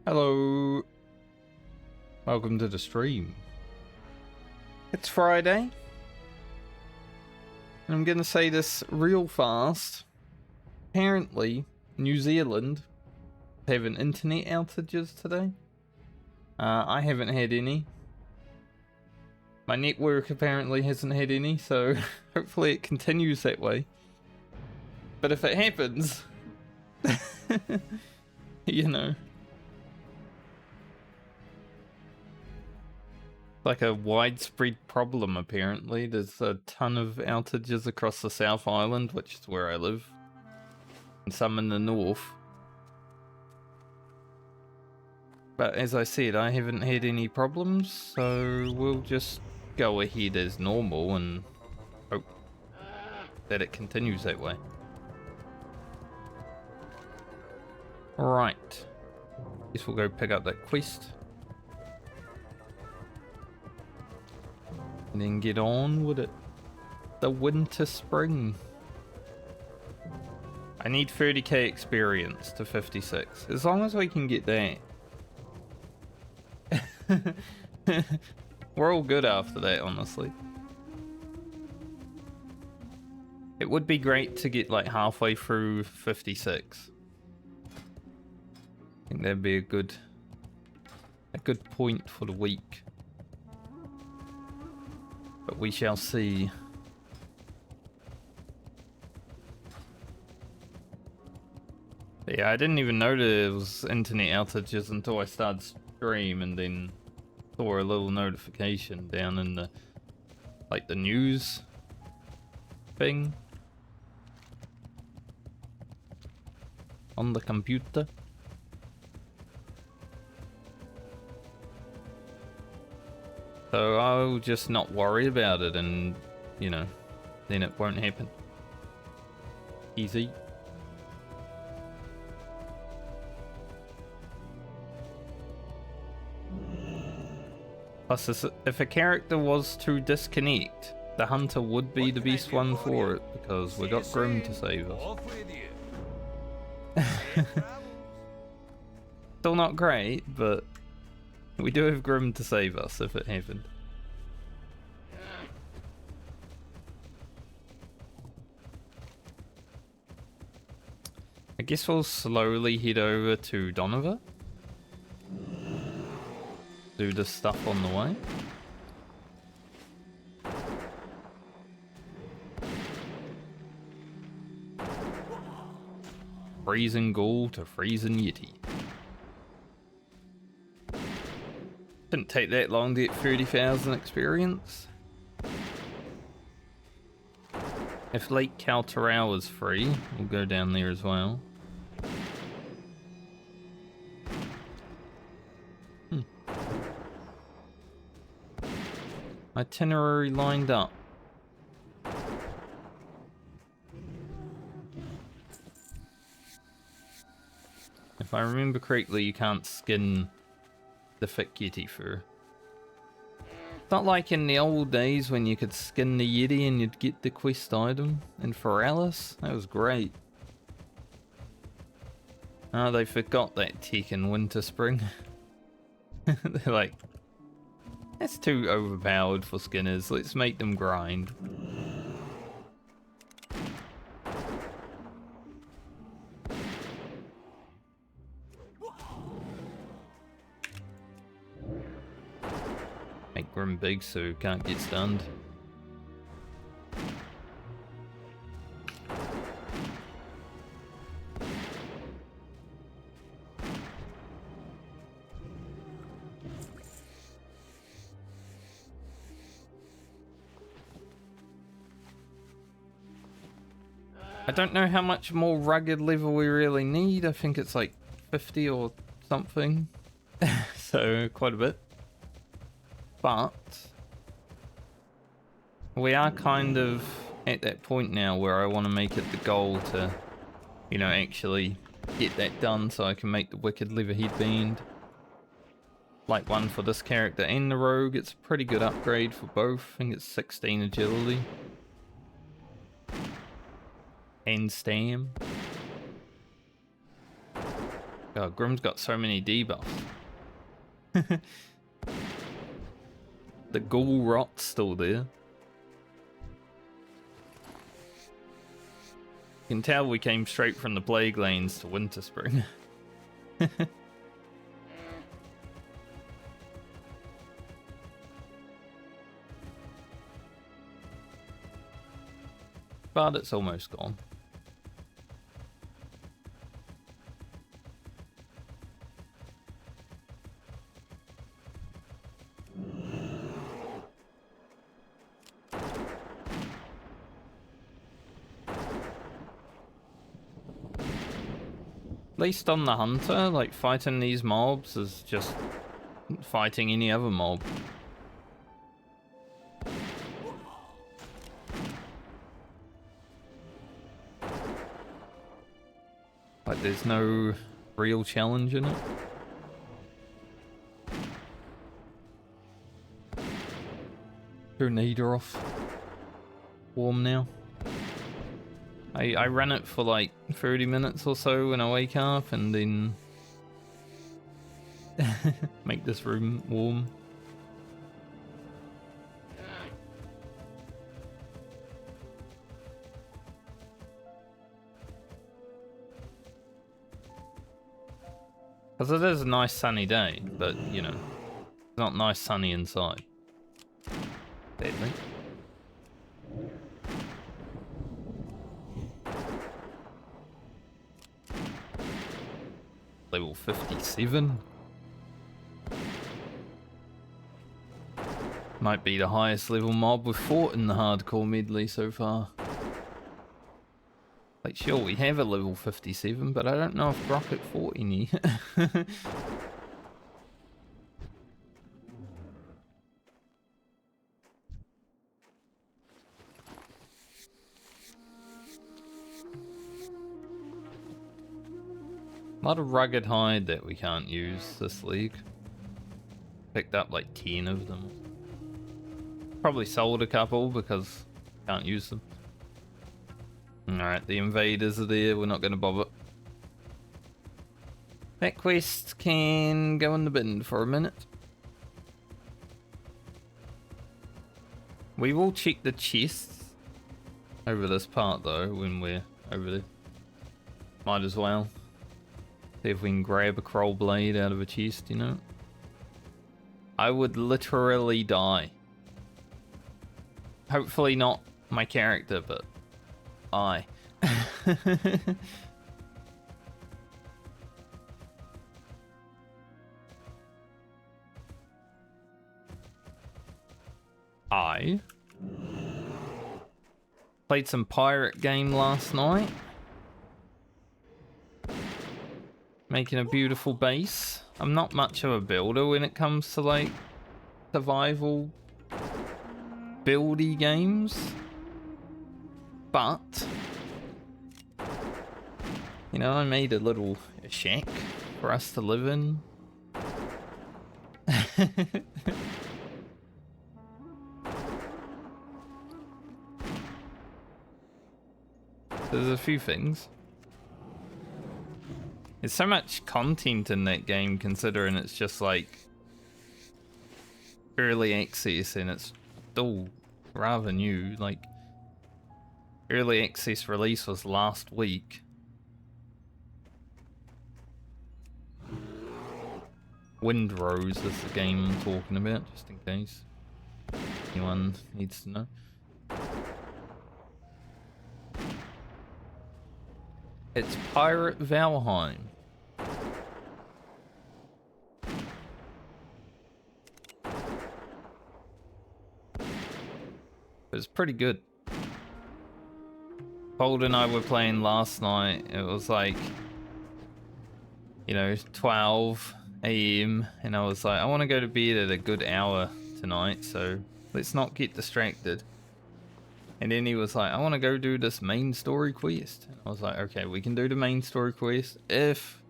Hello, welcome to the stream. It's Friday, and I'm gonna say this real fast. Apparently, New Zealand is having internet outages today. I haven't had any. My network apparently hasn't had any, so hopefully it continues that way. But if it happens, you know. Like a widespread problem apparently. There's a ton of outages across the South Island, which is where I live, and some in the north. But as I said, I haven't had any problems, so we'll just go ahead as normal and hope that it continues that way. Alright, guess we'll go pick up that quest. And then get on with it. The winter spring. I need 30k experience to 56. As long as we can get that. We're all good after that, honestly. It would be great to get like halfway through 56. I think that'd be a good point for the week. But we shall see. But yeah, I didn't even know there was internet outages until I started stream, and then saw a little notification down in the like the news thing on the computer. So I'll just not worry about it, and, you know, then it won't happen. Easy. Plus, if a character was to disconnect, the hunter would be the best one for it, because we got Grim to save us. Still not great, but we do have Grim to save us if it happened. I guess we'll slowly head over to Donovan. Do the stuff on the way. Freezing Ghoul to Freezing Yeti. Didn't take that long to get 30,000 experience. If Lake Kaltarau is free, we'll go down there as well. Itinerary lined up. If I remember correctly, you can't skin the thick Yeti fur. It's not like in the old days when you could skin the Yeti and you'd get the quest item in Foralis. That was great. Oh, they forgot that tech in Winter Spring. They're like, that's too overpowered for skinners, let's make them grind. Make Grim big so can't get stunned. I don't know how much more rugged level we really need. I think it's like 50 or something. So quite a bit. But we are kind of at that point now where I want to make it the goal to, you know, actually get that done so I can make the Wicked Leather Headband. Like one for this character and the Rogue. It's a pretty good upgrade for both. I think it's 16 agility. And Stam. God, Grim's got so many debuffs. The ghoul rot's still there. You can tell we came straight from the Plague Lanes to Winter Spring. But it's almost gone. At least on the Hunter, like, fighting these mobs is just fighting any other mob. Like, there's no real challenge in it. Turn the heater off. Warm now. I ran it for like 30 minutes or so when I wake up, and then make this room warm. Because it is a nice sunny day, but you know, it's not nice sunny inside. Deadly. Level 57. Might be the highest level mob we've fought in the hardcore medley so far. Like, sure, we have a level 57, but I don't know if Rocket fought any. A lot of rugged hide that we can't use this league. Picked up like 10 of them. Probably sold a couple because can't use them. Alright, the invaders are there, we're not going to bother. That quest can go in the bin for a minute. We will check the chests over this part though when we're over there. Might as well. See if we can grab a Kroll blade out of a chest, you know? I would literally die. Hopefully not my character, but I. I played some pirate game last night. Making a beautiful base. I'm not much of a builder when it comes to like survival buildy games, but you know, I made a little shack for us to live in. There's a few things. There's so much content in that game considering it's just like early access and it's still rather new. Like, early access release was last week. Windrose is the game I'm talking about, just in case anyone needs to know. It's Pirate Valheim. It's pretty good. Bold and I were playing last night. It was like, you know, 12 AM, and I was like, I want to go to bed at a good hour tonight, so let's not get distracted. And then he was like, I want to go do this main story quest. And I was like, okay, we can do the main story quest if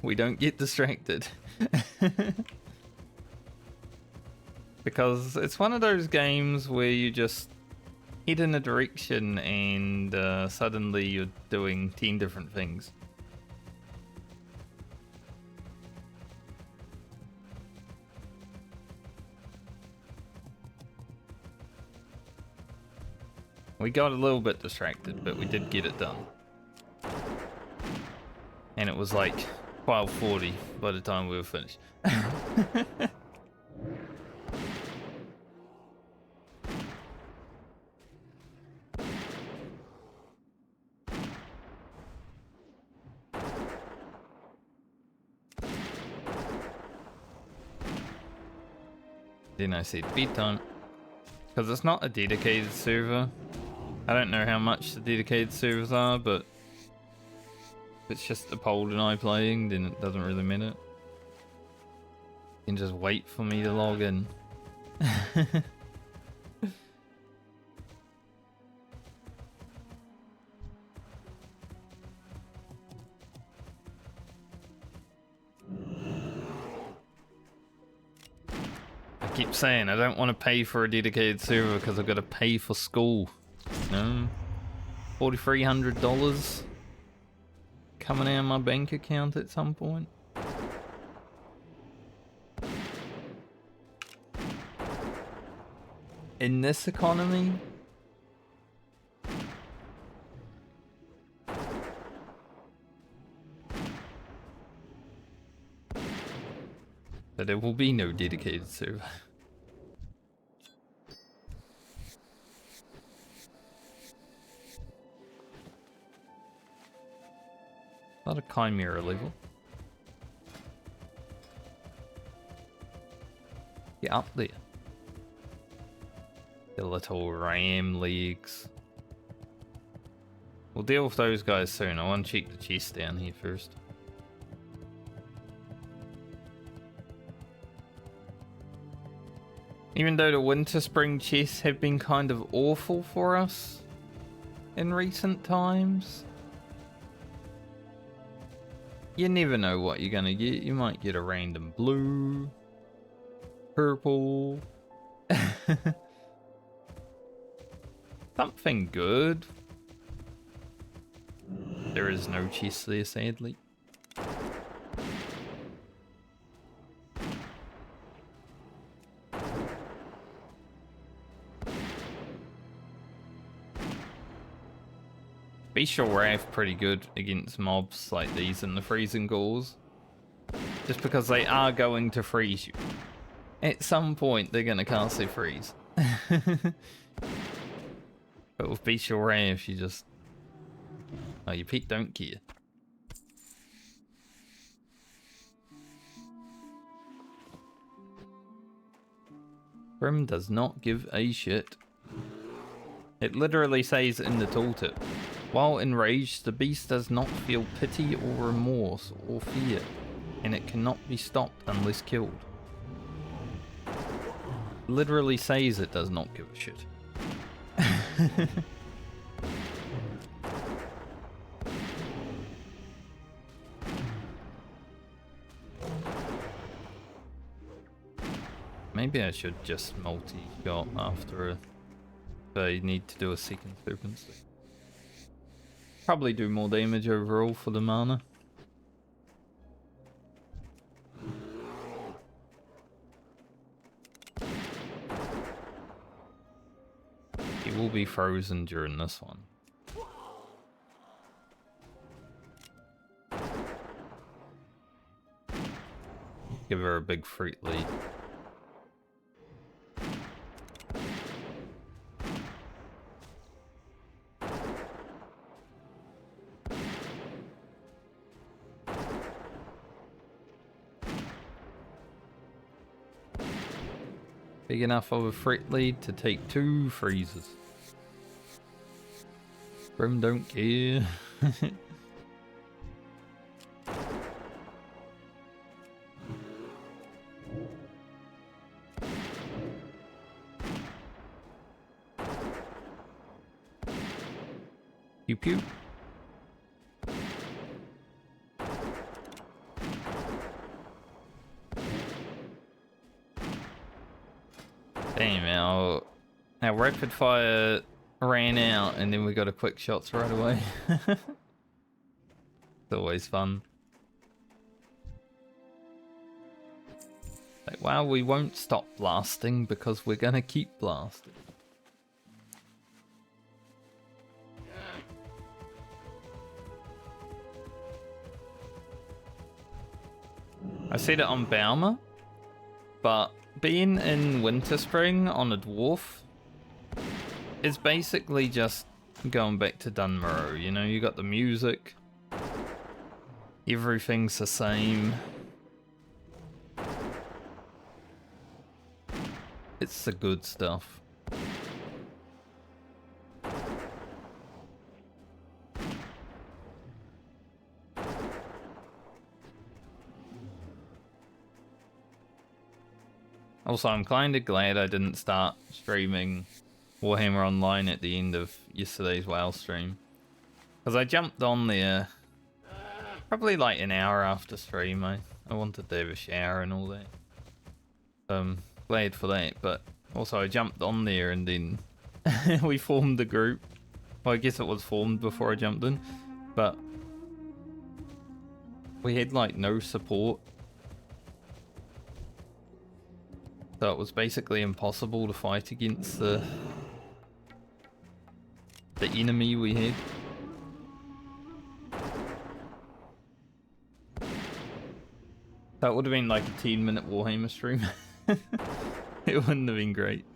we don't get distracted. Because it's one of those games where you just head in a direction and suddenly you're doing 10 different things. We got a little bit distracted, but we did get it done. And it was like 12:40 by the time we were finished. Then I said bedtime. Because it's not a dedicated server. I don't know how much the dedicated servers are, but if it's just Apold and I playing, then it doesn't really matter. You can just wait for me to log in. I keep saying I don't want to pay for a dedicated server because I've got to pay for school. No, $4,300 coming out of my bank account at some point. In this economy, but there will be no dedicated server. Not a chimera level. Get up there. The little ram legs. We'll deal with those guys soon. I want to check the chest down here first. Even though the winter spring chests have been kind of awful for us in recent times, you never know what you're gonna get. You might get a random blue, purple, something good. There is no chest there, sadly. Bestial Wrath pretty good against mobs like these in the freezing ghouls. Just because they are going to freeze you. At some point they're gonna cast their freeze. But with Bestial Wrath you just... oh, your pet don't care. Brim does not give a shit. It literally says in the tooltip, while enraged, the beast does not feel pity or remorse or fear, and it cannot be stopped unless killed. Literally says it does not give a shit. Maybe I should just multi-shot after if I need to do a second serpent stick. Probably do more damage overall for the mana. He will be frozen during this one. Give her a big fruit lead. Big enough of a threat lead to take 2 freezes. Brim don't care. Pew pew. Damn, our rapid fire ran out and then we got a quick shots right away. It's always fun. Like, wow, we won't stop blasting because we're gonna keep blasting. said it on Baumer, but being in Winter Spring on a dwarf is basically just going back to Dunmurrow, you know, you got the music, everything's the same. It's the good stuff. Also, I'm kind of glad I didn't start streaming Warhammer Online at the end of yesterday's WoW stream. Because I jumped on there probably like an hour after stream. I wanted to have a shower and all that. Glad for that, but also I jumped on there and then we formed the group. Well, I guess it was formed before I jumped in, but we had like no support. So it was basically impossible to fight against the enemy we had. That would have been like a 10-minute Warhammer stream. It wouldn't have been great.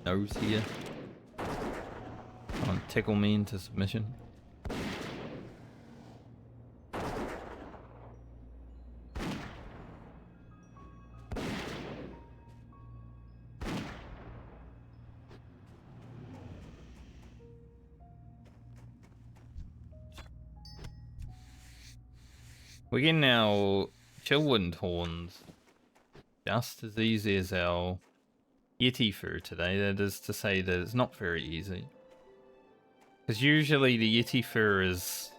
Nose here. Come on, tickle me into submission. We're getting our Chillwind horns just as easy as our Yeti fur today. That is to say that it's not very easy. Because usually the Yeti fur is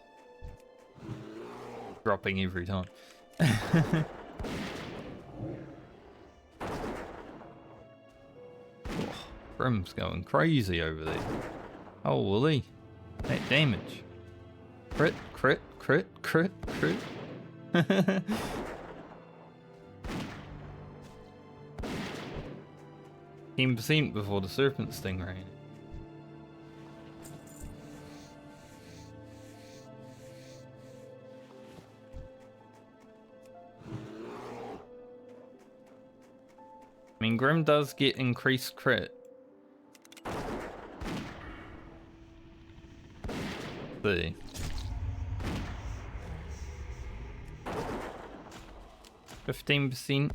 dropping every time. Oh, Grim's going crazy over there. Oh, Wooly. That damage. Crit, crit, crit, crit, crit. 10% before the serpent stingray. I mean, Grim does get increased crit. See. %,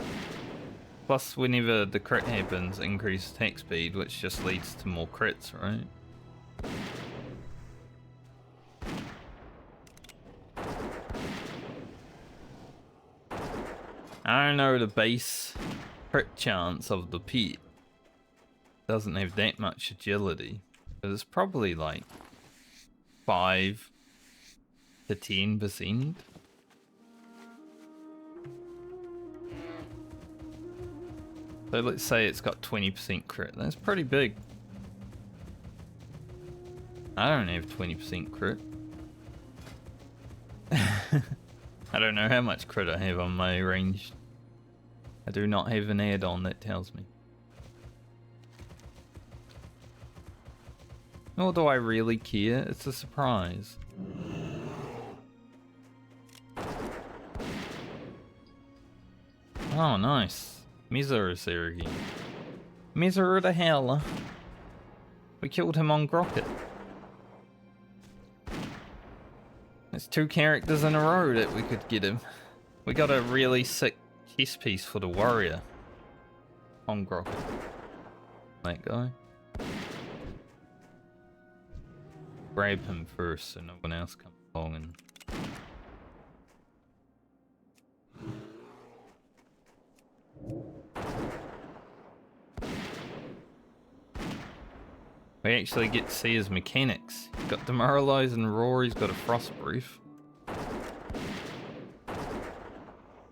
plus whenever the crit happens, increased attack speed, which just leads to more crits, right? I don't know, the base crit chance of the pit doesn't have that much agility, but it's probably like 5 to 10%. So let's say it's got 20% crit. That's pretty big. I don't have 20% crit. I don't know how much crit I have on my ranged. I do not have an add-on that tells me. Nor do I really care. It's a surprise. Oh, nice. Mizor is there again. Mizor the hell. We killed him on Grocket. There's 2 characters in a row that we could get him. We got a really sick chess piece for the warrior on Grocket. That guy. Grab him first so no one else comes along and... We actually get to see his mechanics. He's got Demoralize and Roar, he's got a Frost Brief.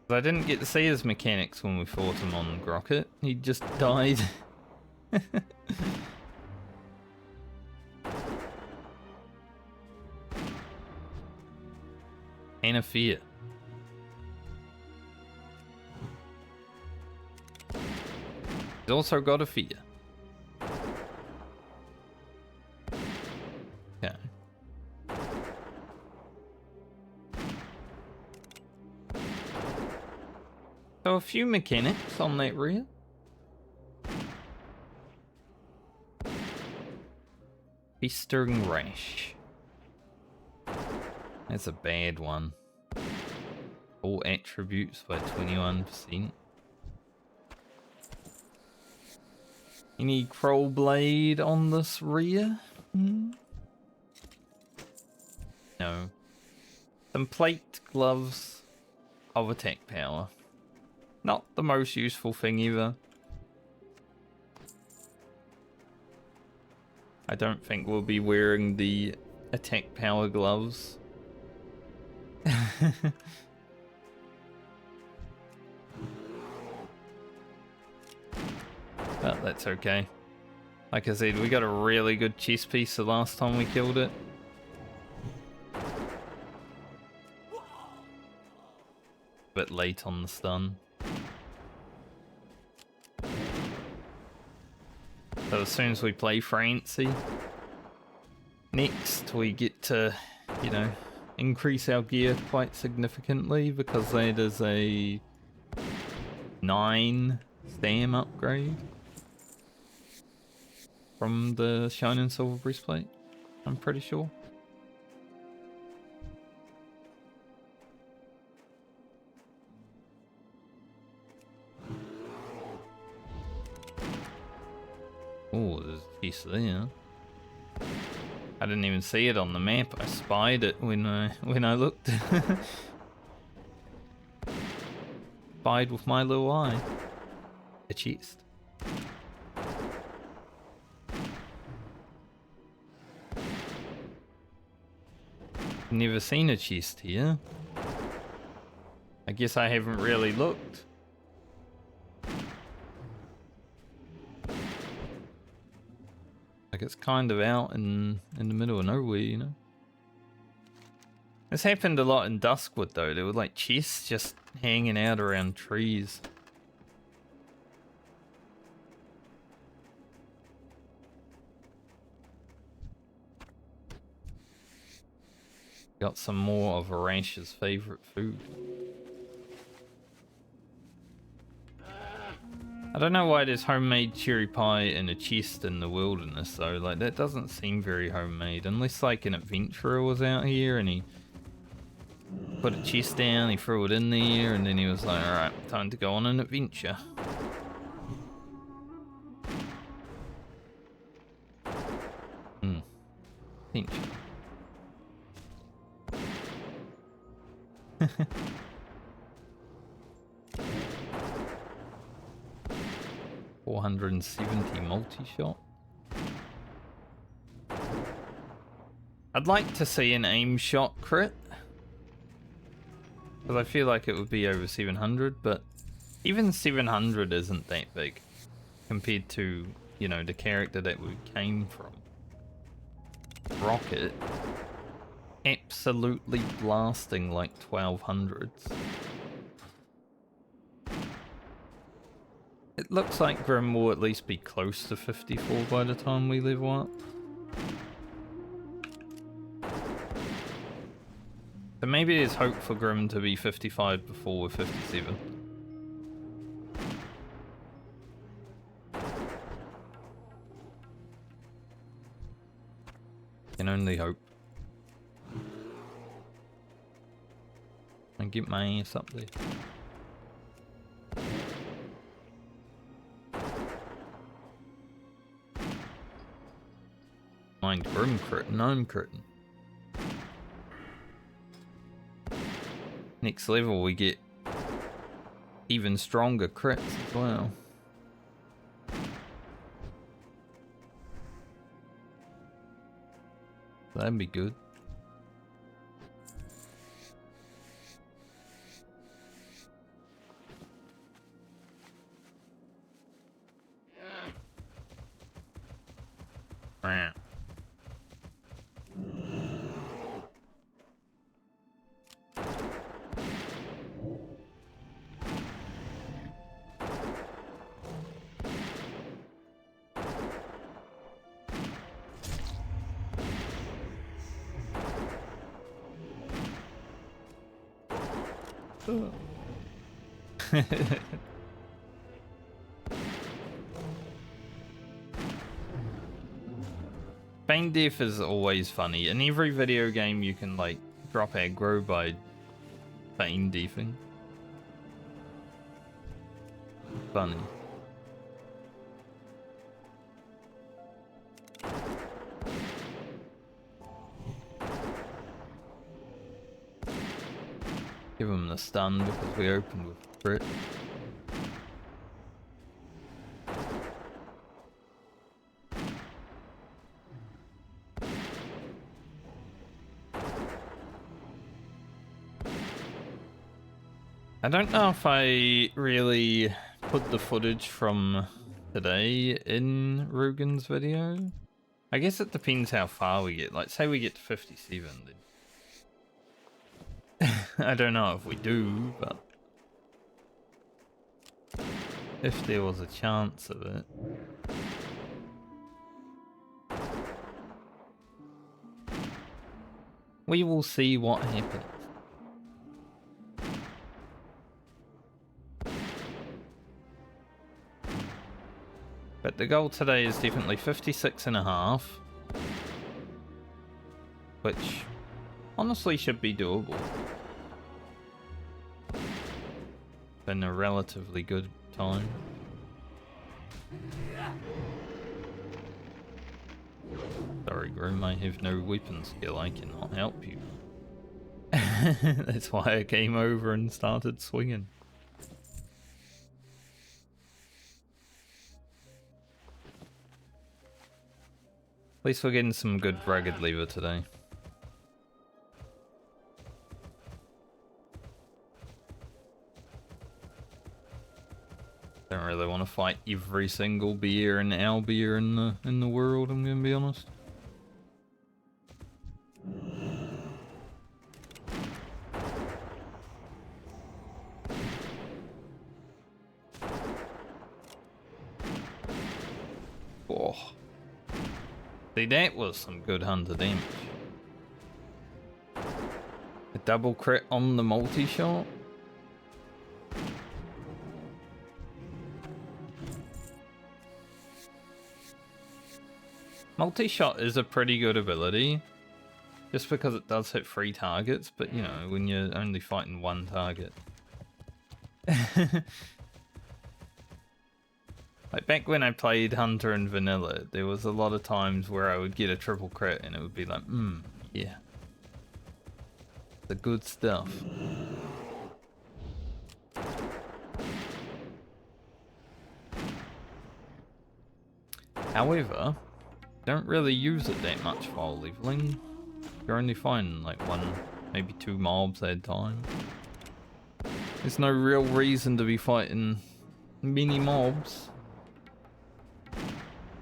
I didn't get to see his mechanics when we fought him on Grocket. He just died. And a fear. He's also got a fear. Okay. So a few mechanics on that rear. Festering Rash. That's a bad one. All attributes by 21%. Any Crow Blade on this rear? No. Some plate gloves of attack power. Not the most useful thing either. I don't think we'll be wearing the attack power gloves. But that's okay. Like I said, we got a really good chest piece the last time we killed it. Bit late on the stun. So as soon as we play Francie, next we get to, you know, increase our gear quite significantly because that is a 9 stam upgrade from the Shine and Silver Breastplate, I'm pretty sure. Oh, there's a piece there. I didn't even see it on the map. I spied it when I looked. Spied with my little eye. A chest. Never seen a chest here. I guess I haven't really looked. Like it's kind of out in the middle of nowhere, you know. This happened a lot in Duskwood though. There were like chests just hanging out around trees. Got some more of Arash's favorite food. I don't know why there's homemade cherry pie in a chest in the wilderness though. Like that doesn't seem very homemade unless like an adventurer was out here and he put a chest down, he threw it in there and then he was like, alright, time to go on an adventure. Adventure. 470 multi-shot. I'd like to see an aim shot crit, because I feel like it would be over 700, but even 700 isn't that big compared to, you know, the character that we came from. Rocket absolutely blasting like 1200s. It looks like Grim will at least be close to 54 by the time we level up. So maybe there's hope for Grim to be 55 before we're 57. Can only hope. And get my ass up there. Mind Grim critting, I'm critting. Next level we get even stronger crits as well. That'd be good. Feign death is always funny. In every video game you can like drop aggro by feign deathing. Funny. Give him the stun because we opened with crit. I don't know if I really put the footage from today in Rugen's video. I guess it depends how far we get. Like, say we get to 57, then I don't know if we do, but if there was a chance of it. We will see what happens. But the goal today is definitely 56.5, which honestly should be doable. In a relatively good time. Sorry, Groom, I have no weapon skill, I cannot help you. That's why I came over and started swinging. At least we're getting some good rugged lever today. Don't really want to fight every single beer and owlbear in the world, I'm gonna be honest. Oh. See, that was some good hunter damage. A double crit on the multi-shot. Multi-shot is a pretty good ability, just because it does hit 3 targets, but you know, when you're only fighting 1 target. Like back when I played Hunter and Vanilla, there was a lot of times where I would get a triple crit and it would be like, yeah. The good stuff. However, don't really use it that much while leveling. You're only finding like 1, maybe 2 mobs at a time. There's no real reason to be fighting mini mobs.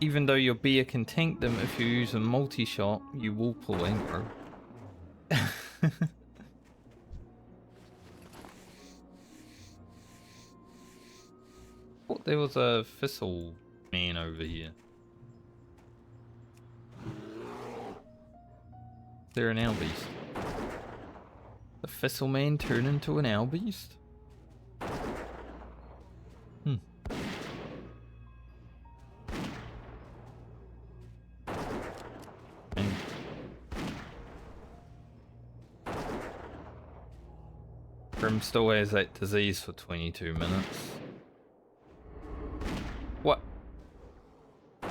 Even though your beer can tank them, if you use a multi-shot, you will pull aggro. Oh, there was a thistle man over here. They're an owl beast. The thistle man turned into an owl beast? Grim still has that disease for 22 minutes. What? I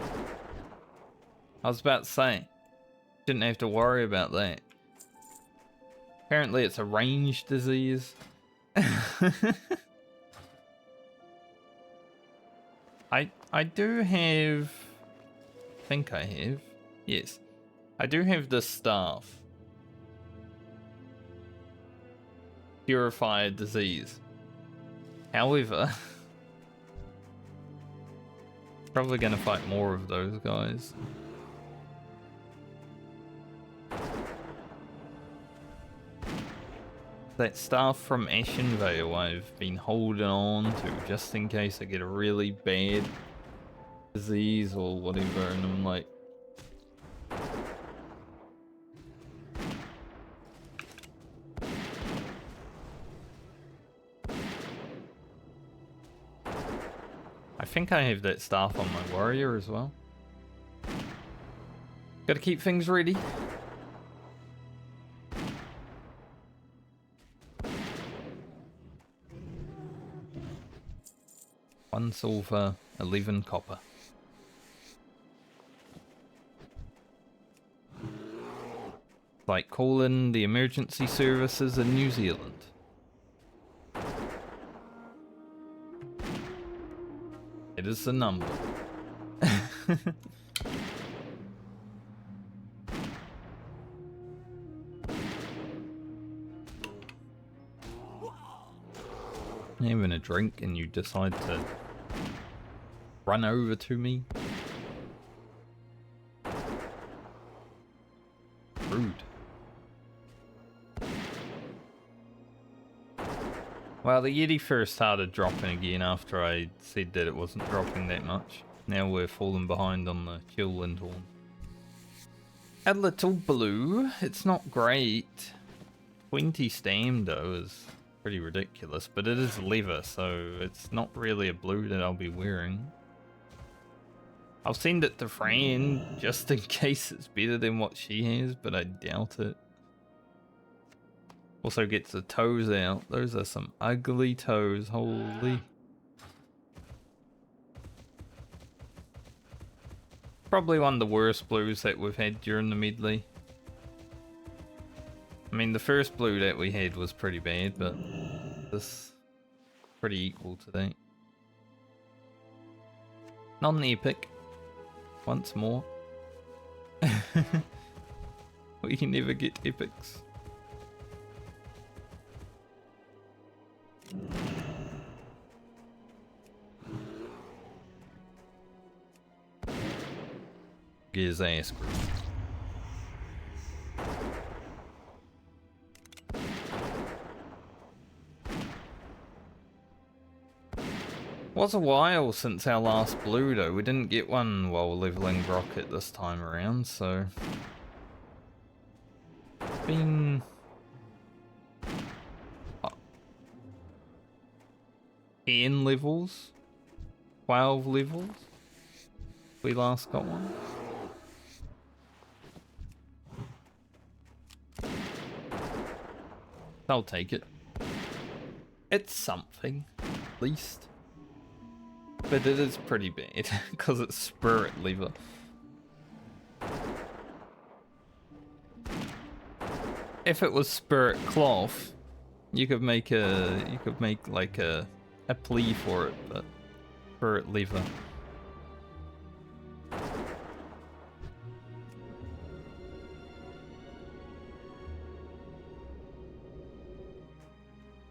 was about to say, didn't have to worry about that. Apparently it's a range disease. I do have, I think I have, yes. I do have the staff. Purified disease. However, probably gonna fight more of those guys. That staff from Ashen Vale I've been holding on to just in case I get a really bad disease or whatever, and I'm like, I think I have that staff on my warrior as well. Gotta keep things ready. One silver, 11 copper. Like calling the emergency services in New Zealand. It is the number. Having a drink and you decide to run over to me. Rude. Well, the Yeti first started dropping again after I said that it wasn't dropping that much. Now we're falling behind on the chill Lindhorn. A little blue. It's not great. 20 stam though is pretty ridiculous, but it is leather, so it's not really a blue that I'll be wearing. I'll send it to Fran just in case it's better than what she has, but I doubt it. Also gets the toes out. Those are some ugly toes, holy. Probably one of the worst blues that we've had during the medley. I mean, the first blue that we had was pretty bad, but this pretty equal to that. Non-epic. Once more. We can never get epics. Get his ass screwed. Was a while since our last blue though. We didn't get one while leveling Rocket this time around, so it's been 10 levels, 12 levels. We last got one. I'll take it. It's something, at least. But it is pretty bad, because it's spirit leather. If it was spirit cloth, you could make like a plea for it, but spirit leather.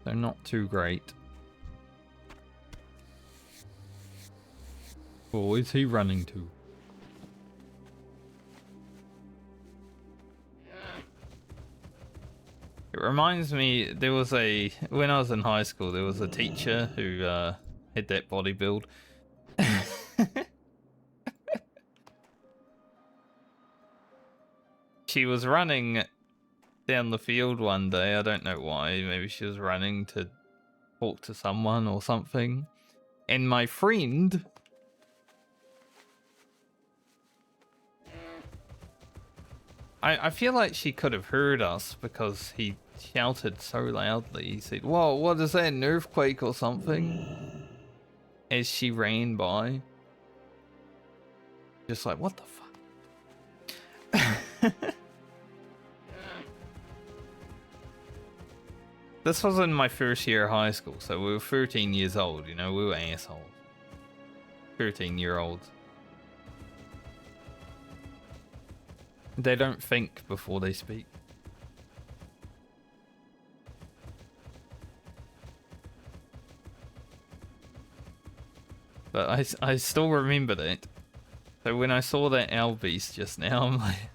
They're not too great. Oh, is he running to? It reminds me, when I was in high school, there was a teacher who had that body build. She was running down the field one day, I don't know why, maybe she was running to talk to someone or something. And my friend I feel like she could have heard us because he shouted so loudly. He said, "Whoa, what is that, an earthquake or something?" As she ran by. Just like, what the fuck? This was in my first year of high school, so we were 13 years old, you know, we were assholes. 13-year-olds. They don't think before they speak. But I still remember that. So when I saw that owl beast just now, I'm like,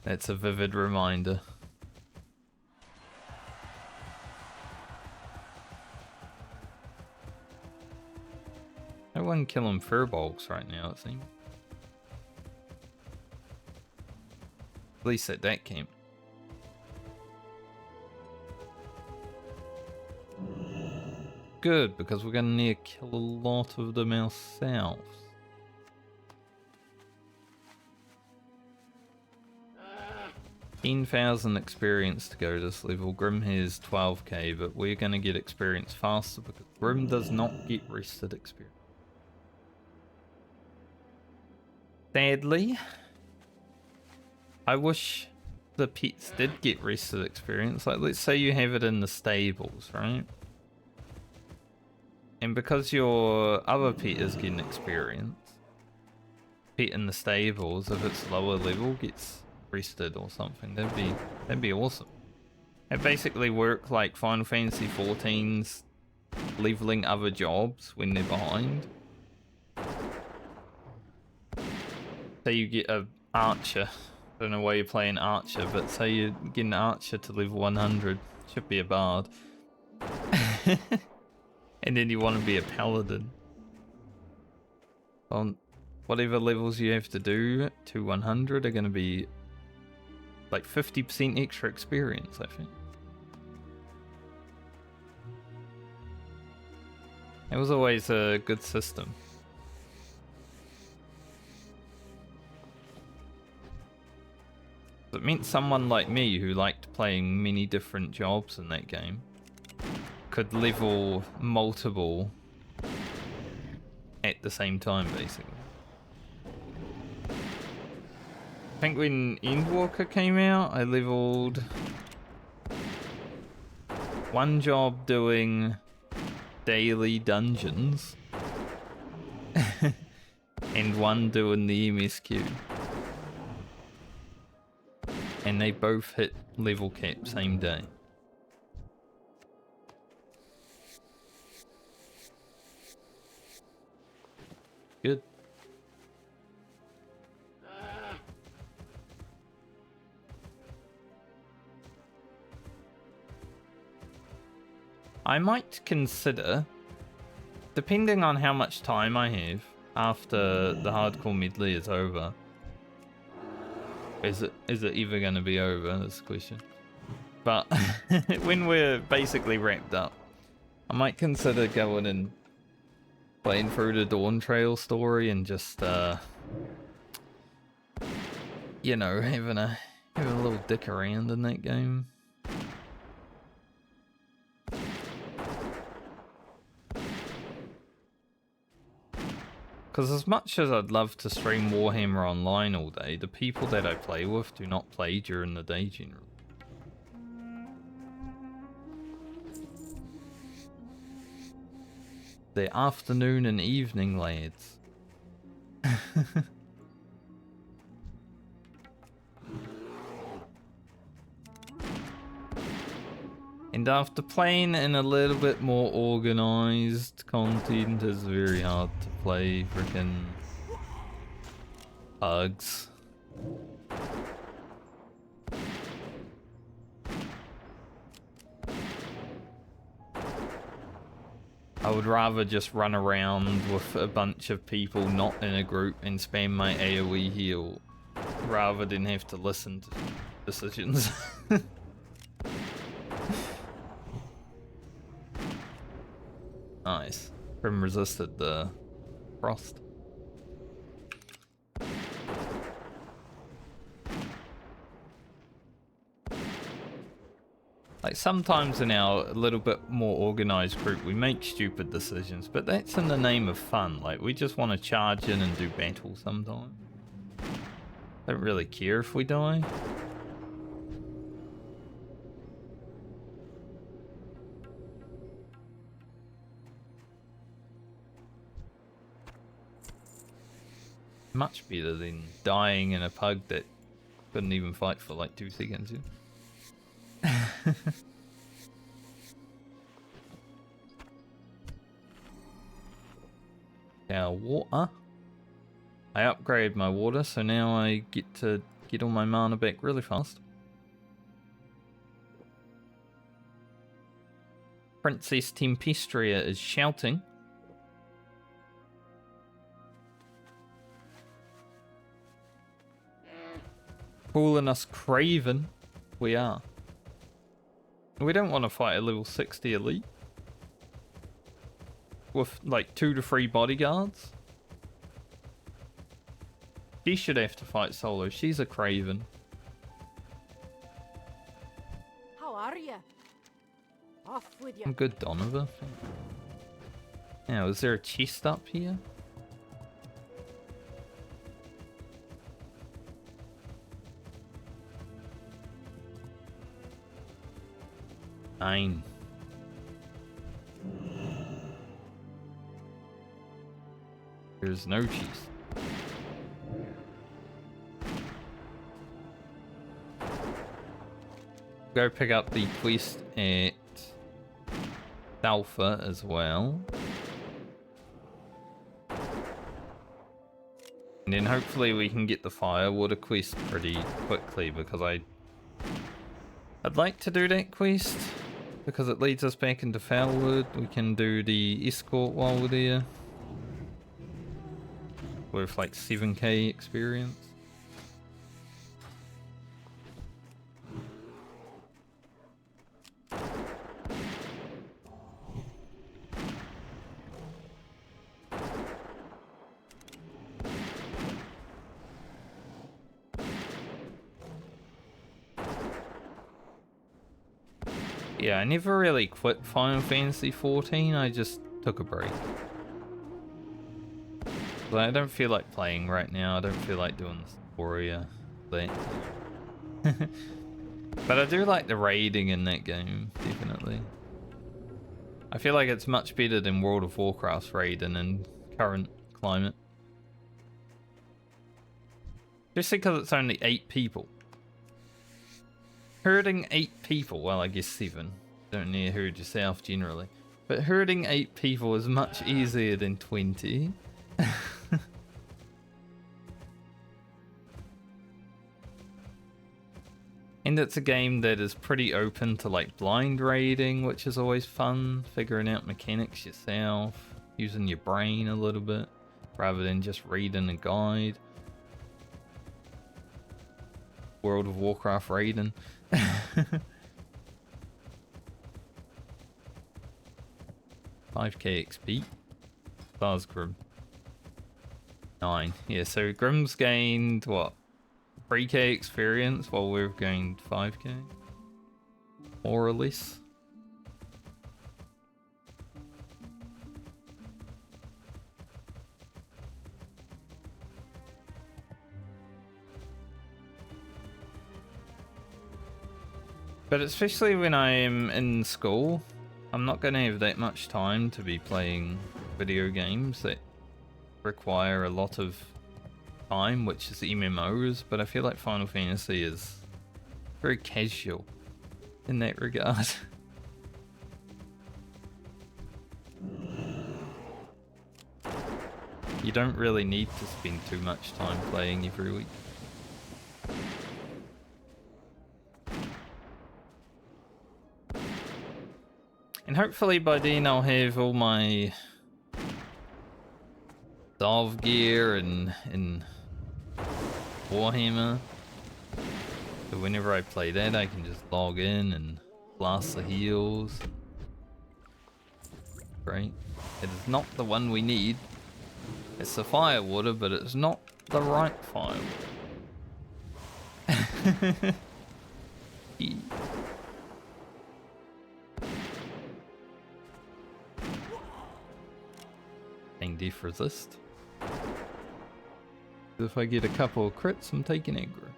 that's a vivid reminder. No one killing furbolgs right now, it seems. At least at that camp. good, because we're going to need to kill a lot of them ourselves. $10,000 experience to go this level. Grim has 12k, but we're going to get experience faster because Grim does not get rested experience. Sadly, I wish the pets did get rested experience. Like, let's say you have it in the stables, right? And because your other pet is getting experience, pet in the stables, if it's lower level, gets rested or something. That'd be awesome. It basically work like Final Fantasy XIV's leveling other jobs when they're behind. Say you get a archer. I don't know why you're playing archer, but say you get an archer to level 100. Should be a bard. And then you want to be a paladin. Well, whatever levels you have to do to 100 are going to be like 50% extra experience, I think. It was always a good system. It meant someone like me who liked playing many different jobs in that game could level multiple at the same time, basically. I think when Endwalker came out, I leveled one job doing daily dungeons and one doing the MSQ. And they both hit level cap same day. Good. I might consider, depending on how much time I have after the hardcore medley is over. Is it ever going to be over? That's the question. But when we're basically wrapped up, I might consider going and playing through the Dawn Trail story and just, you know, having a little dick around in that game. Because as much as I'd love to stream Warhammer Online all day, the people that I play with do not play during the day generally. They're afternoon and evening lads. And after playing in a little bit more organized content, it's very hard to play freaking bugs. I would rather just run around with a bunch of people not in a group and spam my AoE heal rather than have to listen to decisions. Nice. Grim resisted the frost. Like sometimes in our little bit more organized group we make stupid decisions, but that's in the name of fun. Like we just want to charge in and do battle sometimes. Don't really care if we die. Much better than dying in a pug that couldn't even fight for like 2 seconds. Our water. I upgraded my water, so now I get to get all my mana back really fast. Princess Tempestria is shouting. Calling us craven. We are. We don't want to fight a level 60 elite. with like 2 to 3 bodyguards. She should have to fight solo. She's a craven. How are you? Off with you. I'm good, Donovan. Now, is there a chest up here? Nine. There's no cheese. Go pick up the quest at Alpha as well. And then hopefully we can get the firewater quest pretty quickly, because I'd like to do that quest because it leads us back into Foulwood. We can do the escort while we're there with like 7k experience. Yeah, I never really quit Final Fantasy 14, I just took a break. But I don't feel like playing right now, I don't feel like doing the story or that. But I do like the raiding in that game, definitely. I feel like it's much better than World of Warcraft's raiding in current climate. Especially because it's only 8 people. Herding 8 people, well I guess 7. Don't need to herd yourself generally. But herding 8 people is much easier than 20. And it's a game that is pretty open to like blind raiding, which is always fun. Figuring out mechanics yourself, using your brain a little bit, rather than just reading a guide. World of Warcraft raiding. 5k XP. Stars Grim. 9. Yeah, so Grim's gained what? 3k experience while we've gained 5k? More or less. But especially when I am in school, I'm not going to have that much time to be playing video games that require a lot of time, which is MMOs, but I feel like Final Fantasy is very casual in that regard. You don't really need to spend too much time playing every week. And hopefully by then I'll have all my Salve gear and Warhammer. So whenever I play that I can just log in and blast the heals. Great. It is not the one we need. It's the firewater, but it's not the right firewater. Def resist. If I get a couple of crits, I'm taking aggro.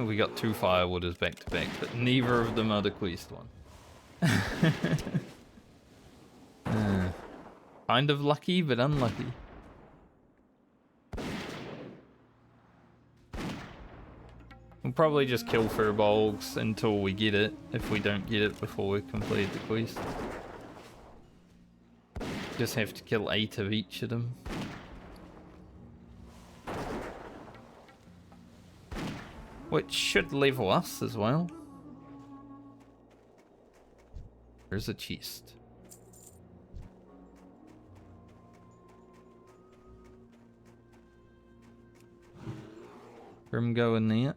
We got 2 firewaters back to back, but neither of them are the quest one. Kind of lucky, but unlucky. We'll probably just kill Furbolgs until we get it, if we don't get it before we complete the quest. Just have to kill 8 of each of them. Which should level us as well. There's a chest. Grim, go in there.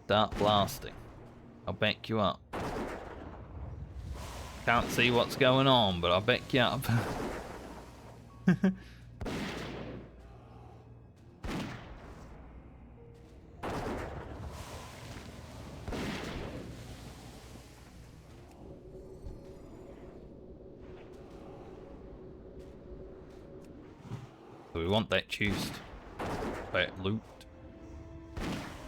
Start blasting. I'll back you up. Can't see what's going on, but I'll back you up. So we want that chest. That loot.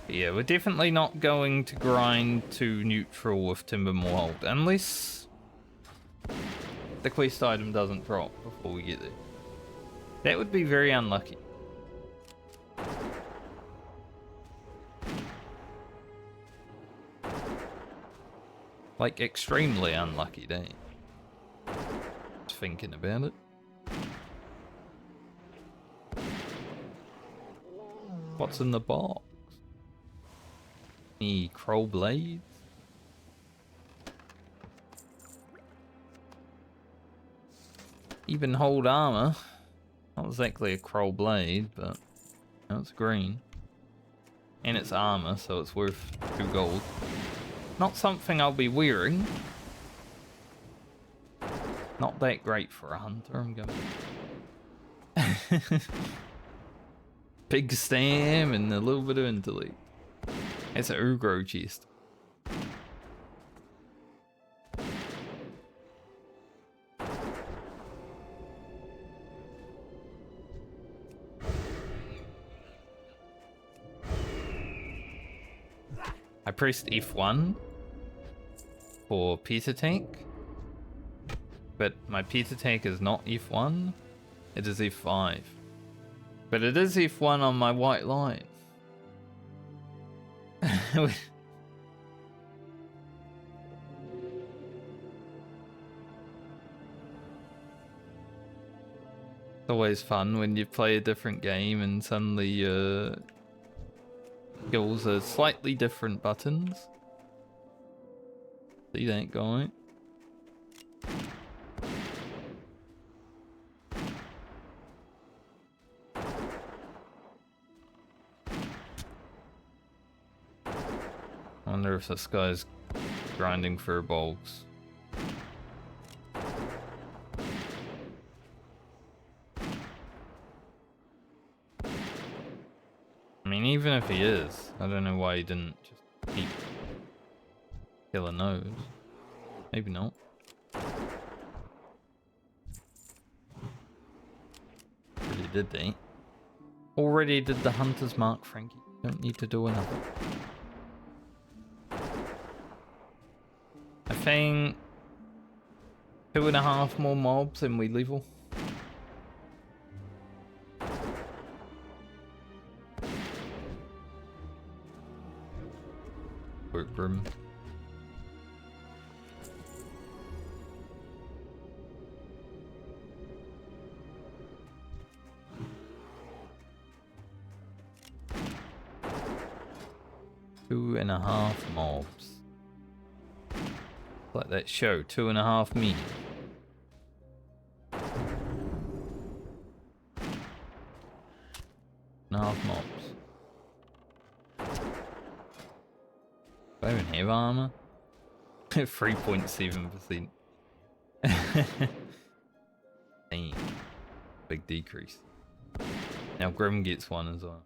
Yeah, we're definitely not going to grind to neutral with Timber Mold unless the quest item doesn't drop before we get there. That would be very unlucky. Like, extremely unlucky day. Just thinking about it. What's in the box? Any crow blades? Even hold armor. Not exactly a crow blade, but no, it's green. And it's armor, so it's worth 2 gold. Not something I'll be wearing. Not that great for a hunter, I'm going. Big stam and a little bit of intellect. It's an Ugro chest. I pressed F1 for pet attack, but my pet attack is not F1, it is F5. But it is F1 on my white line. It's always fun when you play a different game and suddenly skills are slightly different buttons. See that guy? I wonder if this guy's grinding for bulks. I mean, even if he is, I don't know why he didn't just keep killing those. Maybe not. Already did that. Already did the hunter's mark, Frankie. Don't need to do another. I think 2.5 more mobs and we level. Workroom. Two and a half mobs. Let that show. 2.5 me. And a half mobs. Do I even have armor? 3.7%. Damn. Big decrease. Now Grim gets one as well.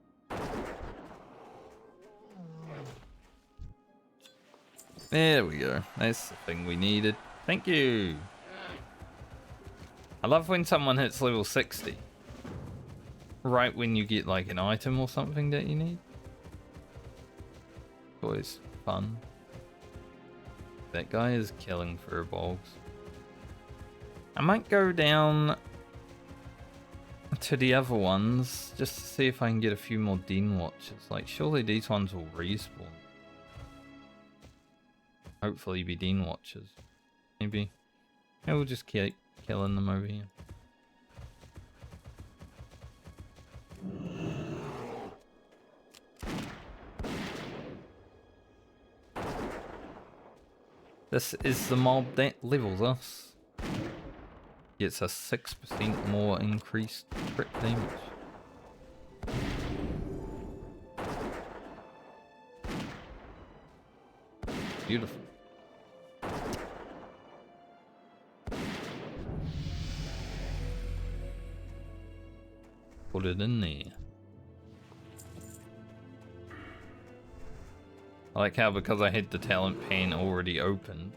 There we go. That's the thing we needed. Thank you. I love when someone hits level 60. Right when you get like an item or something that you need. Always fun. That guy is killing for bulbs. I might go down to the other ones just to see if I can get a few more Den Watchers. Like, surely these ones will respawn. Hopefully be Den Watchers. Maybe. Maybe we'll just keep killing them over here. This is the mob that levels us. Gets a 6% more increased crit damage. Beautiful. Put it in there. I like how because I had the talent pane already open,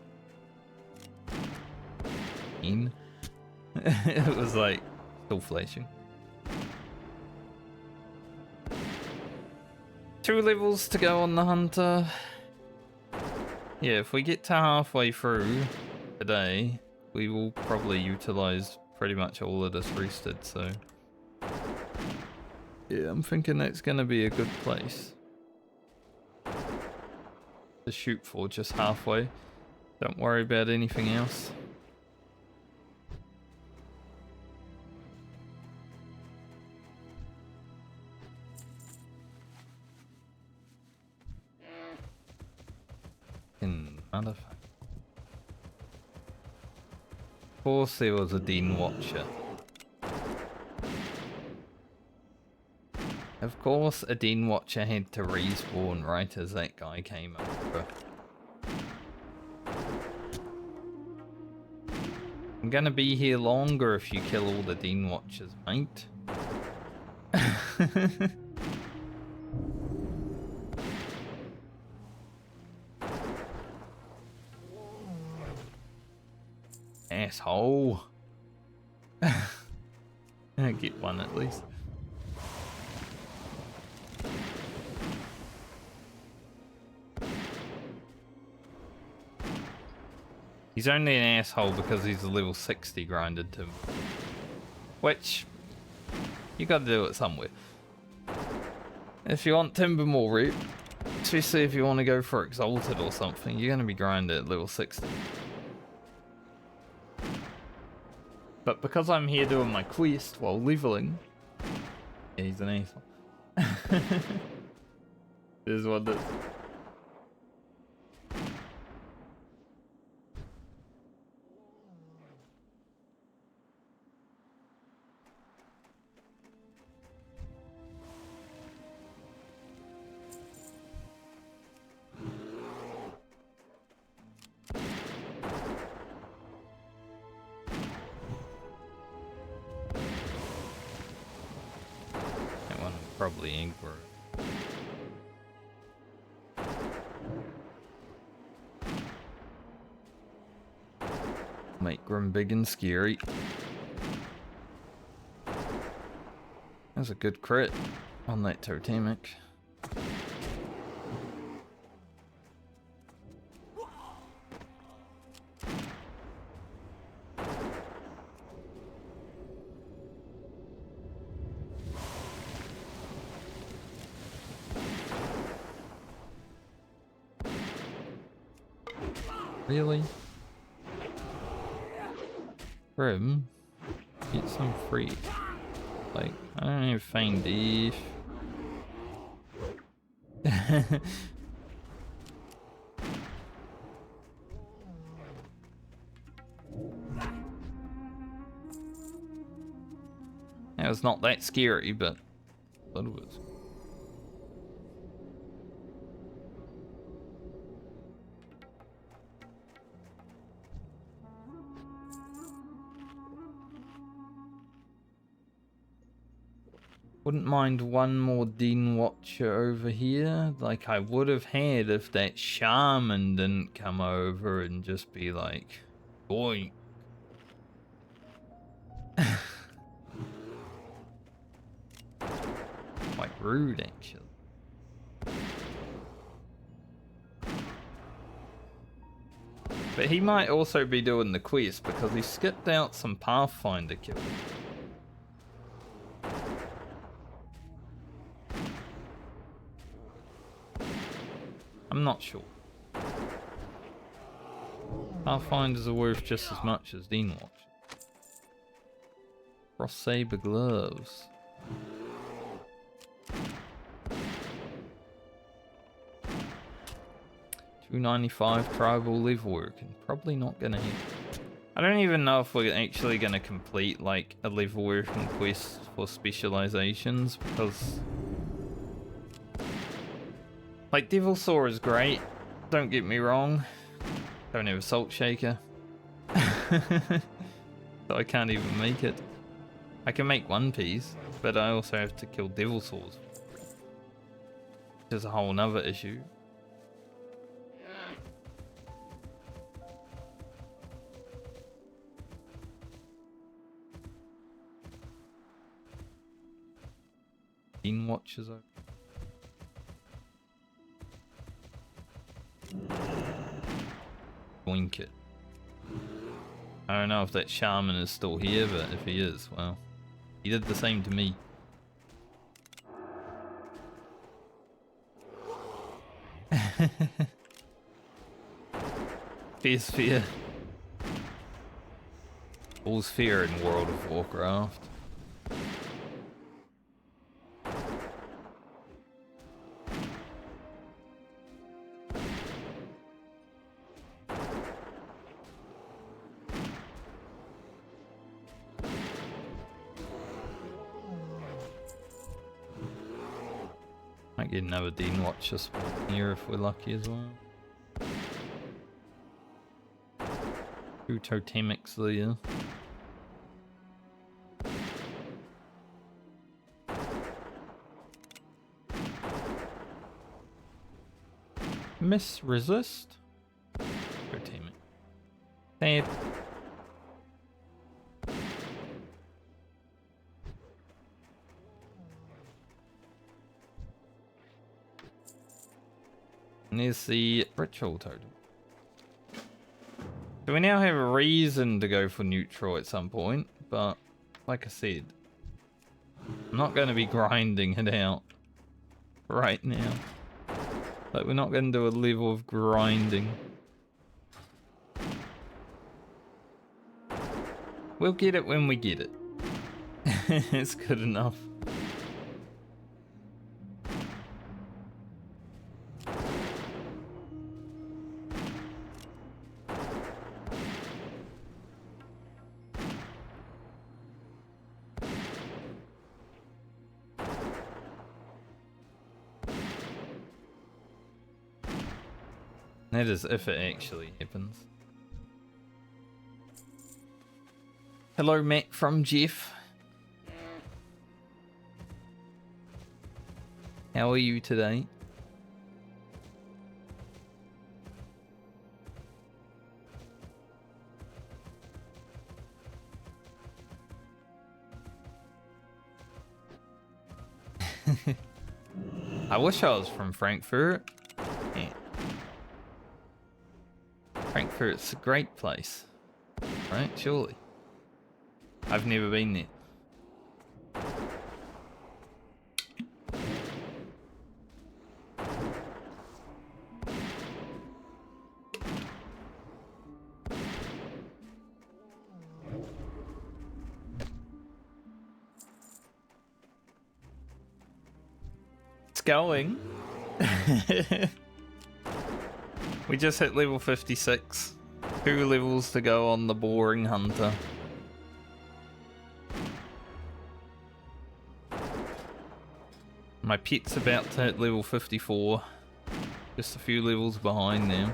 it was like still flashing. 2 levels to go on the hunter. Yeah, if we get to halfway through today, we will probably utilize pretty much all of this rested, so yeah, I'm thinking that's gonna be a good place to shoot for, just halfway. Don't worry about anything else. Motherfucker. Of course there was a Dean Watcher. Of course a Dean Watcher had to respawn right as that guy came over. I'm gonna be here longer if you kill all the Dean Watchers, mate. Asshole. I get one at least. He's only an asshole because he's a level 60 grinded to him. Which, you gotta do it somewhere. If you want Timbermore route, especially if you want to go for Exalted or something, you're gonna be grinded at level 60. But because I'm here doing my quest while leveling, yeah, he's an asshole. This is what this. Probably Ingvar. Make Grim big and scary. That's a good crit on that totemic. Really? Grim? Get some free. Like, I don't have Feign Death. It was not that scary, but I thought it was. Wouldn't mind one more Dean Watcher over here, like I would have had if that shaman didn't come over and just be like, boy. Quite rude, actually. But he might also be doing the quest because he skipped out some Pathfinder kills. I'm not sure. Pathfinders are worth just as much as Dean Watch. Cross Saber gloves. $295 tribal live work and probably not gonna hit. I don't even know if we're actually going to complete like a level working quest for specializations, because like Devil Saw is great, don't get me wrong. Don't have a salt shaker. So I can't even make it. I can make One Piece, but I also have to kill Devil Saws, which is a whole nother issue. Bean watches over. Boink it. I don't know if that shaman is still here, but if he is, well, he did the same to me. Fear's fear. All's fear in World of Warcraft. Might get another Dean Watcher spawn here if we're lucky as well. 2 totemics there. Miss resist? Totemic. Hey. And there's the ritual totem. So we now have a reason to go for neutral at some point, but like I said, I'm not going to be grinding it out right now. Like, we're not going to do a level of grinding. We'll get it when we get it. It's good enough. That is if it actually happens. Hello, Matt from Jeff. How are you today? I wish I was from Frankfurt. Yeah. Frankfurt's a great place, right? Surely. I've never been there. It's going. We just hit level 56. 2 levels to go on the boring hunter. My pet's about to hit level 54. Just a few levels behind now.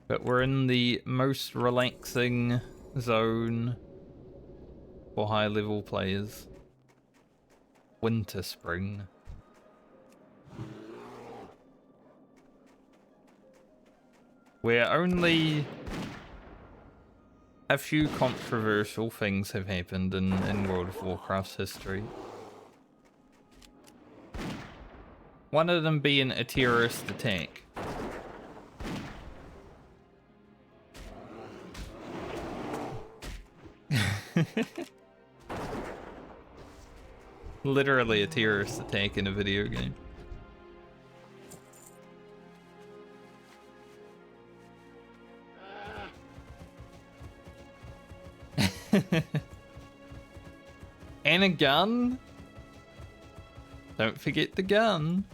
But we're in the most relaxing zone for high level players. Winter Spring. Where only a few controversial things have happened in World of Warcraft's history. One of them being a terrorist attack. Literally a terrorist attack in a video game. And a gun? Don't forget the gun.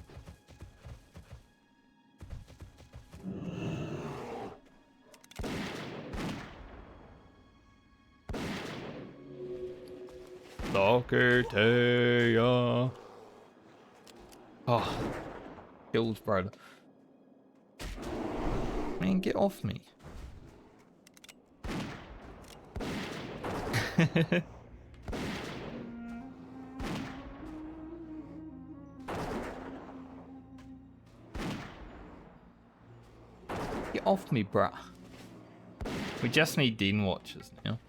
Soccer. Oh, killed, brother. Man, get off me. Get off me, bruh. We just need Dean watchers now.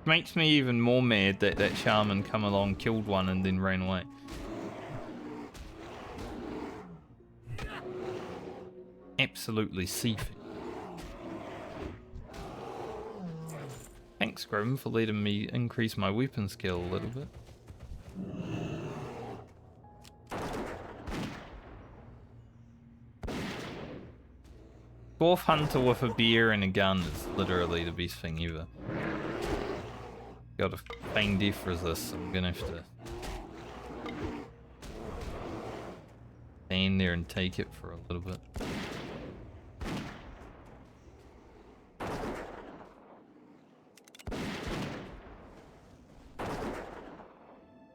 Makes me even more mad that that shaman come along, killed one, and then ran away. Absolutely seething. Thanks, Grim, for letting me increase my weapon skill a little bit. Dwarf hunter with a beer and a gun is literally the best thing ever. Gotta feign death resist, so I'm gonna have to stand there and take it for a little bit.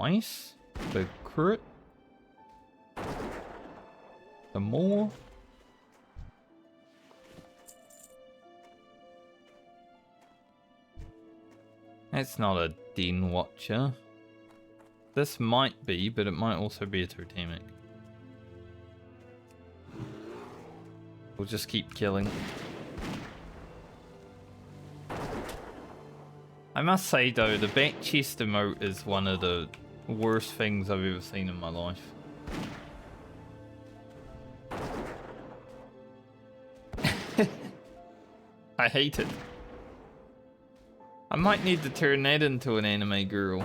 Nice. The crit. Some more. That's not a Den Watcher. This might be, but it might also be a totemic. We'll just keep killing. I must say though, the back chest emote is one of the worst things I've ever seen in my life. I hate it. I might need to turn that into an anime girl.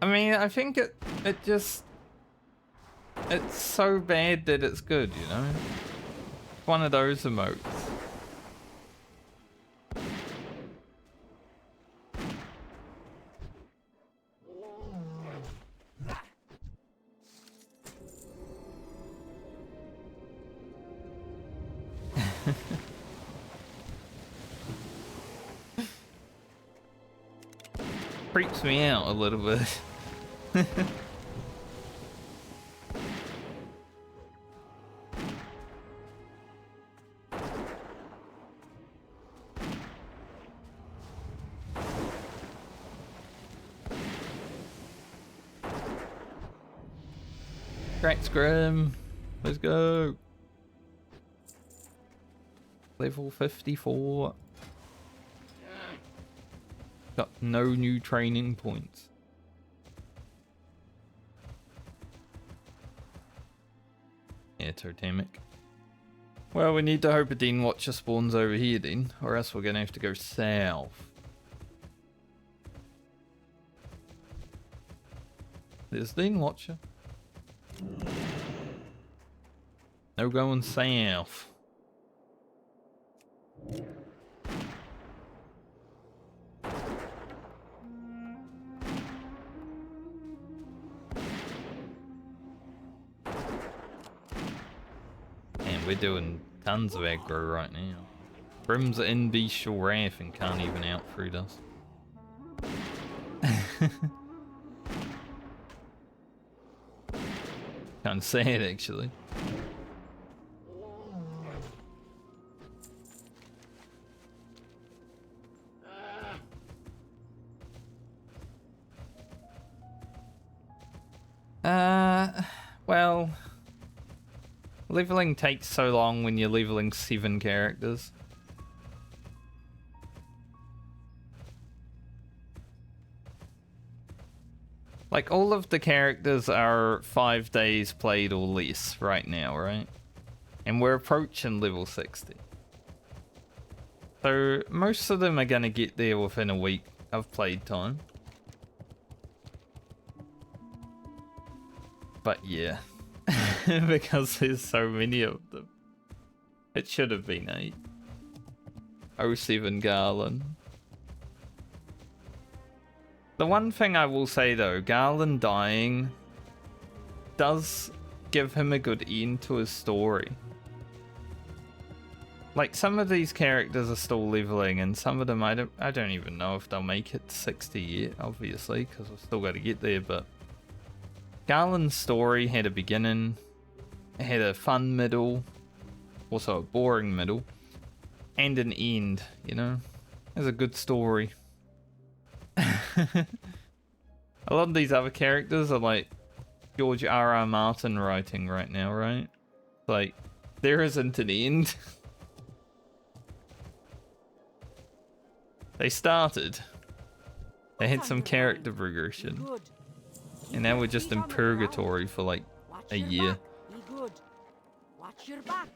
I mean, I think it just... It's so bad that it's good, you know? One of those emotes. Creeps me out a little bit. Cracks Grim. Let's go. Level 54. Got no new training points. Yeah, totemic. Well, we need to hope a Den Watcher spawns over here then, or else we're gonna have to go south. There's Den Watcher. No going south. Man, we're doing tons of aggro right now. Brim's in bestial wrath and can't even outfruit us. Kind of sad, actually. Well, leveling takes so long when you're leveling 7 characters. Like, all of the characters are 5 days played or less right now, right? And we're approaching level 60. So, most of them are gonna get there within a week of played time. But yeah, because there's so many of them. It should have been 8. 07 Garland. The one thing I will say though, Garland dying does give him a good end to his story. Like, some of these characters are still leveling, and some of them I don't even know if they'll make it to 60 yet, obviously, because we've still got to get there, but Garland's story had a beginning, it had a fun middle, also a boring middle, and an end, you know? It's a good story. A lot of these other characters are like George R.R. Martin writing right now, right? Like, there isn't an end. They started. They had some character progression. And now we're just in purgatory for like a year. Watch your back.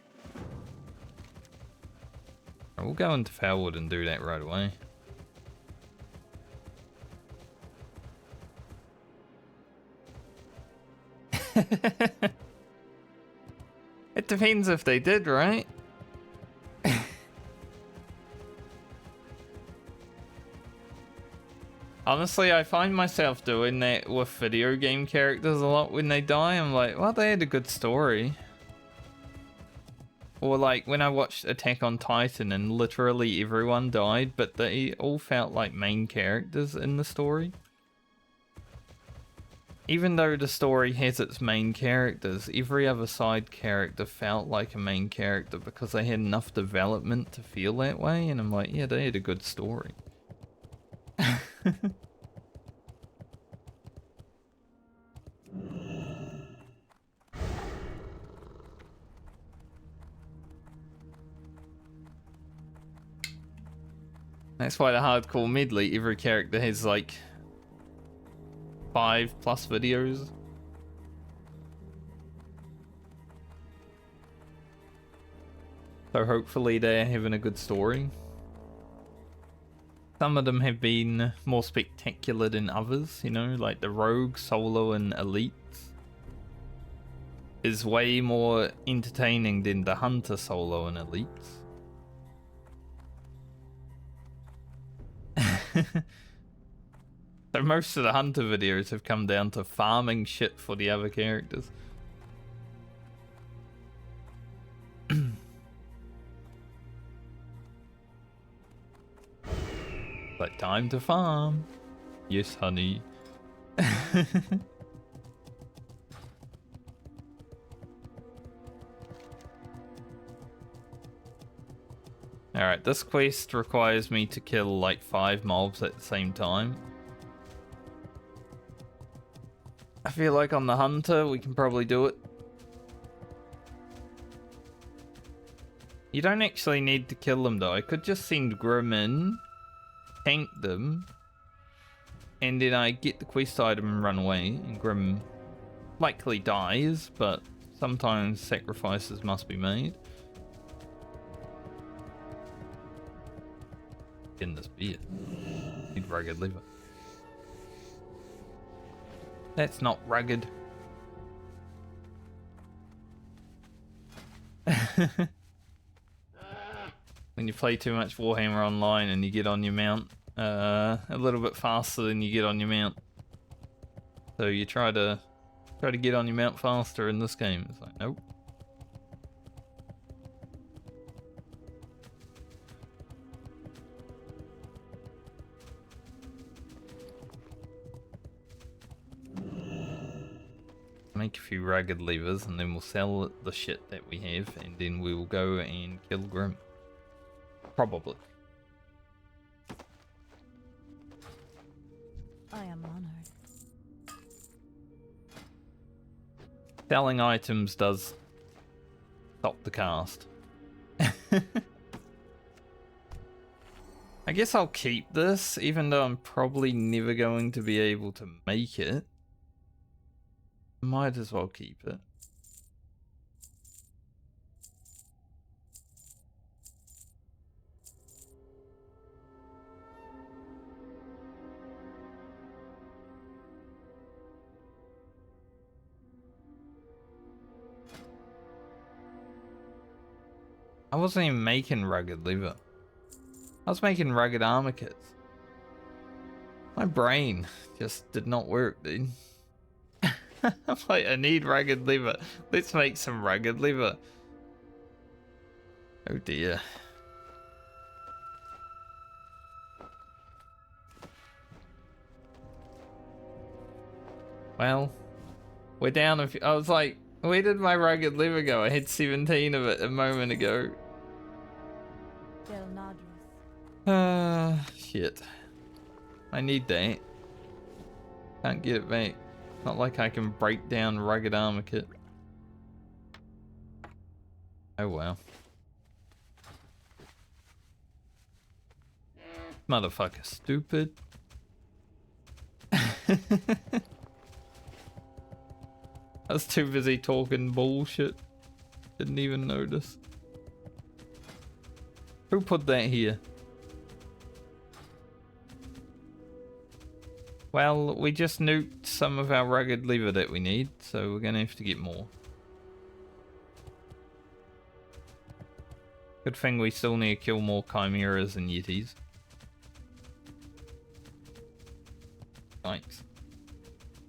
We'll go into Foulwood and do that right away. It depends if they did, right? Honestly, I find myself doing that with video game characters a lot when they die. I'm like, well, they had a good story. Or like when I watched Attack on Titan and literally everyone died, but they all felt like main characters in the story. Even though the story has its main characters, every other side character felt like a main character because they had enough development to feel that way. And I'm like, yeah, they had a good story. That's why the hardcore medley, every character has like 5+ videos. So hopefully they're having a good story. Some of them have been more spectacular than others, you know, like the Rogue, Solo, and Elite is way more entertaining than the Hunter, Solo, and Elite. So most of the Hunter videos have come down to farming shit for the other characters. But time to farm. Yes, honey. Alright, this quest requires me to kill like 5 mobs at the same time. I feel like on the Hunter we can probably do it. You don't actually need to kill them though. I could just send Grim in, tank them, and then I get the quest item and run away, and Grim likely dies, but sometimes sacrifices must be made. In this beer. Need rugged liver. That's not rugged. When you play too much Warhammer Online and you get on your mount a little bit faster than you get on your mount. So you try to get on your mount faster in this game. It's like, nope. Make a few rugged levers and then we'll sell the shit that we have and then we will go and kill Grim. Probably. I am honored. Selling items does stop the cast. I guess I'll keep this even though I'm probably never going to be able to make it. Might as well keep it. I wasn't even making rugged leather. I was making rugged armor kits. My brain just did not work, dude. I'm like, I need rugged leather. Let's make some rugged leather. Oh dear. Well, we're down a few. I was like, where did my rugged leather go? I had 17 of it a moment ago. Shit. I need that. Can't get it back. Not like I can break down rugged armor kit. Oh well. Motherfucker stupid. I was too busy talking bullshit. Didn't even notice. Who put that here? Well, we just nuked some of our rugged leather that we need, so we're gonna have to get more. Good thing we still need to kill more chimeras and yetis. Yikes.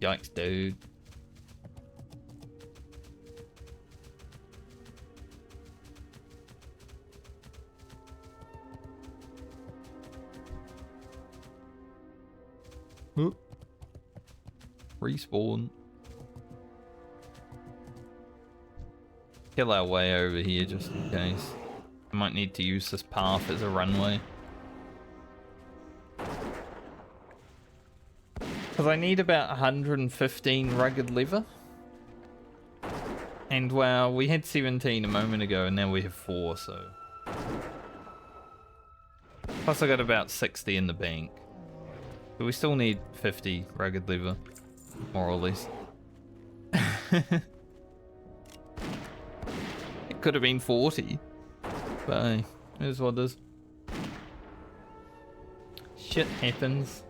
Yikes, dude. Oop. Respawn. Kill our way over here just in case. I might need to use this path as a runway. Because I need about 115 rugged leather. And well, we had 17 a moment ago and now we have 4, so. Plus I got about 60 in the bank. But we still need 50 rugged leather, more or less. It could have been 40, but hey, it is what it is. Shit happens.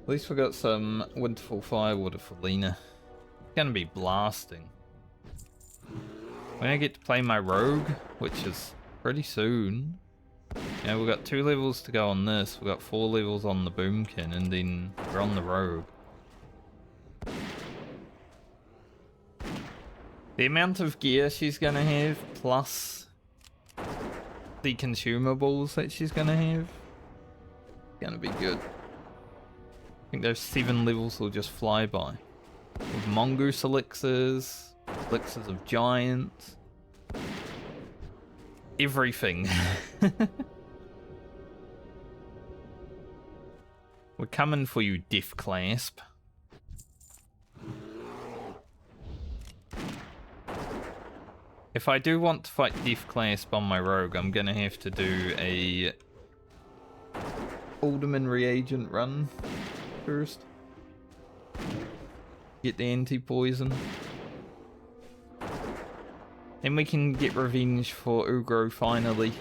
At least we got some Winterfell firewater for Lena. It's gonna be blasting. When I get to play my rogue, which is pretty soon. Yeah, we've got 2 levels to go on this. We've got 4 levels on the boomkin, and then we're on the rogue. The amount of gear she's gonna have, plus the consumables that she's gonna have, is gonna be good. I think those 7 levels will just fly by. With mongoose elixirs, elixirs of giants, everything. We're coming for you, Death Clasp. If I do want to fight Death Clasp on my rogue, I'm gonna have to do a Alderman reagent run first. Get the anti-poison. Then we can get revenge for Ugro finally.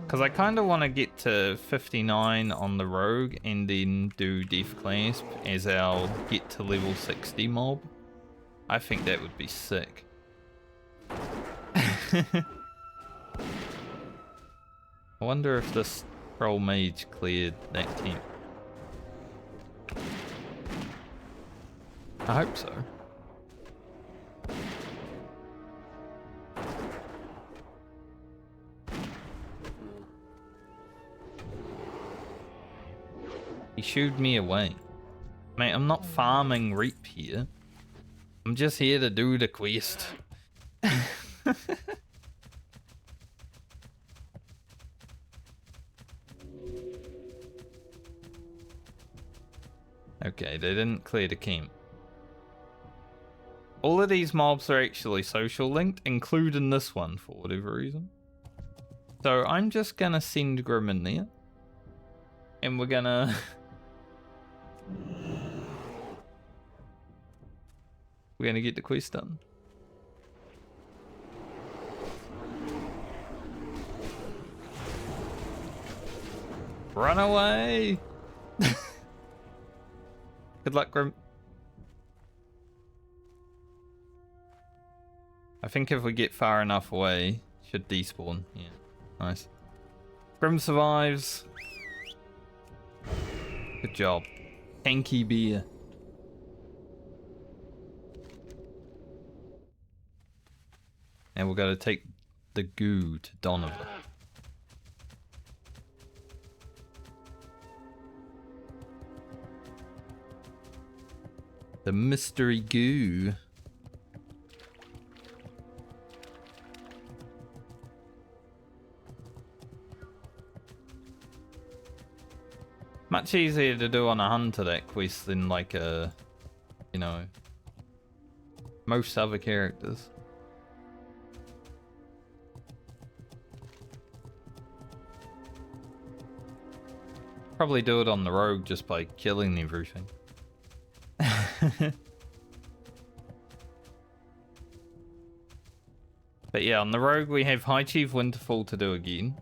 Because I kind of want to get to 59 on the rogue and then do Death Clasp as our get to level 60 mob. I think that would be sick. I wonder if this troll mage cleared that camp. I hope so. He shooed me away. Mate, I'm not farming reap here. I'm just here to do the quest. Okay, they didn't clear the camp. All of these mobs are actually social linked, including this one for whatever reason. So I'm just gonna send Grim in there. And we're gonna... We're gonna get the quest done. Run away! Good luck, Grim. I think if we get far enough away, should despawn. Yeah, nice. Grim survives. Good job. Tanky beer. And we're gonna take the goo to Donovan. The mystery goo. Much easier to do on a hunter, that quest, than like a, you know, most other characters. Probably do it on the rogue just by killing everything. But yeah, on the rogue we have High Chief Winterfall to do again.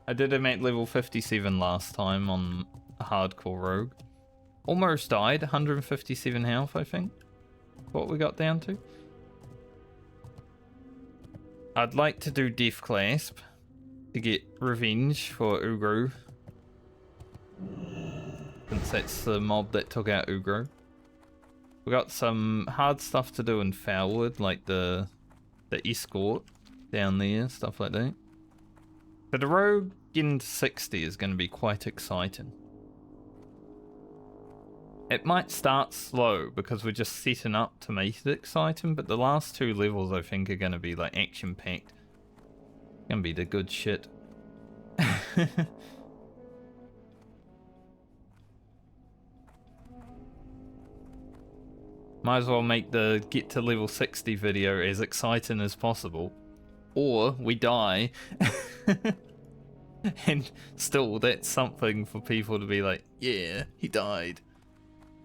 I did him at level 57 last time on a hardcore rogue. Almost died, 157 health I think. What we got down to. I'd like to do Death Clasp to get revenge for Ugru. Since that's the mob that took out Ugru. We got some hard stuff to do in Foulwood, like the escort down there, stuff like that. But the rogue getting to 60 is going to be quite exciting. It might start slow because we're just setting up to make it exciting, but the last 2 levels I think are going to be like action packed. Gonna be the good shit. Might as well make the get to level 60 video as exciting as possible. Or we die. And still, that's something for people to be like, yeah, he died.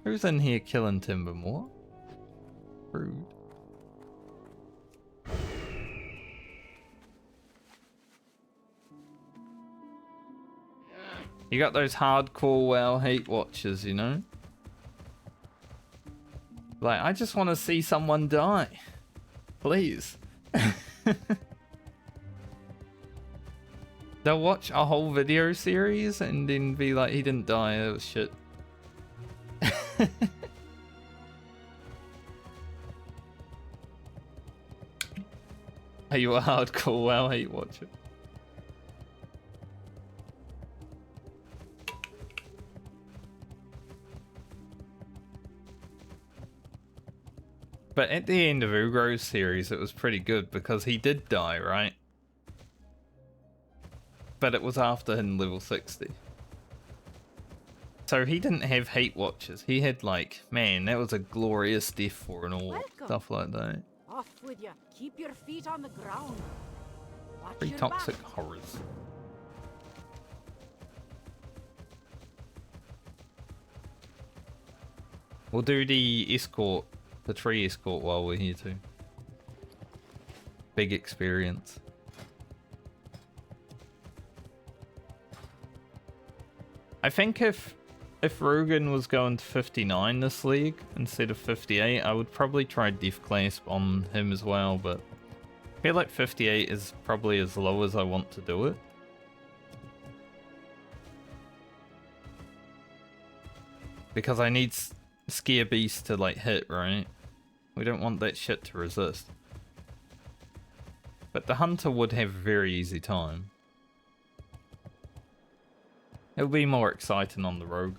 Who's in here killing Timbermore? Rude. You got those hardcore WoW hate watchers, you know? Like, I just want to see someone die. Please. They'll watch a whole video series and then be like, he didn't die, that was shit. Are you a hardcore WoW hate watcher? But at the end of Ugro's series, it was pretty good because he did die, right? But it was after him level 60. So he didn't have hate watchers. He had like, man, that was a glorious death for an all. Welcome. Stuff like that. Off with you. Keep your feet on the ground. Watch Pretty your toxic back. horrors. We'll do the escort, the tree escort while we're here too. Big experience. I think if Rugen was going to 59 this league instead of 58, I would probably try Death Clasp on him as well, but I feel like 58 is probably as low as I want to do it. Because I need Scare Beast to like hit, right? We don't want that shit to resist. But the Hunter would have a very easy time. It'll be more exciting on the Rogue.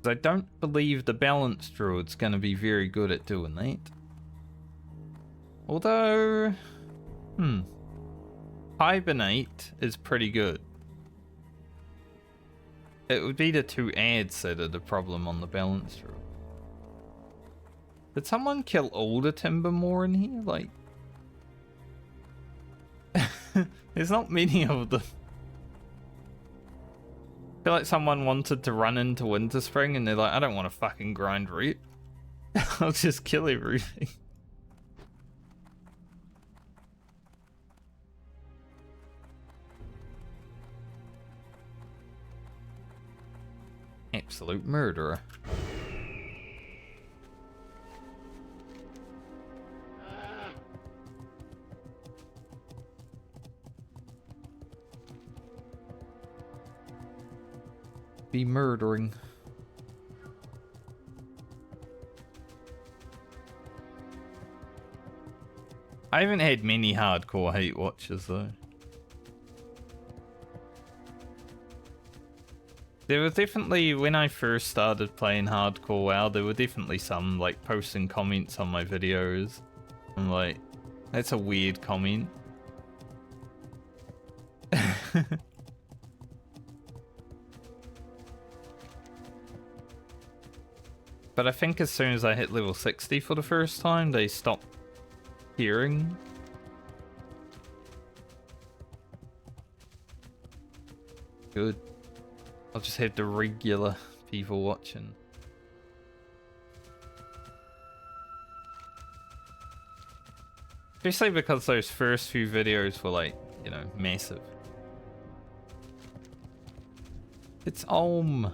I don't believe the Balance Druid's going to be very good at doing that. Although... Hibernate is pretty good. It would be the 2 ads that are the problem on the Balance Druid. Did someone kill all the Timbermore in here? Like... There's not many of them. feel like someone wanted to run into Winter Spring and they're like, I don't want to fucking grind root. I'll just kill everything. Absolute murderer. Be murdering. I haven't had many hardcore hate watches though. There were definitely, when I first started playing hardcore WoW, there were definitely some like posting comments on my videos. I'm like, that's a weird comment. But I think as soon as I hit level 60 for the first time, they stopped hearing. Good. I'll just have the regular people watching. Especially because those first few videos were like, you know, massive. It's Olm.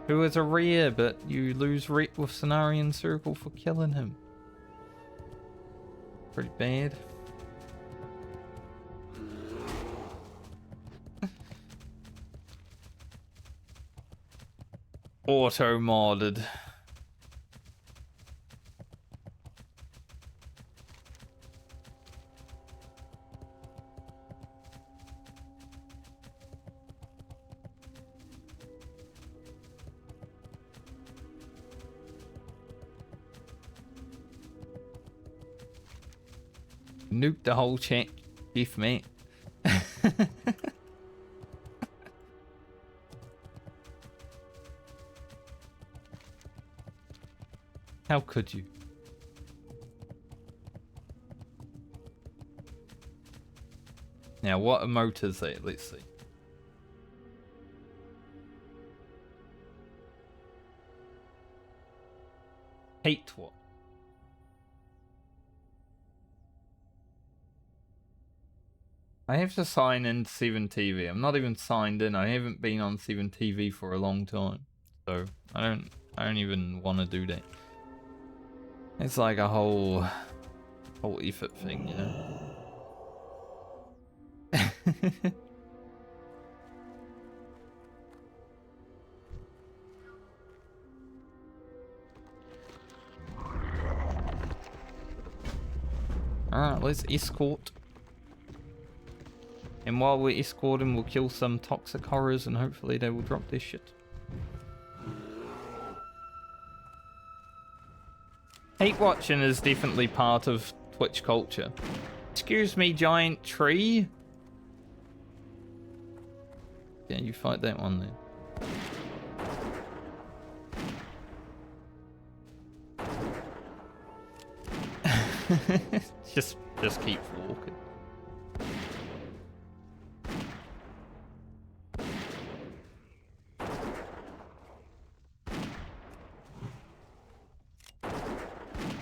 Who is a rare, but you lose rep with Cenarian Circle for killing him. Pretty bad. Auto-modded. Nuke the whole chat, if mate. How could you? Now, what emote is that? Let's see. Hate what? I have to sign in 7TV. I'm not even signed in. I haven't been on 7TV for a long time. So I don't even want to do that. It's like a whole effort thing, you know. Alright, let's escort. And while we're escorting, we'll kill some toxic horrors and hopefully they will drop their shit. Hate watching is definitely part of Twitch culture. Excuse me, giant tree. Yeah, you fight that one then. just keep walking.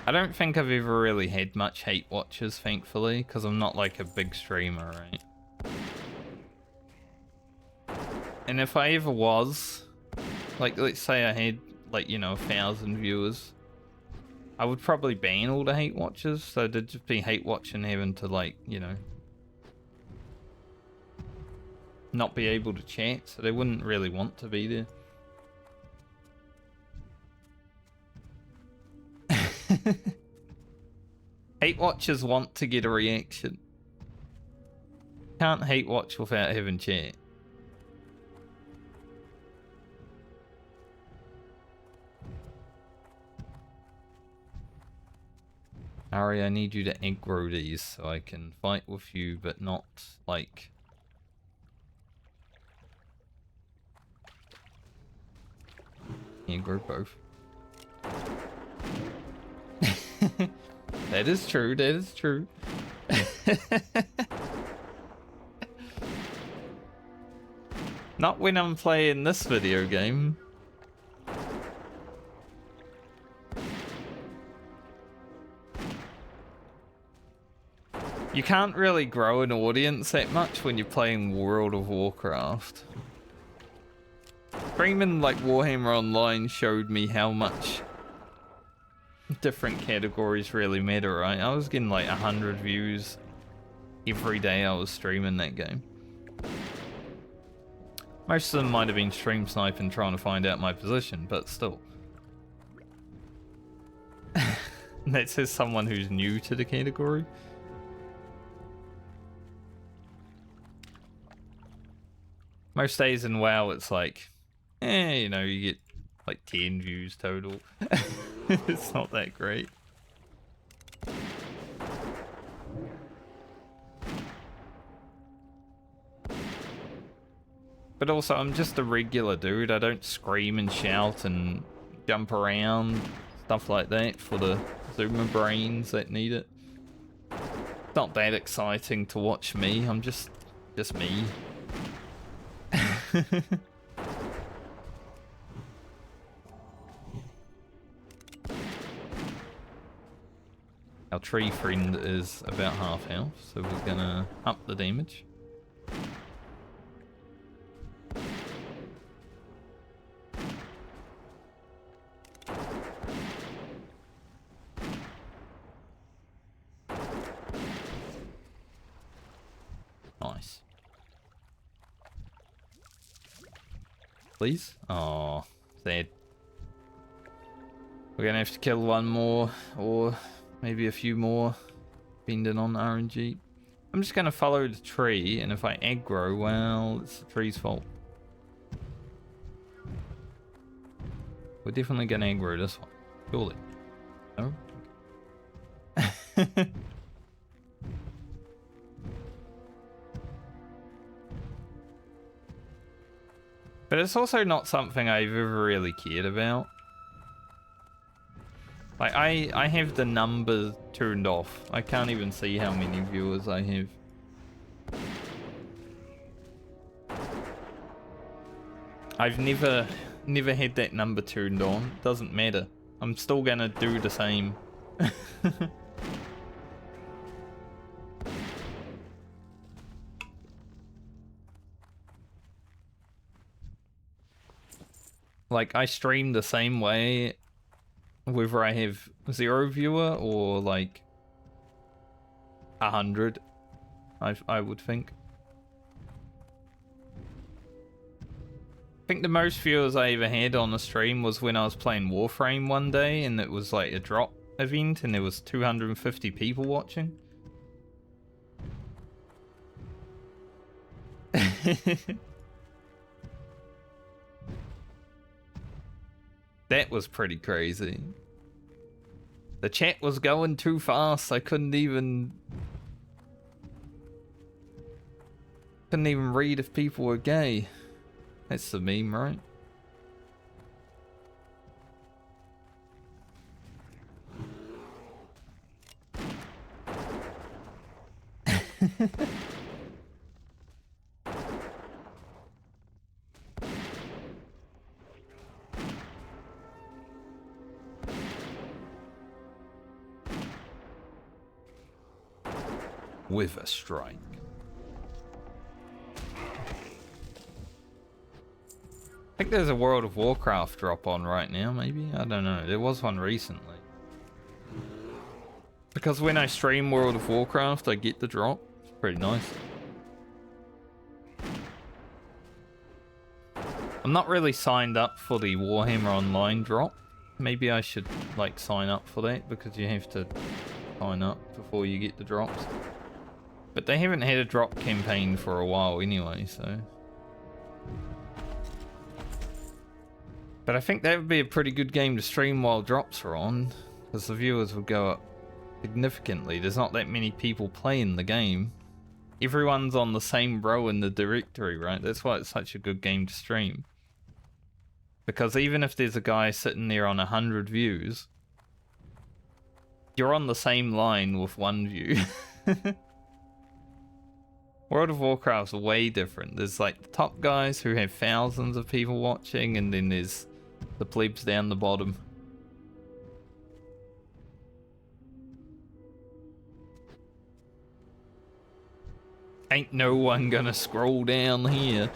I don't think I've ever really had much hate watches, thankfully, because I'm not like a big streamer, right? And if I ever was, like, let's say I had, like, you know, 1,000 viewers, I would probably ban all the hate watches, so there'd just be hate watching having to, like, you know, not be able to chat, so they wouldn't really want to be there. Hate watchers want to get a reaction. Can't hate watch without having chat. Ari, I need you to aggro these so I can fight with you, but not like... Aggro both. That is true, that is true. Not when I'm playing this video game. You can't really grow an audience that much when you're playing World of Warcraft. Streaming like Warhammer Online showed me how much different categories really matter, right? I was getting like 100 views every day I was streaming that game. Most of them might have been stream sniping trying to find out my position, but still. That says someone who's new to the category. Most days in WoW it's like, you know, you get like 10 views total. It's not that great. But also, I'm just a regular dude. I don't scream and shout and jump around, stuff like that for the zoomer brains that need it. It's not that exciting to watch me. I'm just me. Our tree friend is about half health, so we're gonna up the damage. Nice. Please? Oh, sad. We're gonna have to kill one more, or maybe a few more, depending on RNG. I'm just gonna follow the tree, and if I aggro, well, it's the tree's fault. We're definitely gonna aggro this one, surely. No? But it's also not something I've ever really cared about. Like, I have the numbers turned off. I can't even see how many viewers I have. I've never had that number turned on. Doesn't matter. I'm still gonna do the same. Like, I stream the same way whether I have 0 viewer or like 100, I would think. I think the most viewers I ever had on the stream was when I was playing Warframe one day, and it was like a drop event and there was 250 people watching. That was pretty crazy. The chat was going too fast. I couldn't even read if people were gay. That's the meme, right? With a strike. I think there's a World of Warcraft drop on right now, maybe? I don't know. There was one recently. Because when I stream World of Warcraft, I get the drop. It's pretty nice. I'm not really signed up for the Warhammer Online drop. Maybe I should, like, sign up for that, because you have to sign up before you get the drops. But they haven't had a drop campaign for a while anyway, so... But I think that would be a pretty good game to stream while drops are on, because the viewers would go up significantly. There's not that many people playing the game. Everyone's on the same row in the directory, right? That's why it's such a good game to stream. Because even if there's a guy sitting there on 100 views, you're on the same line with 1 view. World of Warcraft's way different. There's like the top guys who have thousands of people watching, and then there's the plebs down the bottom. Ain't no one gonna scroll down here.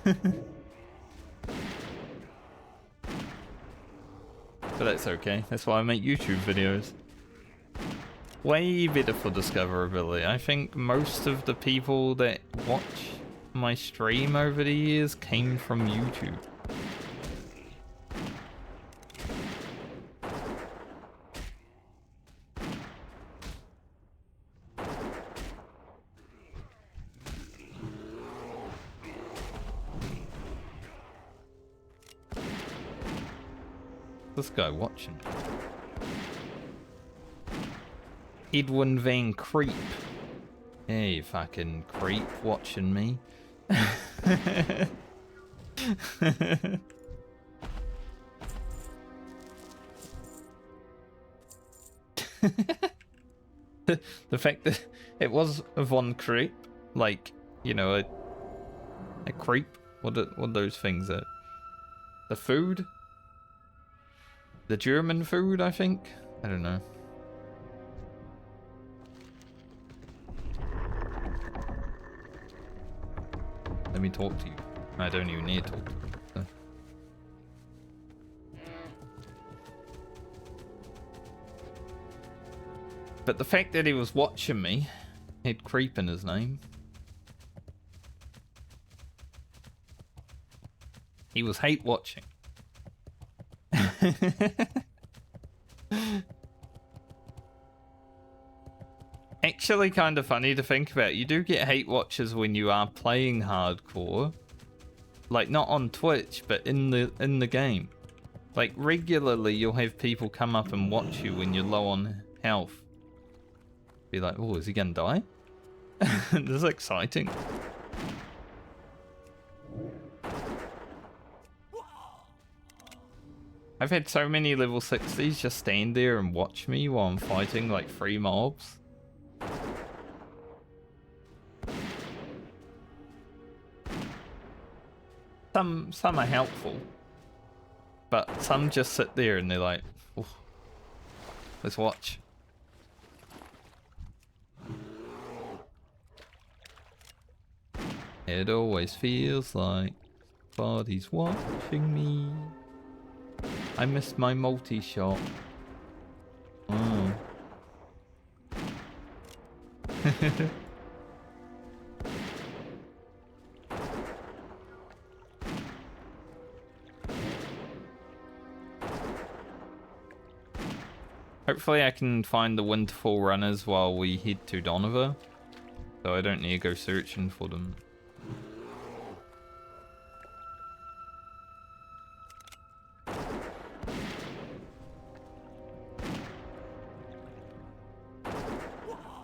But that's okay. That's why I make YouTube videos. Way better for discoverability. I think most of the people that watch my stream over the years came from YouTube. This guy watching. Edwin Van Creep. Hey, fucking creep watching me. The fact that it was a Von Creep, like, you know, a creep. What those things are? The food? The German food, I think? I don't know. Let me talk to you. I don't even need to talk to you. So. But the fact that he was watching me, had creep in his name. He was hate watching. Actually kind of funny to think about. You do get hate watchers when you are playing hardcore. Like not on Twitch, but in the game. Like regularly you'll have people come up and watch you when you're low on health. Be like, oh, is he gonna die? This is exciting. I've had so many level 60s just stand there and watch me while I'm fighting like 3 mobs. Some are helpful, but some just sit there and they're like, oh, let's watch. It always feels like somebody's watching me. I missed my multi-shot. Oh. Hopefully I can find the Winterfall runners while we head to Donover, so I don't need to go searching for them.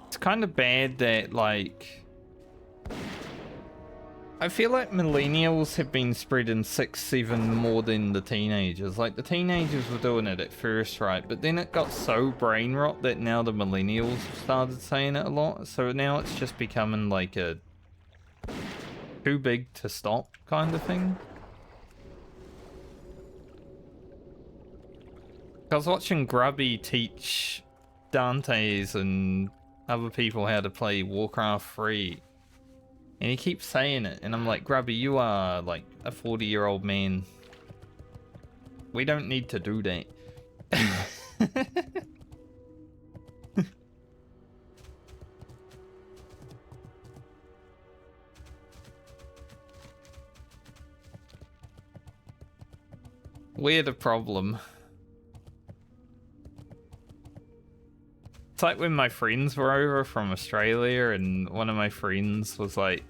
It's kind of bad that, like, I feel like millennials have been spreading 6-7 more than the teenagers. Like, the teenagers were doing it at first, right? But then it got so brain rot that now the millennials have started saying it a lot. So now it's just becoming like a too big to stop kind of thing. I was watching Grubby teach Dantes and other people how to play Warcraft 3. And he keeps saying it, and I'm like, Grubby, you are like a 40-year-old man. We don't need to do that. We're the problem. It's like when my friends were over from Australia and one of my friends was like,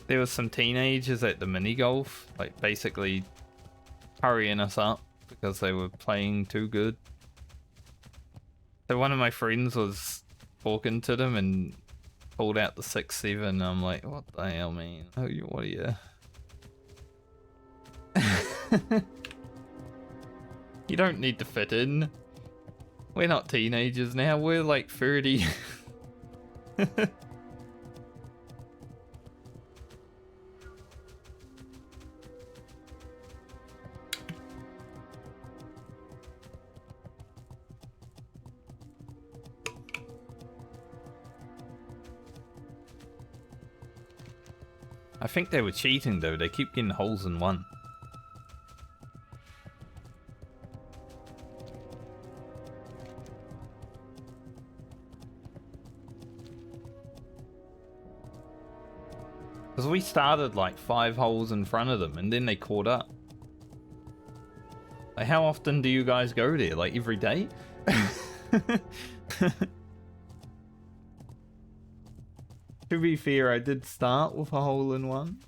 there was some teenagers at the mini golf, like basically hurrying us up because they were playing too good. So one of my friends was talking to them and pulled out the 6-7. And I'm like, what the hell, man? Oh, what are you? You don't need to fit in. We're not teenagers now, we're like 30. I think they were cheating though, they keep getting holes in one. Because we started like 5 holes in front of them and then they caught up. Like, how often do you guys go there? Like every day? To be fair, I did start with a hole in one.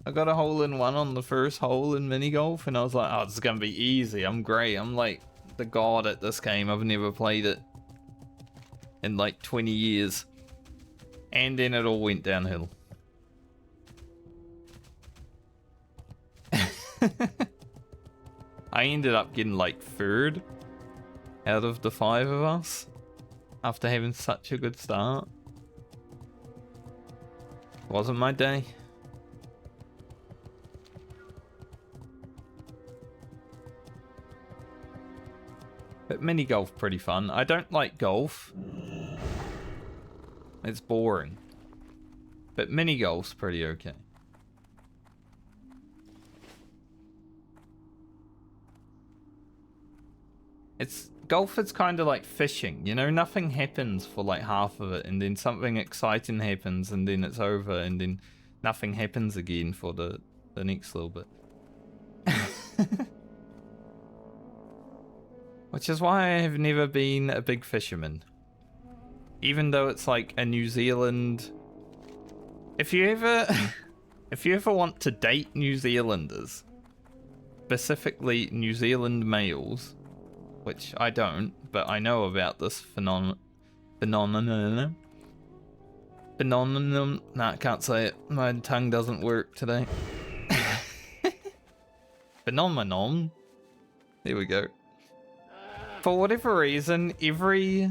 I got a hole in one on the first hole in mini golf and I was like, oh, this is gonna be easy. I'm great. I'm like the god at this game. I've never played it in like 20 years. And then it all went downhill. I ended up getting like 3rd out of the 5 of us after having such a good start. Wasn't my day. But mini golf pretty fun. I don't like golf. It's boring. But mini golf's pretty okay. Golf is kind of like fishing, you know, nothing happens for like half of it and then something exciting happens and then it's over and then nothing happens again for the next little bit. Which is why I have never been a big fisherman. Even though it's like a New Zealand... If you ever want to date New Zealanders, specifically New Zealand males, which I don't, but I know about this phenomenon. Nah, I can't say it. My tongue doesn't work today. Phenomenon. There we go. For whatever reason, every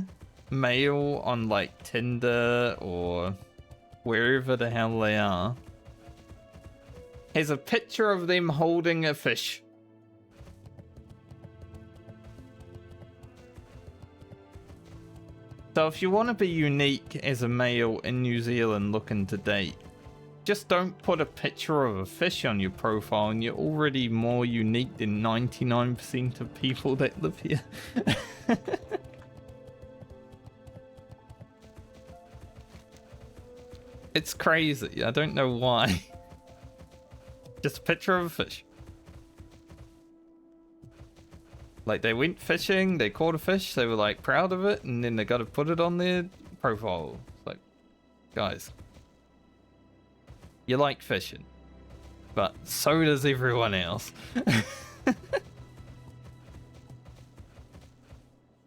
male on like Tinder or wherever the hell they are has a picture of them holding a fish. So if you want to be unique as a male in New Zealand looking to date, just don't put a picture of a fish on your profile and you're already more unique than 99% of people that live here. It's crazy. I don't know why. Just a picture of a fish. Like, they went fishing, they caught a fish, they were like proud of it, and then they got to put it on their profile. It's like, guys, you like fishing, but so does everyone else.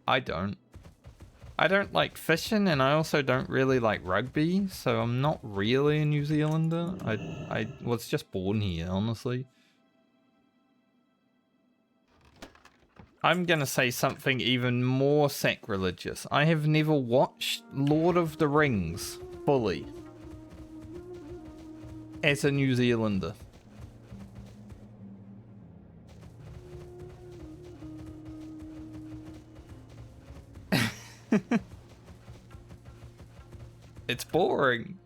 I don't like fishing, and I also don't really like rugby, so I'm not really a New Zealander. I was just born here, honestly. I'm gonna say something even more sacrilegious. I have never watched Lord of the Rings fully as a New Zealander. It's boring.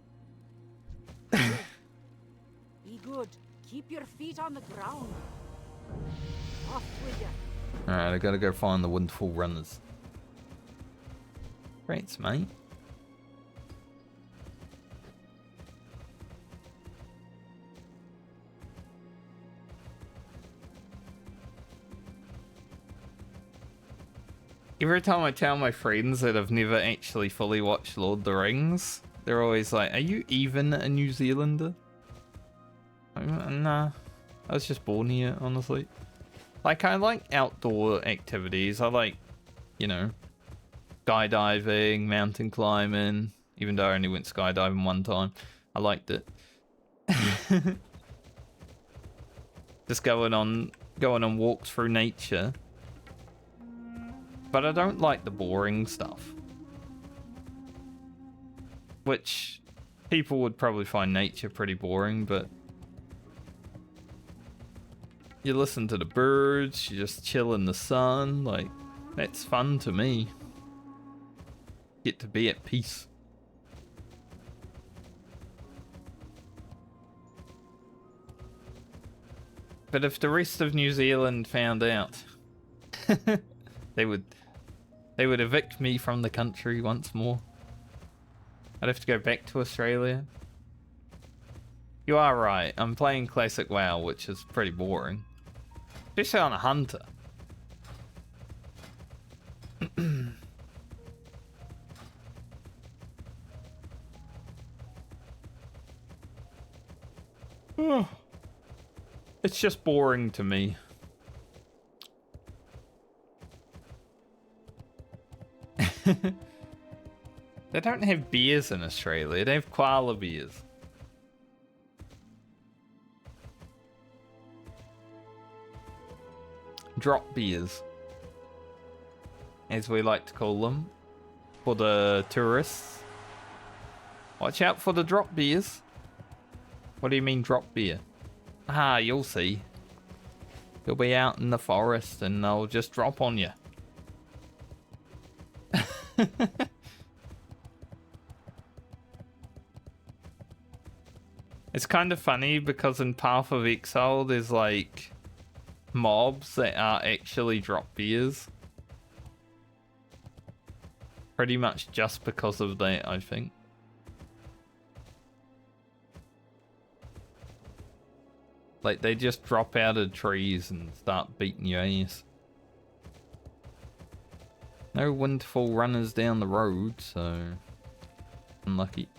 Be good. Keep your feet on the ground. Off with you. Alright, I gotta go find the wonderful runners. Thanks, mate. Every time I tell my friends that I've never actually fully watched Lord of the Rings, they're always like, are you even a New Zealander? Nah, I was just born here, honestly. Like, I like outdoor activities. I like, you know, skydiving, mountain climbing, even though I only went skydiving one time. I liked it. Just going on walks through nature. But I don't like the boring stuff. Which people would probably find nature pretty boring, but you listen to the birds, you just chill in the sun, like, that's fun to me. Get to be at peace. But if the rest of New Zealand found out, they would evict me from the country once more. I'd have to go back to Australia. You are right. I'm playing Classic WoW, which is pretty boring. Especially on a hunter. It's just boring to me. They don't have beers in Australia. They have koala beers. Drop beers, as we like to call them, for the tourists. Watch out for the drop beers. What do you mean drop beer? Ah, you'll see. You'll be out in the forest and they'll just drop on you. It's kind of funny because in Path of Exile there's like mobs that are actually drop beers. Pretty much just because of that, I think. Like, they just drop out of trees and start beating your ass. No windfall runners down the road, so unlucky.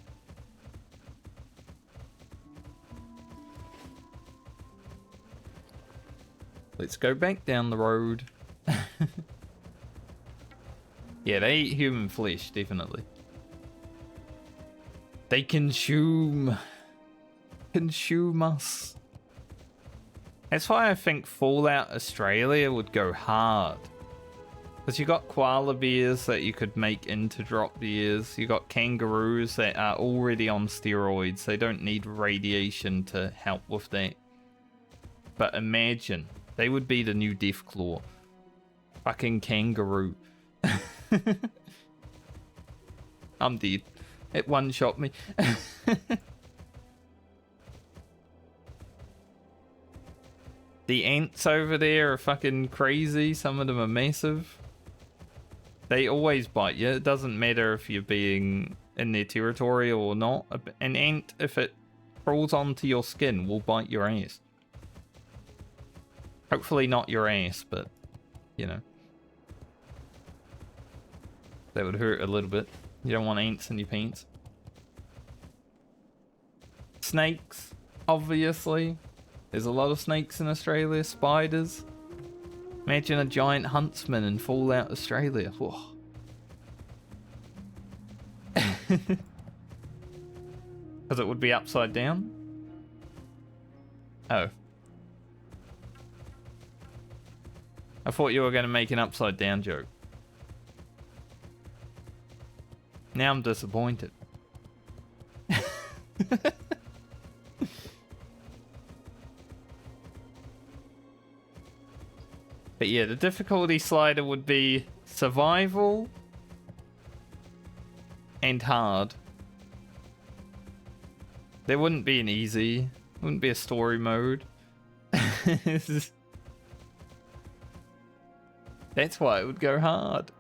Let's go back down the road. Yeah, they eat human flesh, definitely. They consume us. That's why I think Fallout Australia would go hard. Because you got koala bears that you could make into drop bears. You got kangaroos that are already on steroids. They don't need radiation to help with that. But imagine, they would be the new Deathclaw. Fucking kangaroo. I'm dead. It one-shot me. The ants over there are fucking crazy. Some of them are massive. They always bite you. It doesn't matter if you're being in their territory or not. An ant, if it crawls onto your skin, will bite your ass. Hopefully not your ass, but, you know. That would hurt a little bit. You don't want ants in your pants. Snakes, obviously. There's a lot of snakes in Australia. Spiders. Imagine a giant huntsman in Fallout Australia. Because it would be upside down? Oh. I thought you were going to make an upside down joke. Now I'm disappointed. But yeah, the difficulty slider would be survival and hard. There wouldn't be an easy. Wouldn't be a story mode. That's why it would go hard.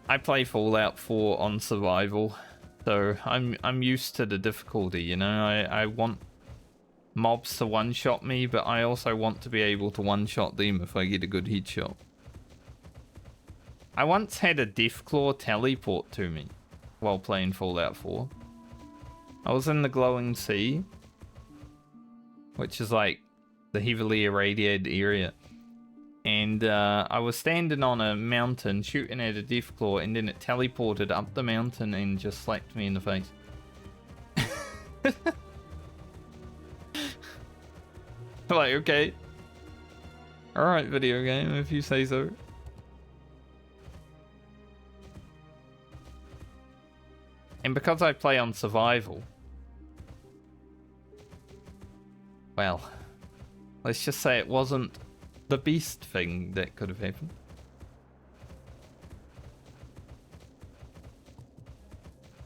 I play Fallout 4 on survival, so I'm used to the difficulty, you know. I want mobs to one-shot me, but I also want to be able to one-shot them if I get a good headshot. I once had a Deathclaw teleport to me while playing Fallout 4. I was in the Glowing Sea, which is like the heavily irradiated area. And I was standing on a mountain shooting at a Deathclaw, and then it teleported up the mountain and just slapped me in the face. Like, okay. Alright, video game, if you say so. And because I play on survival, well, let's just say it wasn't the best thing that could have happened.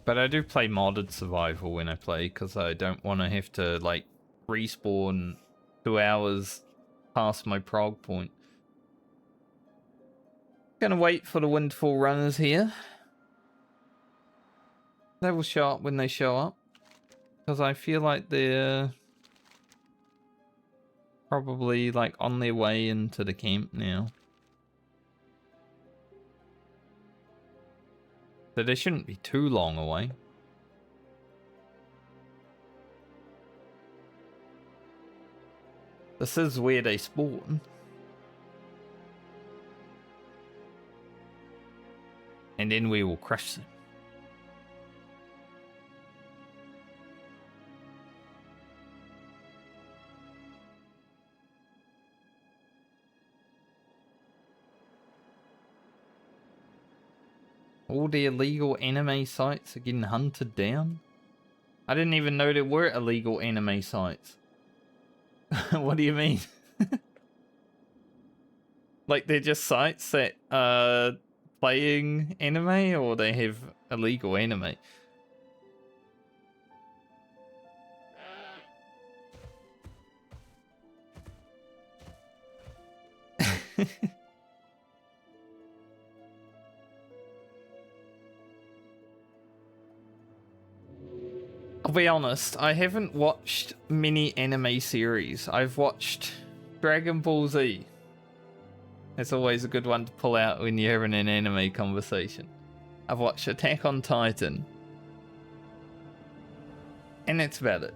But I do play modded survival when I play, because I don't want to have to, like, respawn 2 hours past my prog point. Gonna wait for the Windfall runners here. They will show up when they show up. Because I feel like they're probably like on their way into the camp now. So they shouldn't be too long away. This is where they spawn. And then we will crush them. All the illegal anime sites are getting hunted down? I didn't even know there were illegal anime sites. What do you mean? Like they're just sites that are playing anime, or they have illegal anime? I'll be honest, I haven't watched many anime series. I've watched Dragon Ball Z. It's always a good one to pull out when you're having an anime conversation. I've watched Attack on Titan. And that's about it.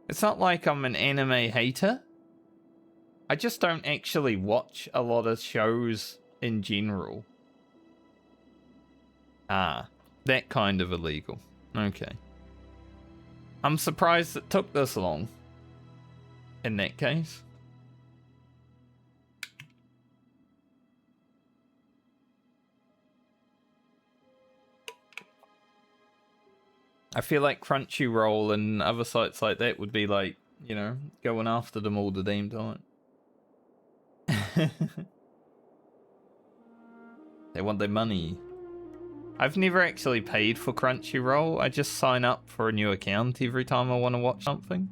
It's not like I'm an anime hater. I just don't actually watch a lot of shows in general. Ah, that kind of illegal. Okay. I'm surprised it took this long. In that case. I feel like Crunchyroll and other sites like that would be like, you know, going after them all the damn time. They want their money. I've never actually paid for Crunchyroll. I just sign up for a new account every time I want to watch something.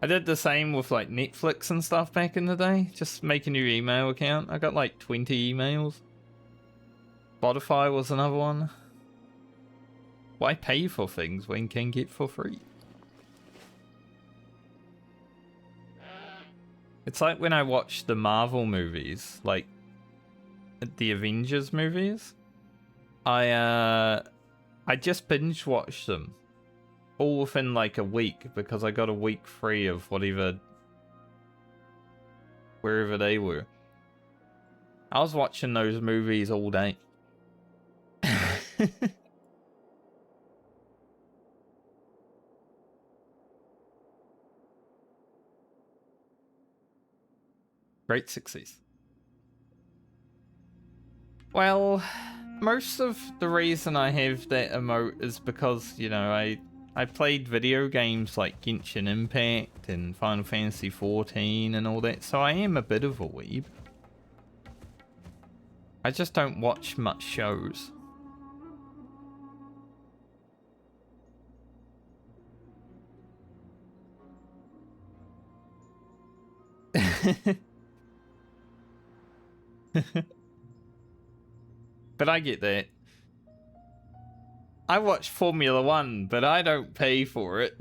I did the same with like Netflix and stuff back in the day. Just make a new email account. I got like 20 emails. Spotify was another one. Why pay for things when you can get for free? It's like when I watch the Marvel movies, like the Avengers movies. I just binge watched them all within like a week because I got a week free of whatever, wherever they were. I was watching those movies all day. Great success. Well, most of the reason I have that emote is because, you know, I played video games like Genshin Impact and Final Fantasy XIV and all that, so I am a bit of a weeb. I just don't watch much shows. But I get that. I watch Formula 1, but I don't pay for it.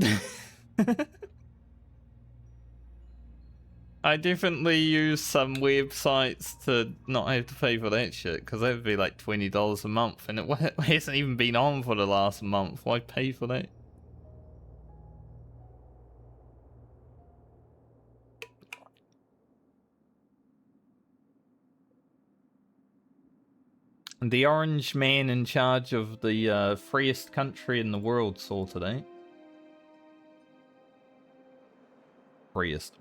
I definitely use some websites to not have to pay for that shit, because that would be like $20 a month, and it hasn't even been on for the last month. Why pay for that? The orange man in charge of the freest country in the world saw today. Freest.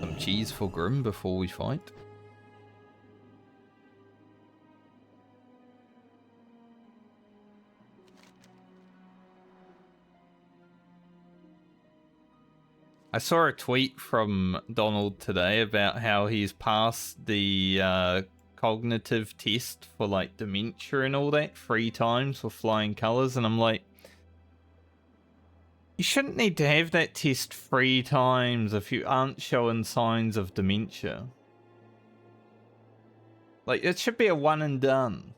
Some some cheese for Grim before we fight. I saw a tweet from Donald today about how he's passed the cognitive test for like dementia and all that 3 times for flying colors, and I'm like, you shouldn't need to have that test 3 times if you aren't showing signs of dementia. Like, it should be a one and done.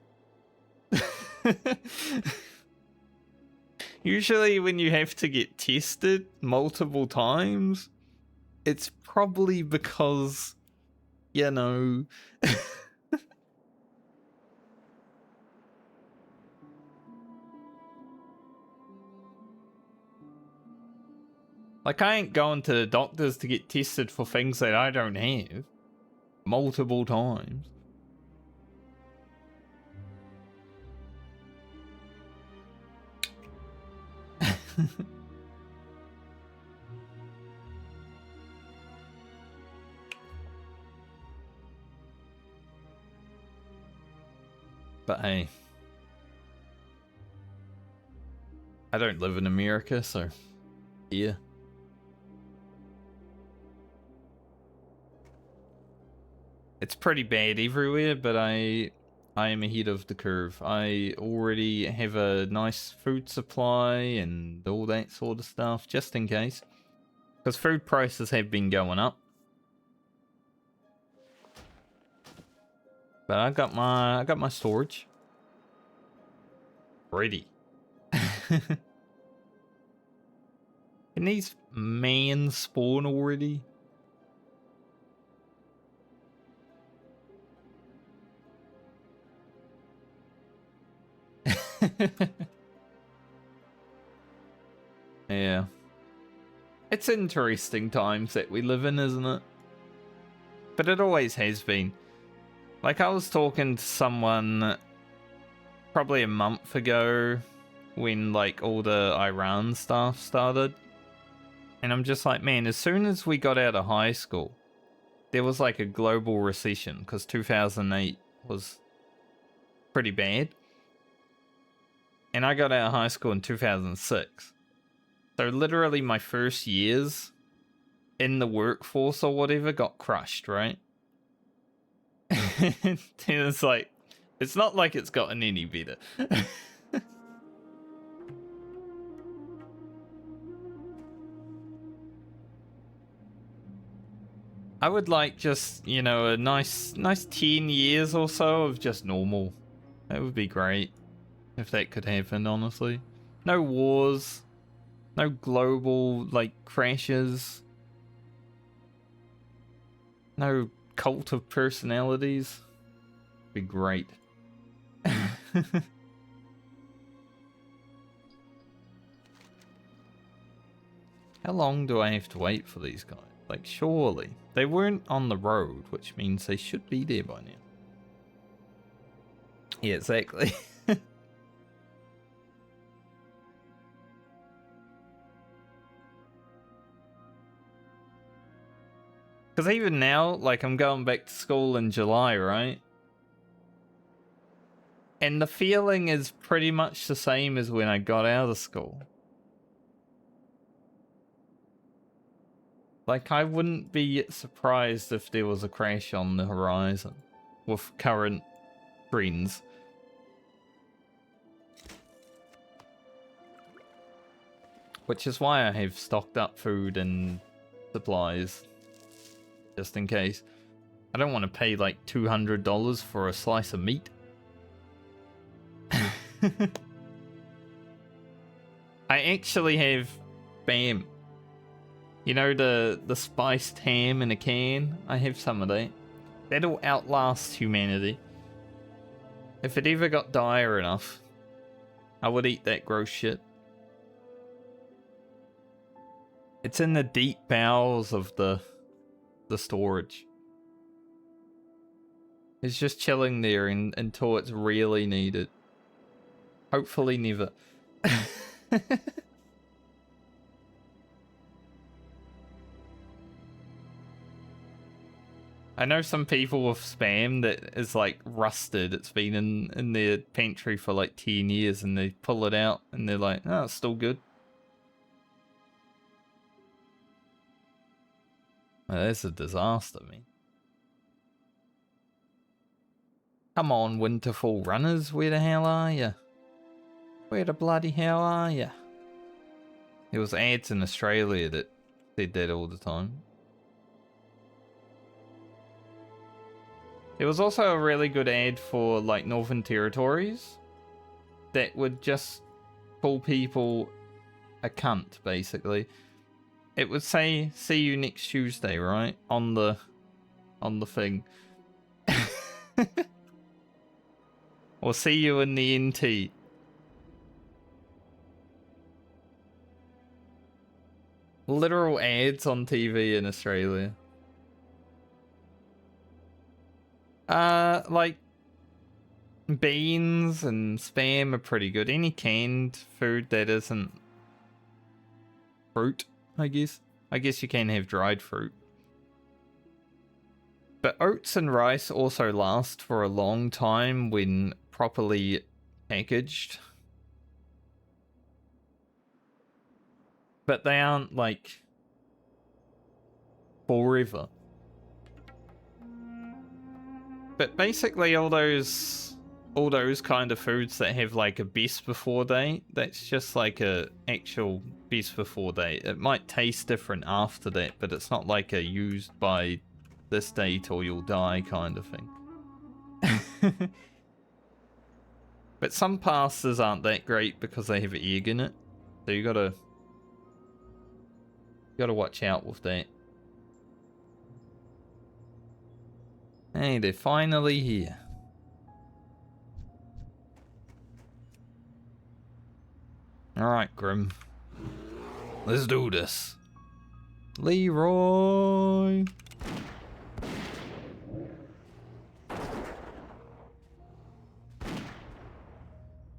Usually when you have to get tested multiple times, it's probably because, you know... Like, I ain't going to the doctors to get tested for things that I don't have. Multiple times. But hey, I don't live in America, so yeah. It's pretty bad everywhere, but I am ahead of the curve. I already have a nice food supply and all that sort of stuff, just in case. Because food prices have been going up. But I got my storage ready. Can these man spawn already? Yeah. It's interesting times that we live in, isn't it? But it always has been. Like, I was talking to someone probably a month ago when, like, all the Iran stuff started. And I'm just like, man, as soon as we got out of high school, there was, like, a global recession, because 2008 was pretty bad. And I got out of high school in 2006. So literally my first years in the workforce or whatever got crushed, right? And it's like, it's not like it's gotten any better. I would like just, you know, a nice 10 years or so of just normal. That would be great if that could happen, honestly. No wars, no global, like, crashes, no cult of personalities. Be great. How long do I have to wait for these guys? Like, surely. They weren't on the road, which means they should be there by now. Yeah, exactly. Because even now, like, I'm going back to school in July, right? And the feeling is pretty much the same as when I got out of school. Like, I wouldn't be surprised if there was a crash on the horizon with current trends. Which is why I have stocked up food and supplies. Just in case. I don't want to pay like $200 for a slice of meat. I actually have bam. You know the spiced ham in a can? I have some of that. That'll outlast humanity. If it ever got dire enough, I would eat that gross shit. It's in the deep bowels of the storage. It's just chilling there until it's really needed. Hopefully never. I know some people with spam that is like rusted. It's been in their pantry for like 10 years and they pull it out and they're like, oh, it's still good. Well, that's a disaster, man. Come on, Winterfall runners, where the hell are you? Where the bloody hell are you? There was ads in Australia that said that all the time. There was also a really good ad for like Northern Territories that would just call people a cunt, basically. It would say, see you next Tuesday, right? On the thing. Or see you in the NT. Literal ads on TV in Australia. Like beans and spam are pretty good. Any canned food that isn't fruit, I guess. I guess you can have dried fruit. But oats and rice also last for a long time when properly packaged. But they aren't like forever. But basically all those kind of foods that have like a best before date, that's just like a actual best before date. It might taste different after that, but it's not like a used by this date or you'll die kind of thing. But some pastas aren't that great because they have egg in it. So you gotta watch out with that. Hey, they're finally here. Alright, Grim. Let's do this. Leroy!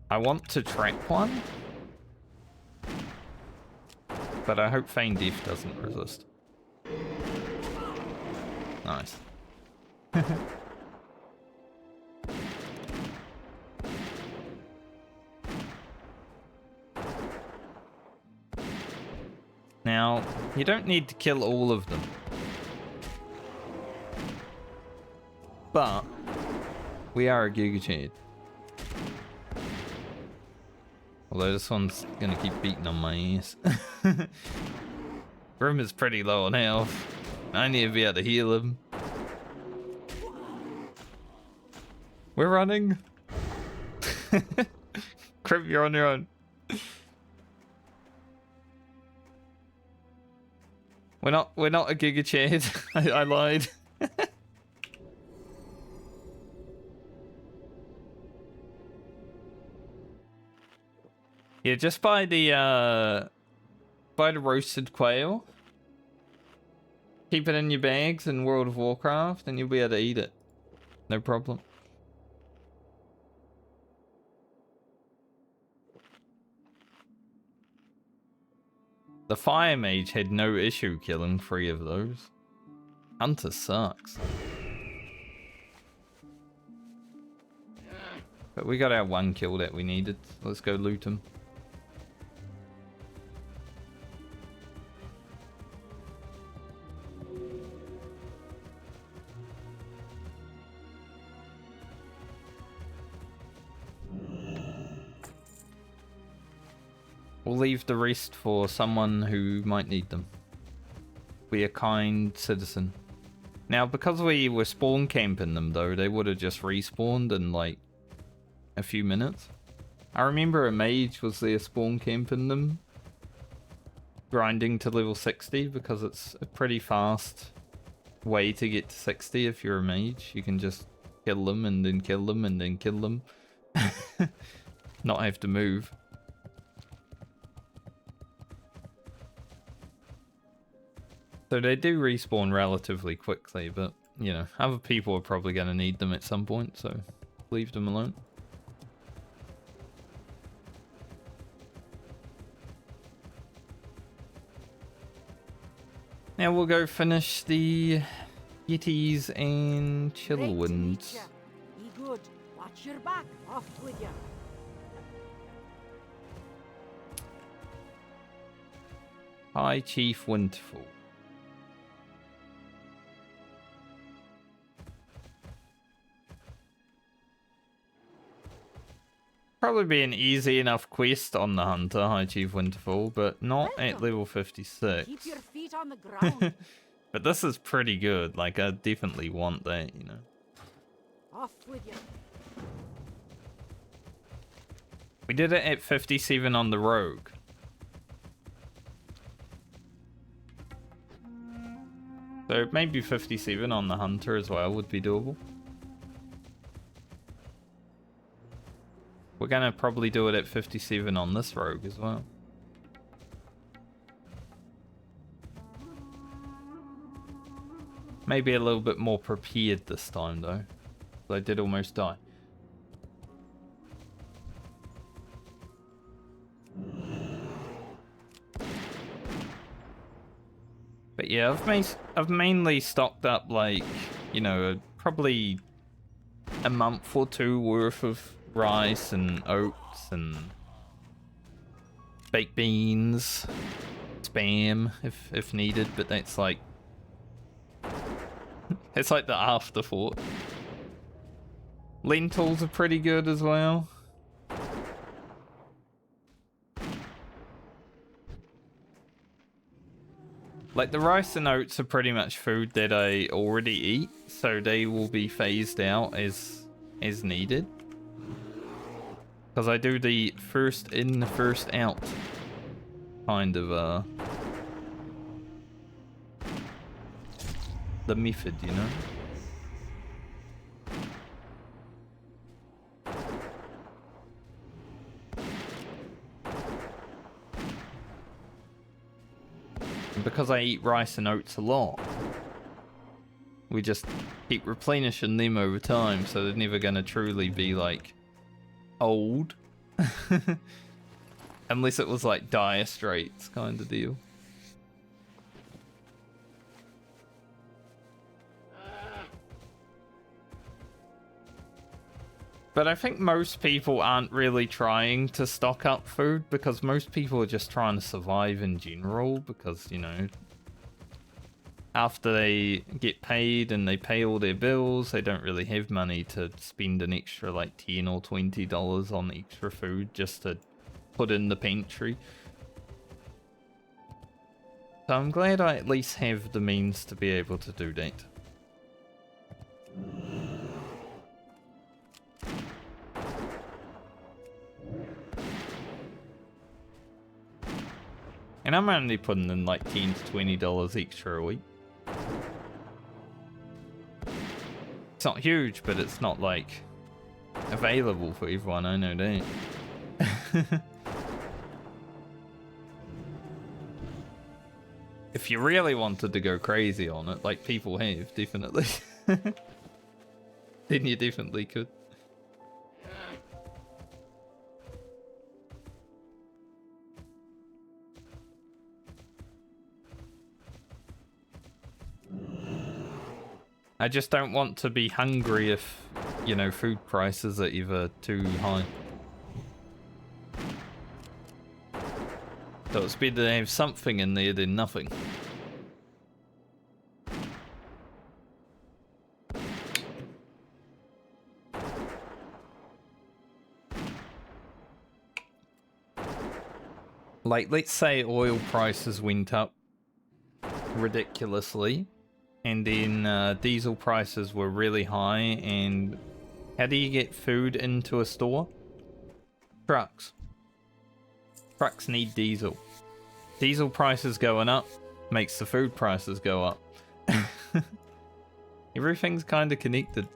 I want to track one. But I hope Feign Death doesn't resist. Nice. Now, you don't need to kill all of them. But, we are a Giga Chad. Although this one's gonna keep beating on my ass. Grim is pretty low on health. I need to be able to heal him. We're running. Grim, you're on your own. We're not a Giga Chad. I lied. Yeah, just buy the roasted quail. Keep it in your bags in World of Warcraft and you'll be able to eat it. No problem. The Fire Mage had no issue killing 3 of those. Hunter sucks. But we got our 1 kill that we needed. Let's go loot him. We'll leave the rest for someone who might need them. Be a kind citizen. Now, because we were spawn camping them though, they would have just respawned in like a few minutes. I remember a mage was there spawn camping them, grinding to level 60 because it's a pretty fast way to get to 60 if you're a mage. You can just kill them and then kill them and then kill them. Not have to move. So they do respawn relatively quickly, but, you know, other people are probably going to need them at some point, so leave them alone. Now we'll go finish the Yetis and Great to meet Chillwinds. ya. Be good. Watch your back. Off with ya. High Chief Winterfall. Probably be an easy enough quest on the Hunter, High Chief Winterfall, but not at Welcome. level 56. Keep your feet on the ground. But this is pretty good. Like, I definitely want that, you know. Off with ya. We did it at 57 on the Rogue. So maybe 57 on the Hunter as well would be doable. We're gonna probably do it at 57 on this Rogue as well. Maybe a little bit more prepared this time though. I did almost die. But yeah, I've mainly stocked up like, you know, probably a month or two worth of rice and oats and baked beans, spam if needed, but that's like it's like the afterthought. Lentils are pretty good as well. Like the rice and oats are pretty much food that I already eat, so they will be phased out as needed. Because I do the first in, first out kind of the method, you know? And because I eat rice and oats a lot, we just keep replenishing them over time, so they're never gonna truly be like old. Unless it was like dire straits kind of deal. But I think most people aren't really trying to stock up food because most people are just trying to survive in general because, you know, after they get paid and they pay all their bills, they don't really have money to spend an extra like $10 or $20 on extra food just to put in the pantry. So I'm glad I at least have the means to be able to do that. And I'm only putting in like $10 to $20 extra a week. It's not huge, but it's not like available for everyone, I know that. If you really wanted to go crazy on it, like people have, definitely. Then you definitely could. I just don't want to be hungry if, you know, food prices are ever too high. So it's better to have something in there than nothing. Like, let's say oil prices went up ridiculously, and then diesel prices were really high, and how do you get food into a store? Trucks. Trucks need diesel. Diesel prices going up makes the food prices go up. Everything's kind of connected.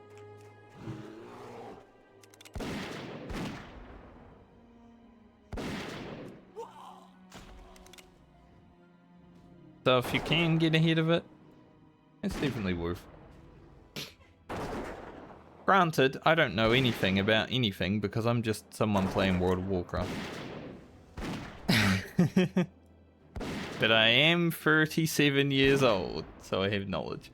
So if you can get ahead of it, it's definitely worth. Granted, I don't know anything about anything because I'm just someone playing World of Warcraft. But I am 37 years old, so I have knowledge.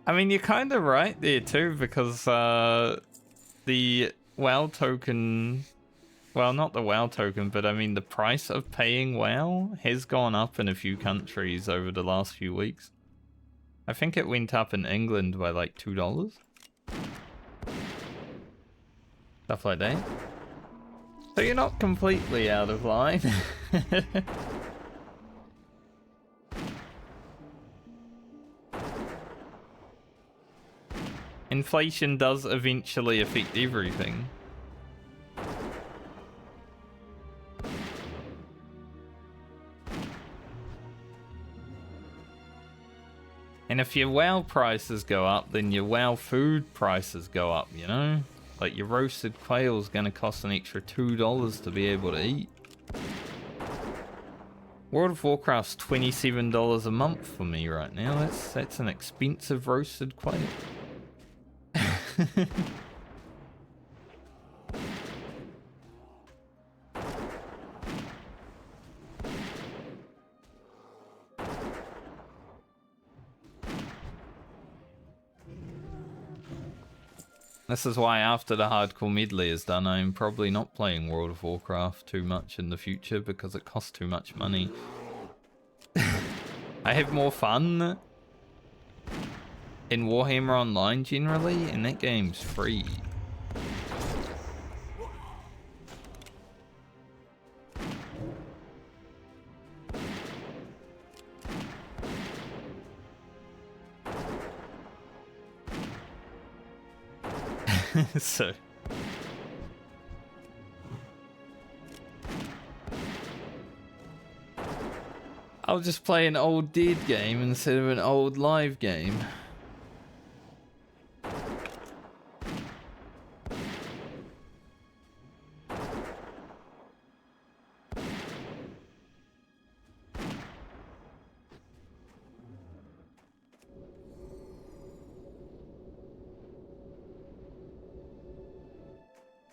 I mean, you're kind of right there too, because the WoW token, well, not the WoW token, but I mean the price of paying WoW has gone up in a few countries over the last few weeks. I think it went up in England by like $2. Stuff like that. So you're not completely out of line. Inflation does eventually affect everything. And if your WoW prices go up, then your WoW food prices go up, you know? Like your roasted quail is gonna cost an extra $2 to be able to eat. World of Warcraft's $27 a month for me right now. That's an expensive roasted quail. This is why after the hardcore medley is done, I'm probably not playing World of Warcraft too much in the future because it costs too much money. I have more fun in Warhammer Online generally, and that game's free. So I'll just play an old dead game instead of an old live game.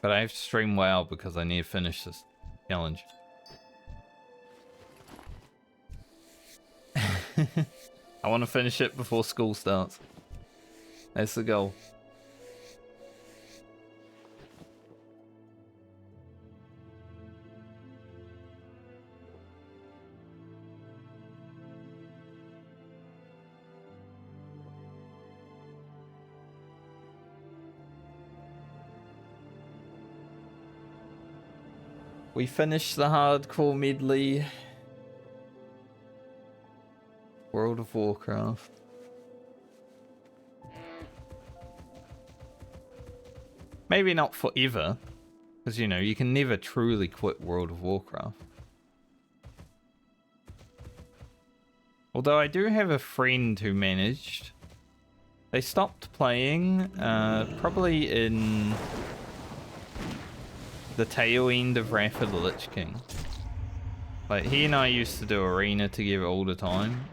But I have to stream WoW because I need to finish this challenge. I want to finish it before school starts. That's the goal. We finished the hardcore medley. World of Warcraft. Maybe not forever, because you know, you can never truly quit World of Warcraft. Although I do have a friend who managed. They stopped playing probably in the tail end of Wrath of the Lich King. Like, he and I used to do arena together all the time.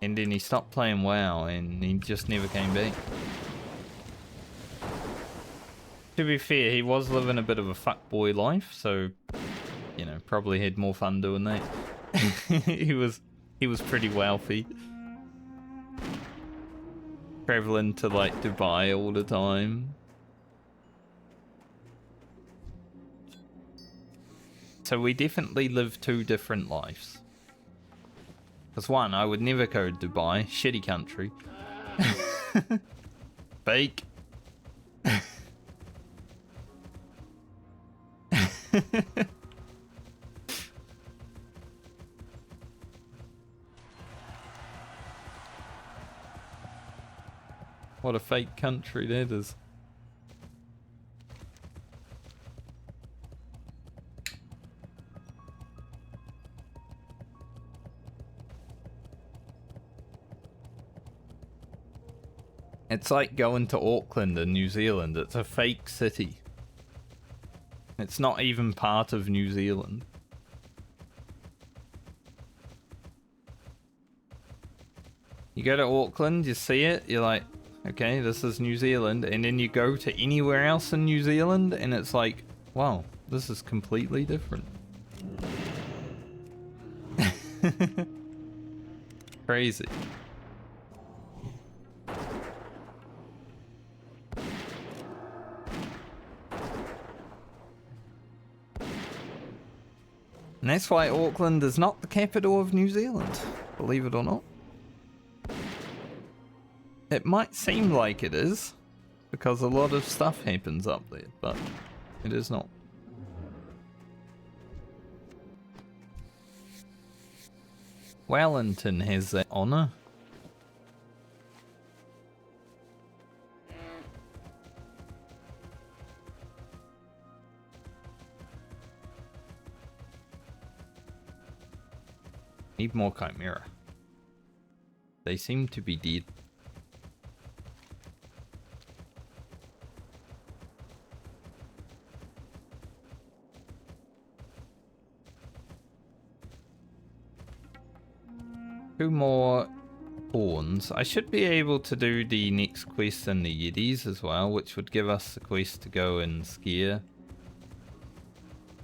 And then he stopped playing WoW and he just never came back. To be fair, he was living a bit of a fuckboy life, so, you know, probably had more fun doing that. he was pretty wealthy. Traveling to like Dubai all the time. So we definitely live two different lives. Because one, I would never go to Dubai. Shitty country. Fake. What a fake country that is. It's like going to Auckland in New Zealand. It's a fake city. It's not even part of New Zealand. You go to Auckland, you see it, you're like, okay, this is New Zealand. And then you go to anywhere else in New Zealand and it's like, wow, this is completely different. Crazy. And that's why Auckland is not the capital of New Zealand, believe it or not. It might seem like it is, because a lot of stuff happens up there, but it is not. Wellington has that honour. Need more Chimera. They seem to be dead. Two more pawns. I should be able to do the next quest in the Yetis as well, which would give us the quest to go and scare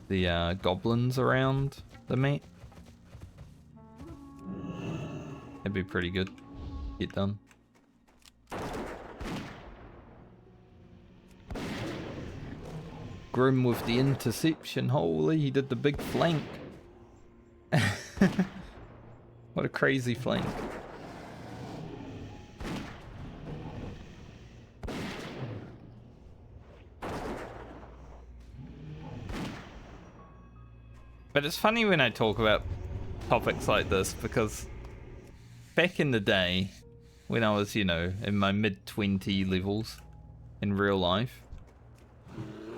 the goblins around the map. That'd be pretty good. Get done. Grim with the interception. Holy, he did the big flank. What a crazy flank. But it's funny when I talk about topics like this, because back in the day, when I was, you know, in my mid-20 levels in real life,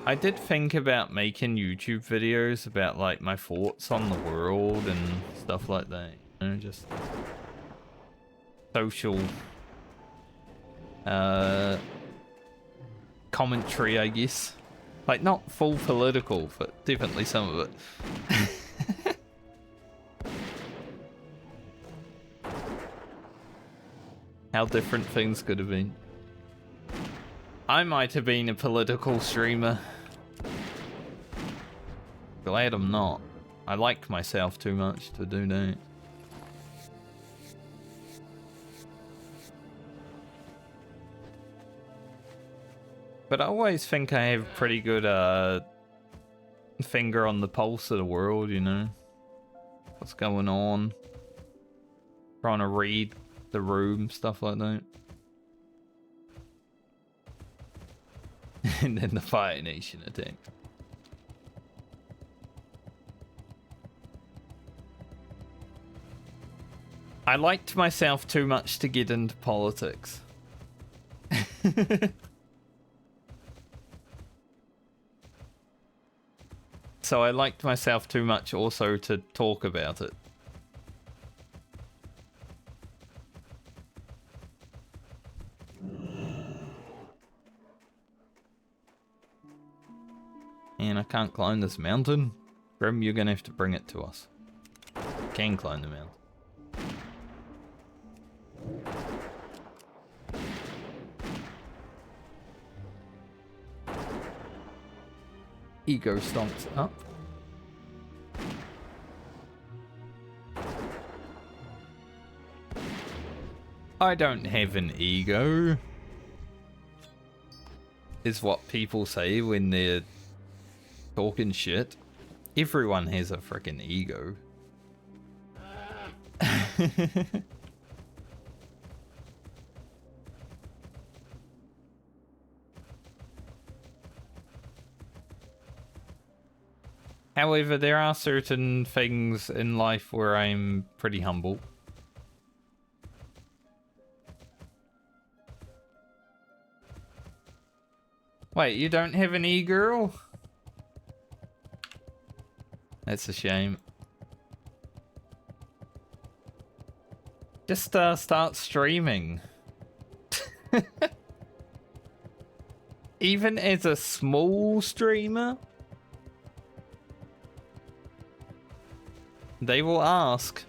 I did think about making YouTube videos about, like, my thoughts on the world and stuff like that. You know, just social commentary, I guess. Like, not full political, but definitely some of it. How different things could have been. I might have been a political streamer. Glad I'm not. I like myself too much to do that. But I always think I have pretty good finger on the pulse of the world, you know? What's going on? Trying to read the room, stuff like that. And then the Fire Nation attack. I liked myself too much to get into politics. So I liked myself too much also to talk about it. And I can't climb this mountain. Grim, you're gonna have to bring it to us. Can climb the mountain. Ego stomps up. I don't have an ego, is what people say when they're talking shit. Everyone has a freaking ego. However, there are certain things in life where I'm pretty humble. Wait, you don't have an e-girl? That's a shame. Just start streaming. Even as a small streamer, they will ask.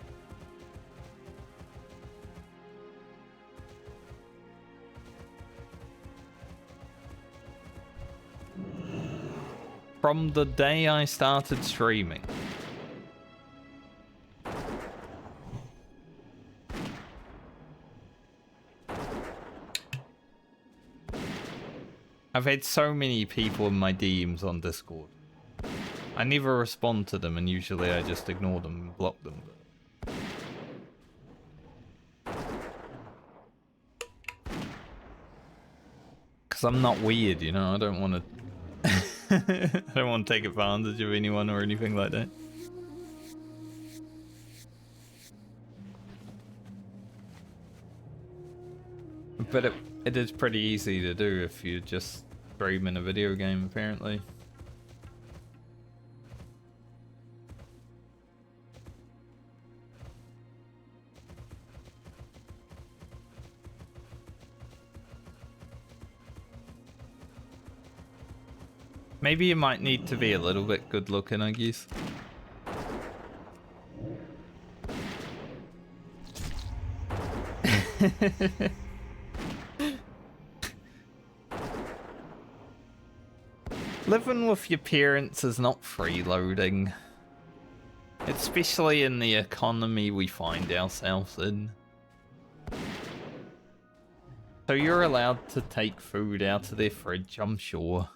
From the day I started streaming, I've had so many people in my DMs on Discord I never respond to them, and usually I just ignore them and block them. Because I'm not weird, you know, I don't want to... I don't want to take advantage of anyone or anything like that. But it is pretty easy to do if you just stream in a video game, apparently. Maybe you might need to be a little bit good looking, I guess. Living with your parents is not freeloading. Especially in the economy we find ourselves in. So you're allowed to take food out of their fridge, I'm sure.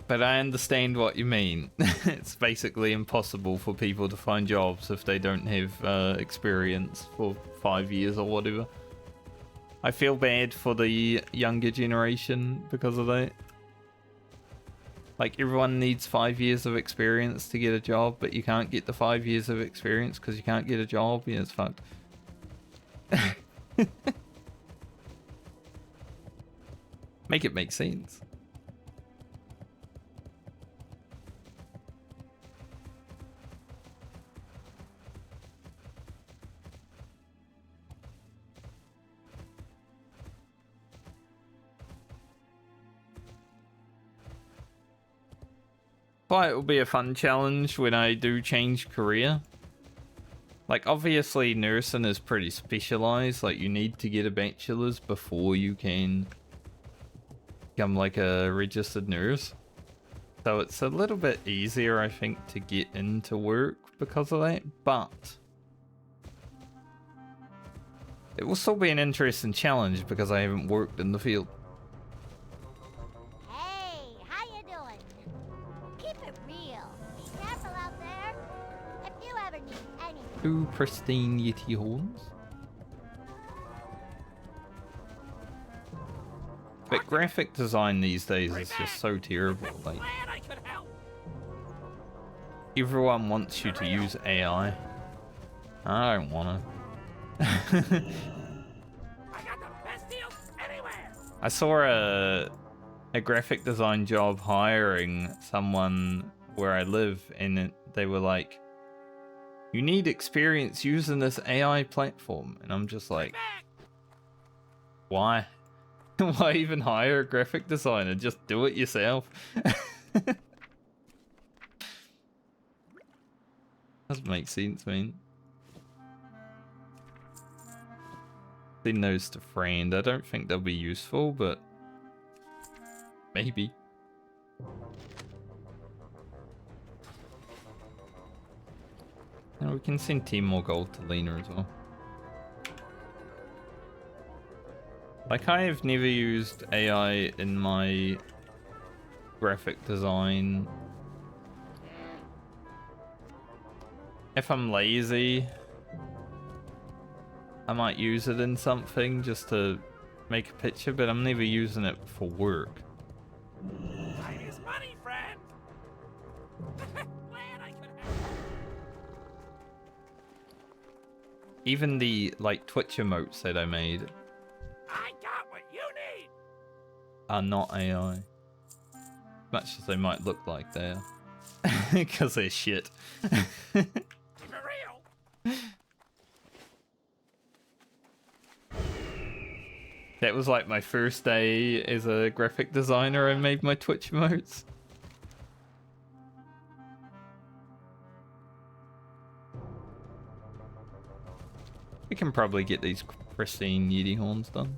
But I understand what you mean. It's basically impossible for people to find jobs if they don't have experience for 5 years or whatever. I feel bad for the younger generation because of that. Like, everyone needs 5 years of experience to get a job, but you can't get the 5 years of experience because you can't get a job. Yeah, it's fucked. Make it make sense. But it will be a fun challenge when I do change career. Like, obviously nursing is pretty specialized. Like, you need to get a bachelor's before you can become like a registered nurse. So it's a little bit easier, I think, to get into work because of that. But it will still be an interesting challenge because I haven't worked in the field. Two pristine Yeti horns. But graphic design these days is just so terrible. Like, everyone wants you to use AI. I don't wanna. I saw a graphic design job hiring someone where I live, and they were like, you need experience using this AI platform. And I'm just like, why? Why even hire a graphic designer? Just do it yourself. Doesn't make sense, man. Send those to friend. I don't think they'll be useful, but maybe. And we can send 10 more gold to Lena as well. Like, I have never used AI in my graphic design. If I'm lazy, I might use it in something just to make a picture, but I'm never using it for work. Time is money, friend. Even the, like, Twitch emotes that I made I got what you need. are not AI. Much as they might look like they are. Because they're shit. Keep it real. That was like my first day as a graphic designer. I made my Twitch emotes. We can probably get these pristine Yeti horns done.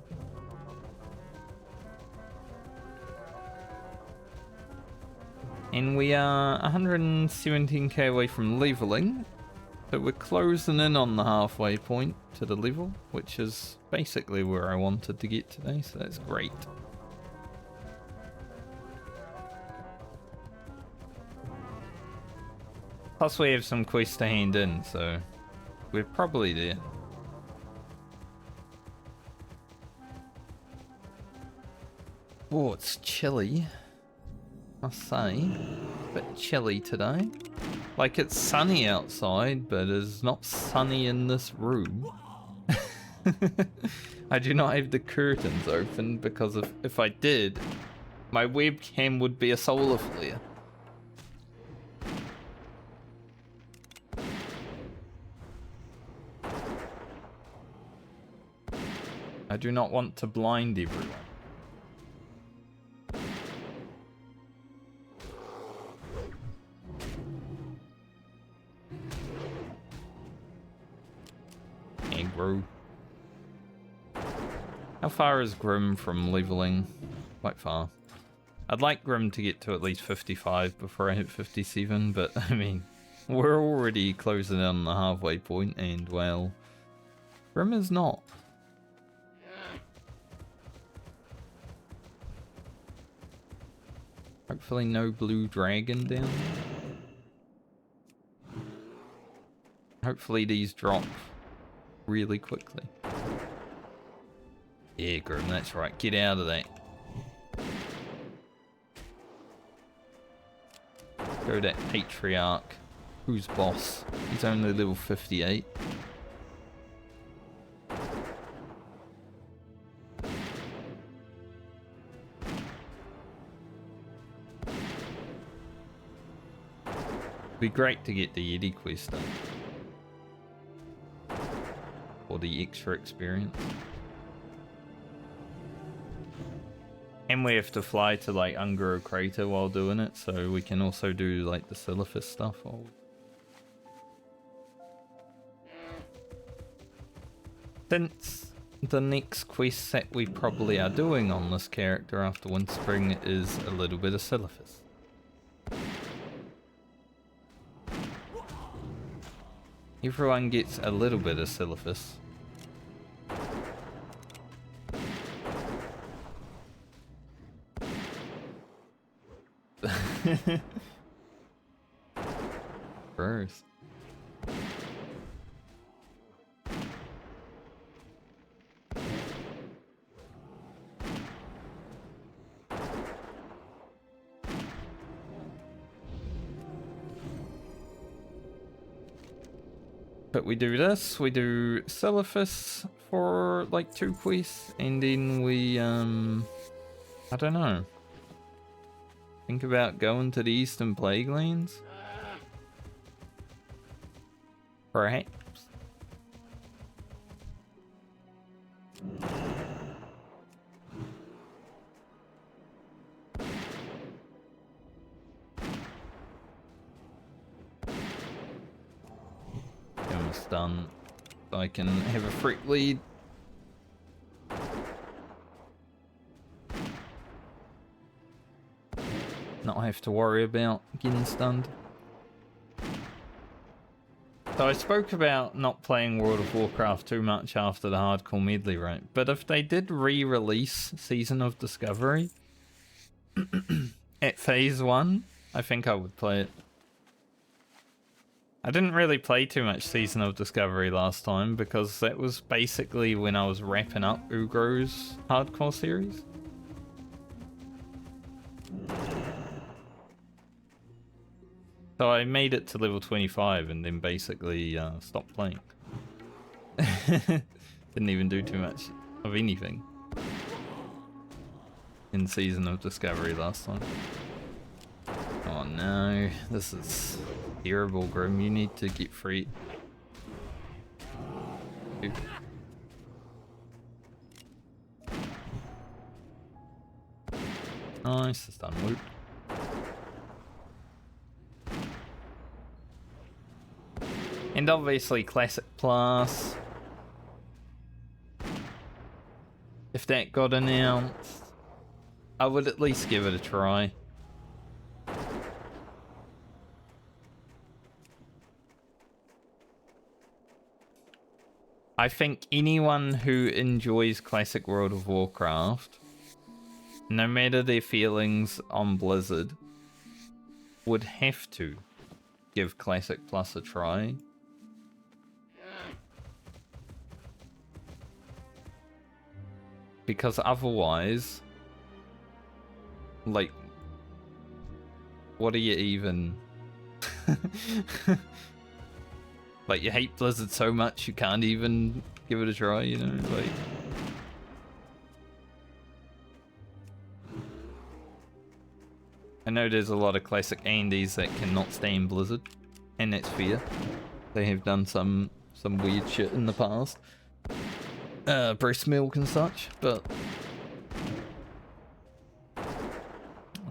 And we are 117k away from leveling. So we're closing in on the halfway point to the level, which is basically where I wanted to get today, so that's great. Plus we have some quests to hand in, so we're probably there. Oh, it's chilly, I must say. A bit chilly today. Like, it's sunny outside, but it's not sunny in this room. I do not have the curtains open because if I did, my webcam would be a solar flare. I do not want to blind everyone. Aggro. How far is Grim from leveling? Quite far. I'd like Grim to get to at least 55 before I hit 57, but I mean, we're already closing in on the halfway point, and well, Grim is not. Hopefully no blue dragon down there. Hopefully these drop really quickly. Yeah, Grim, that's right. Get out of that. Go that Patriarch. Who's boss? He's only level 58. Be great to get the Yeti quest done. For the extra experience. And we have to fly to like Ungaro Crater while doing it, so we can also do like the Silphus stuff. Since the next quest that we probably are doing on this character after Windspring is a little bit of Silphus. Everyone gets a little bit of Silphus. Gross. But we do this, we do Silphus for like 2 quests, and then we, I don't know. Think about going to the Eastern Plague Lands? Perhaps. Almost done. So I can have a freak lead. Not have to worry about getting stunned. So I spoke about not playing World of Warcraft too much after the hardcore medley, right? But if they did re-release Season of Discovery at Phase 1, I think I would play it. I didn't really play too much Season of Discovery last time because that was basically when I was wrapping up Ugro's hardcore series. So I made it to level 25 and then basically stopped playing. Didn't even do too much of anything in Season of Discovery last time. Oh no, this is terrible, Grim. You need to get free. Nice, it's done loot. And obviously Classic Plus. If that got announced, I would at least give it a try. I think anyone who enjoys classic World of Warcraft, no matter their feelings on Blizzard, would have to give Classic Plus a try. Because otherwise, like, what are you even... Like, you hate Blizzard so much you can't even give it a try, you know? Like... I know there's a lot of classic Andes that cannot stand Blizzard, and that's fair. They have done some weird shit in the past. Breast milk and such, but...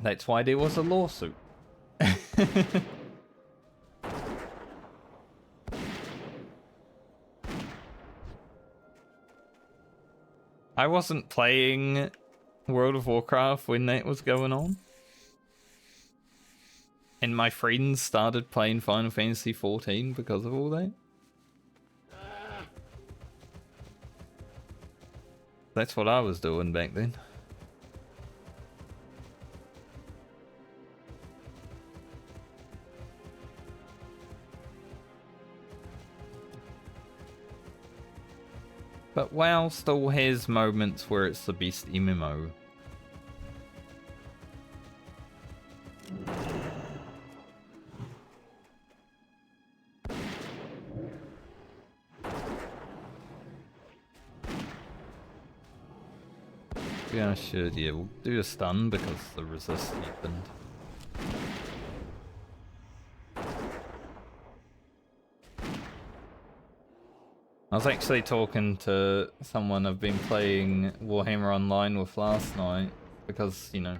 That's why there was a lawsuit. I wasn't playing World of Warcraft when that was going on. And my friends started playing Final Fantasy XIV because of all that. That's what I was doing back then. But WoW still has moments where it's the best MMO. Yeah, I should. Yeah, we'll do a stun because the resist happened. I was actually talking to someone I've been playing Warhammer Online with last night because, you know,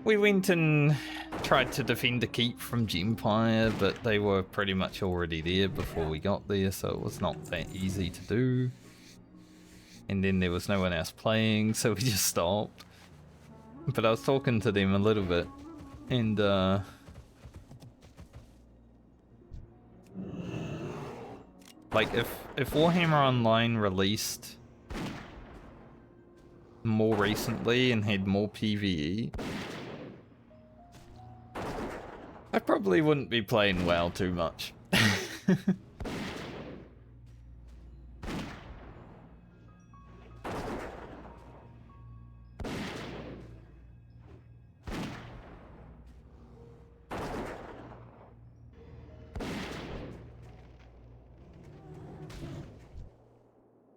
we went and tried to defend the keep from Gempire, but they were pretty much already there before we got there, so it was not that easy to do. And then there was no one else playing, so we just stopped. But I was talking to them a little bit, and like if Warhammer Online released more recently and had more PvE, I probably wouldn't be playing WoW too much.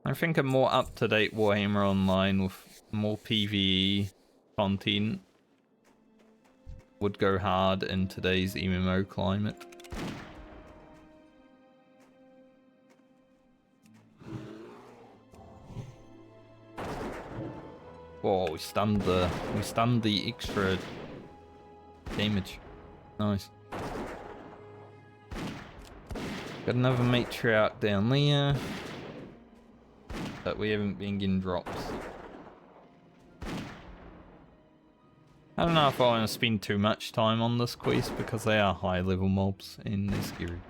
I think a more up-to-date Warhammer Online with more PvE content would go hard in today's MMO climate. Whoa, we stunned the extra damage. Nice. Got another matriarch down there. But we haven't been getting drops. I don't know if I want to spend too much time on this quest because they are high level mobs and they're scary.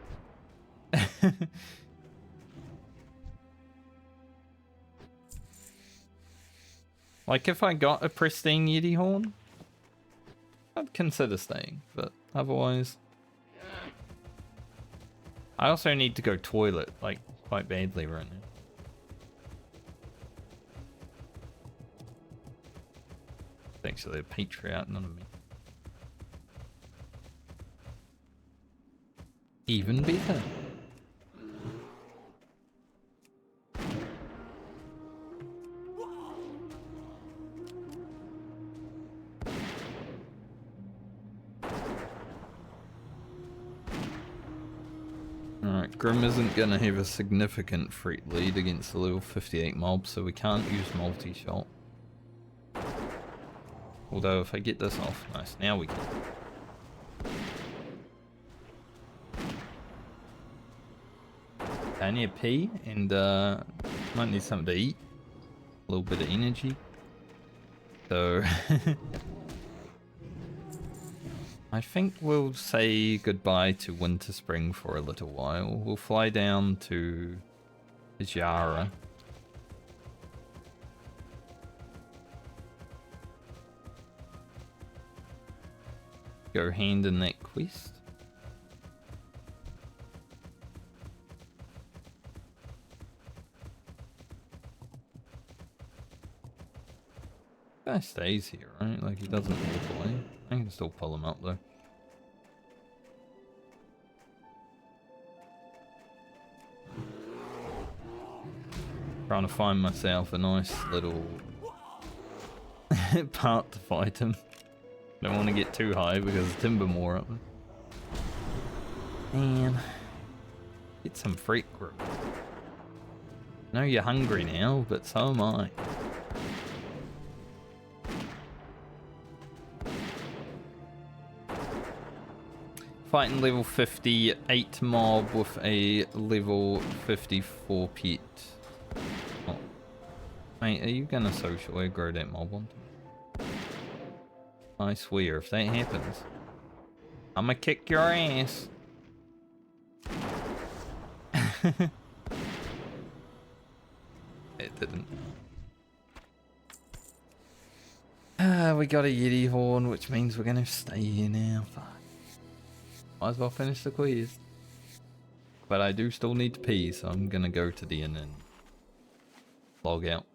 Like if I got a pristine Yeti horn, I'd consider staying, but otherwise... I also need to go toilet, like, quite badly right now. Actually a patriarch, not a me. Even better. Alright, Grim isn't gonna have a significant threat lead against the level 58 mob, so we can't use multi-shot. Although if I get this off, nice, now we can. I need a pee and might need something to eat. A little bit of energy. So I think we'll say goodbye to Winter Spring for a little while. We'll fly down to It's Yara. Go hand in that quest. Guy stays here, right? Like he doesn't walk away. I can still pull him up though. Trying to find myself a nice little part to fight him. Don't want to get too high because Timbermore up there. Man, get some freak grip. I know you're hungry now, but so am I. Fighting level 58 mob with a level 54 pet. Oh. Mate, are you gonna social aggro that mob one time? I swear, if that happens, I'ma kick your ass. It didn't. We got a Yeti horn, which means we're gonna stay here now. Fuck. Might as well finish the quiz. But I do still need to pee, so I'm gonna go to the inn and log out.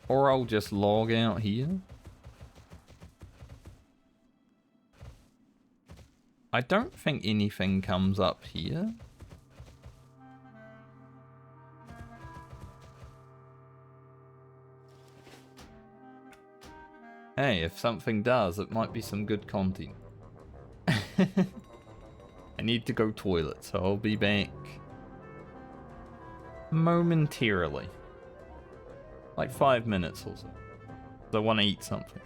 Or I'll just log out here. I don't think anything comes up here. Hey, if something does, it might be some good content. I need to go toilet, so I'll be back momentarily. Like 5 minutes or so. I want to eat something.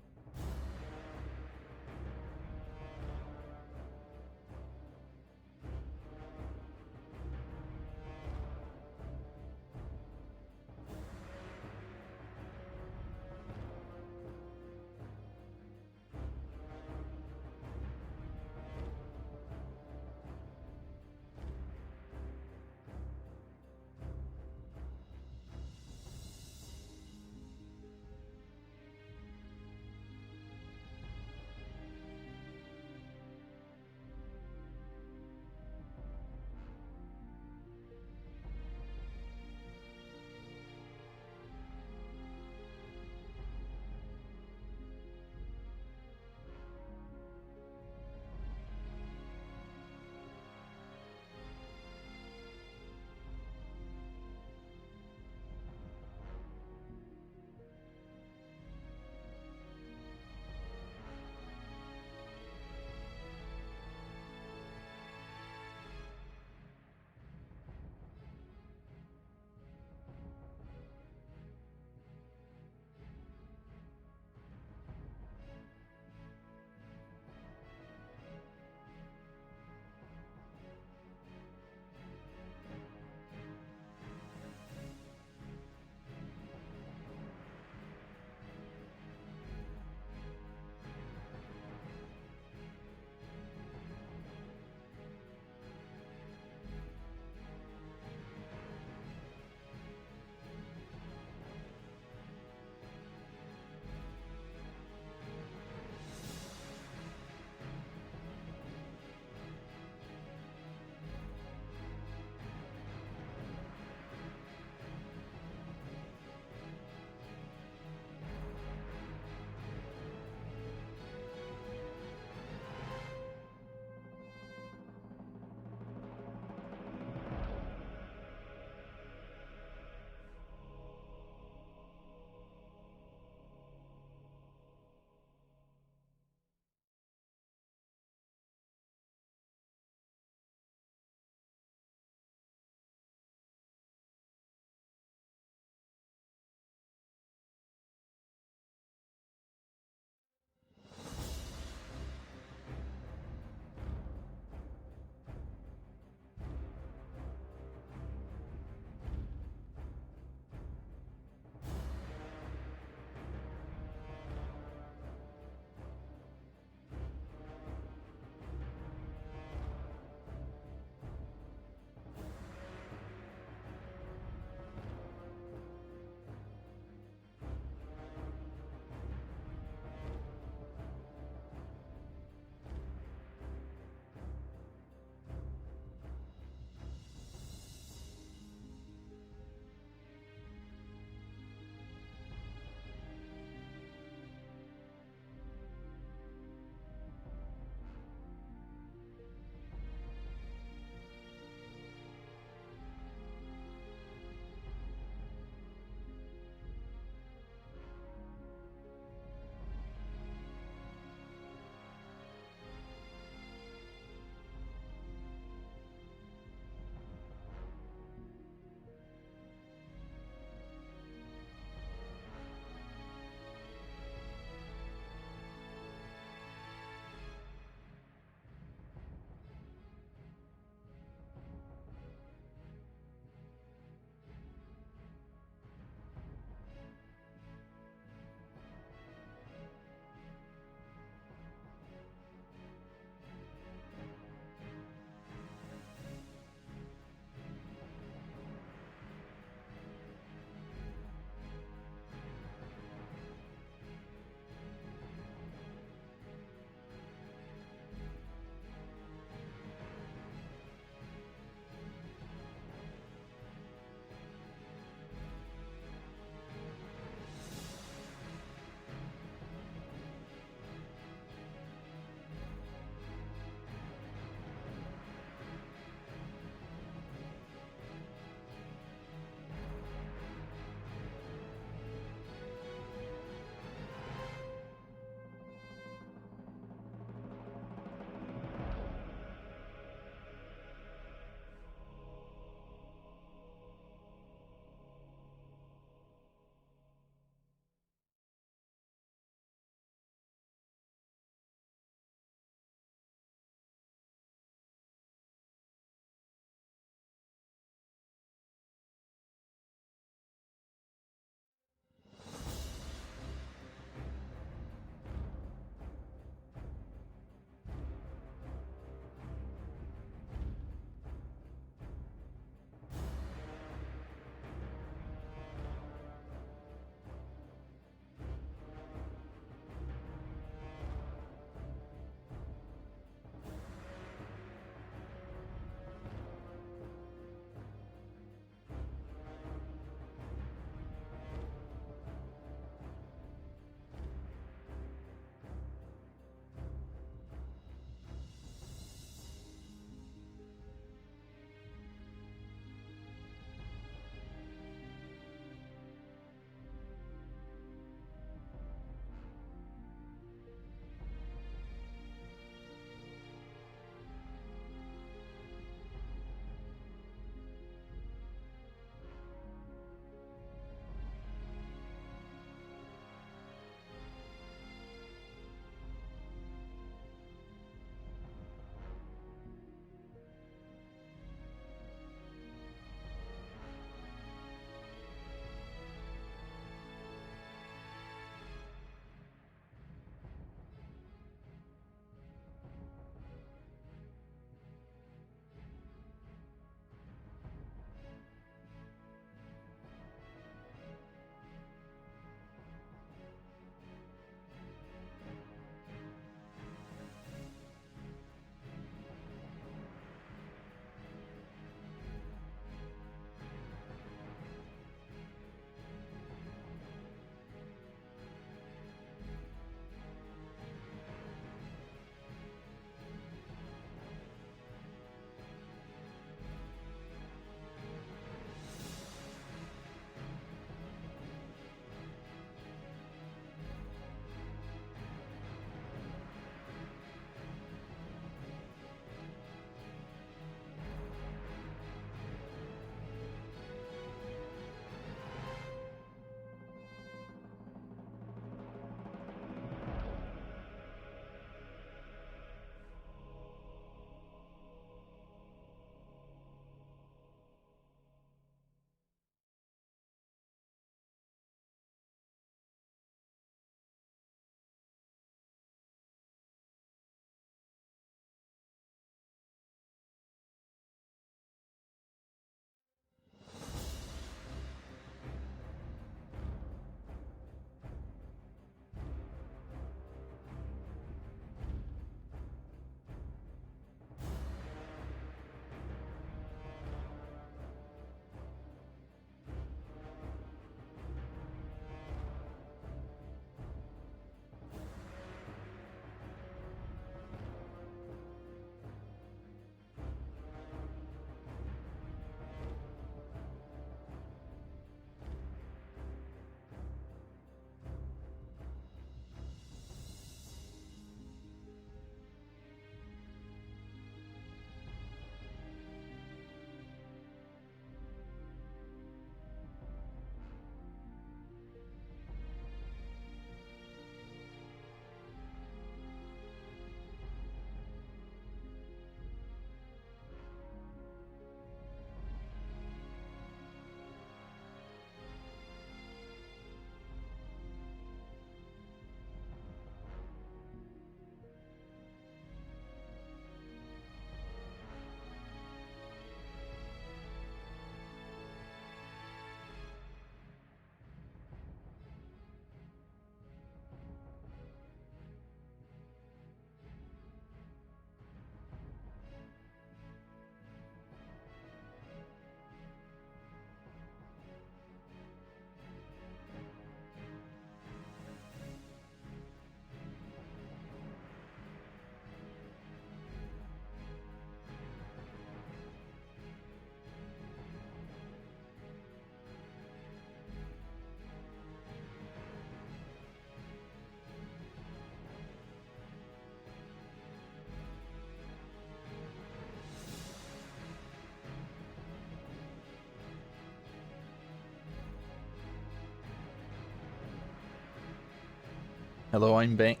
Hello, I'm back.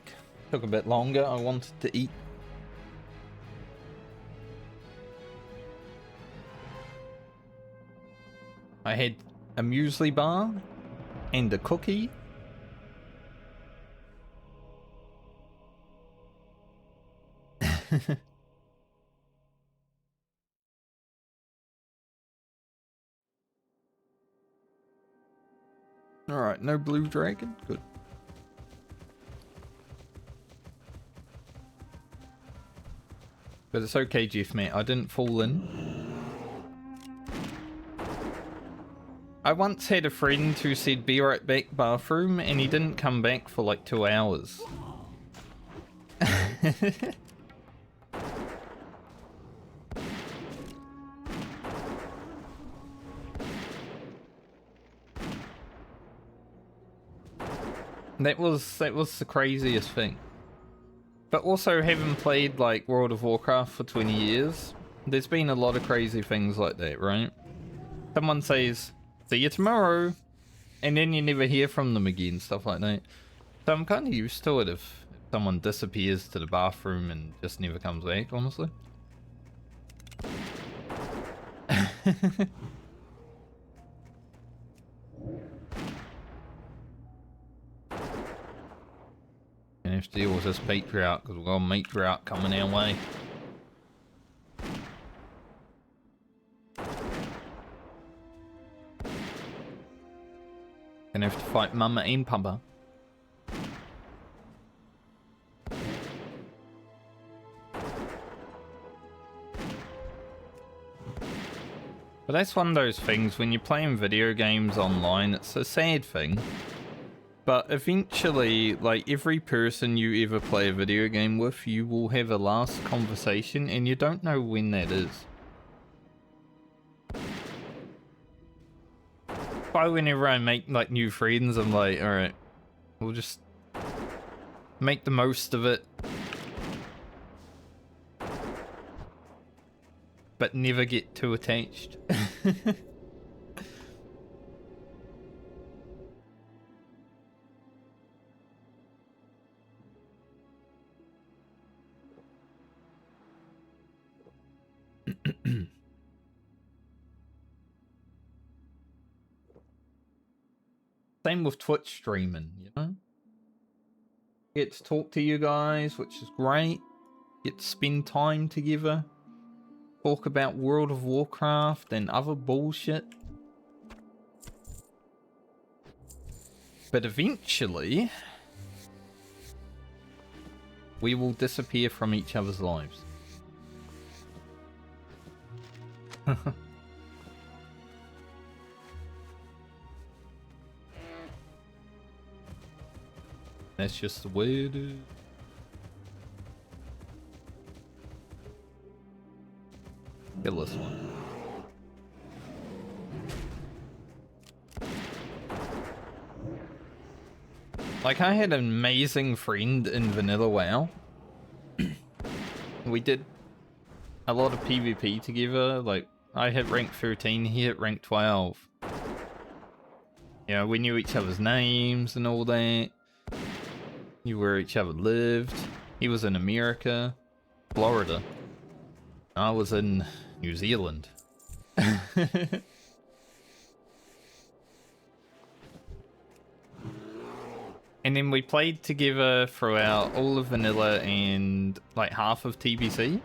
Took a bit longer. I wanted to eat. I had a muesli bar and a cookie. Alright, no blue dragon? Good. But it's okay, Jeff, mate. I didn't fall in. I once had a friend who said, be right back, bathroom, and he didn't come back for like 2 hours. That was the craziest thing. But also, having played like World of Warcraft for 20 years, there's been a lot of crazy things like that, right? Someone says, see you tomorrow, and then you never hear from them again, stuff like that. So I'm kind of used to it if someone disappears to the bathroom and just never comes back, honestly. And have to deal with this patriarch because we've got a matriarch coming our way. Gonna have to fight Mama and Papa. But that's one of those things, when you're playing video games online, it's a sad thing. But eventually, like, every person you ever play a video game with, you will have a last conversation, and you don't know when that is. Whenever I make, like, new friends, I'm like, alright, we'll just make the most of it. But never get too attached. Same with Twitch streaming, you know? Get to talk to you guys, which is great. Get to spend time together. Talk about World of Warcraft and other bullshit. But eventually, we will disappear from each other's lives. That's just the way it is. Kill this one. Like, I had an amazing friend in Vanilla WoW. We did a lot of PvP together. Like, I hit rank 13, he hit rank 12. You know, we knew each other's names and all that. Knew where each other lived. He was in America, Florida. I was in New Zealand. And then we played together throughout all of Vanilla and like half of TBC.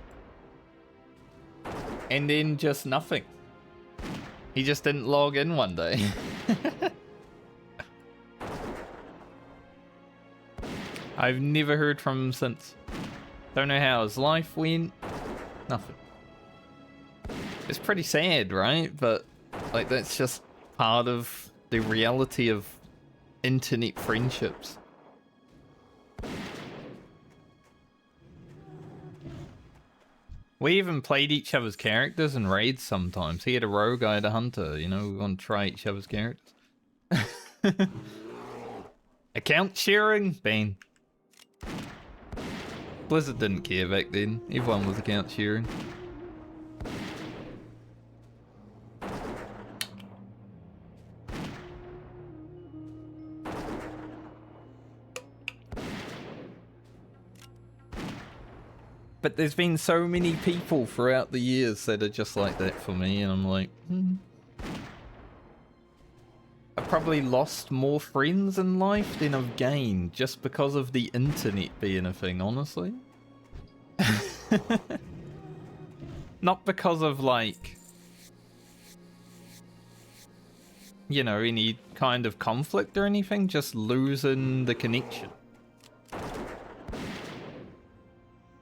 And then just nothing. He just didn't log in one day. I've never heard from him since. Don't know how his life went. Nothing. It's pretty sad, right? But like, that's just part of the reality of internet friendships. We even played each other's characters in raids sometimes. He had a rogue, I had a hunter, you know, we want to try each other's characters. Account sharing? Bane. Blizzard didn't care back then. Everyone was account sharing. But there's been so many people throughout the years that are just like that for me, and I'm like, I've probably lost more friends in life than I've gained just because of the internet being a thing, honestly. Not because of, like, you know, any kind of conflict or anything, just losing the connection.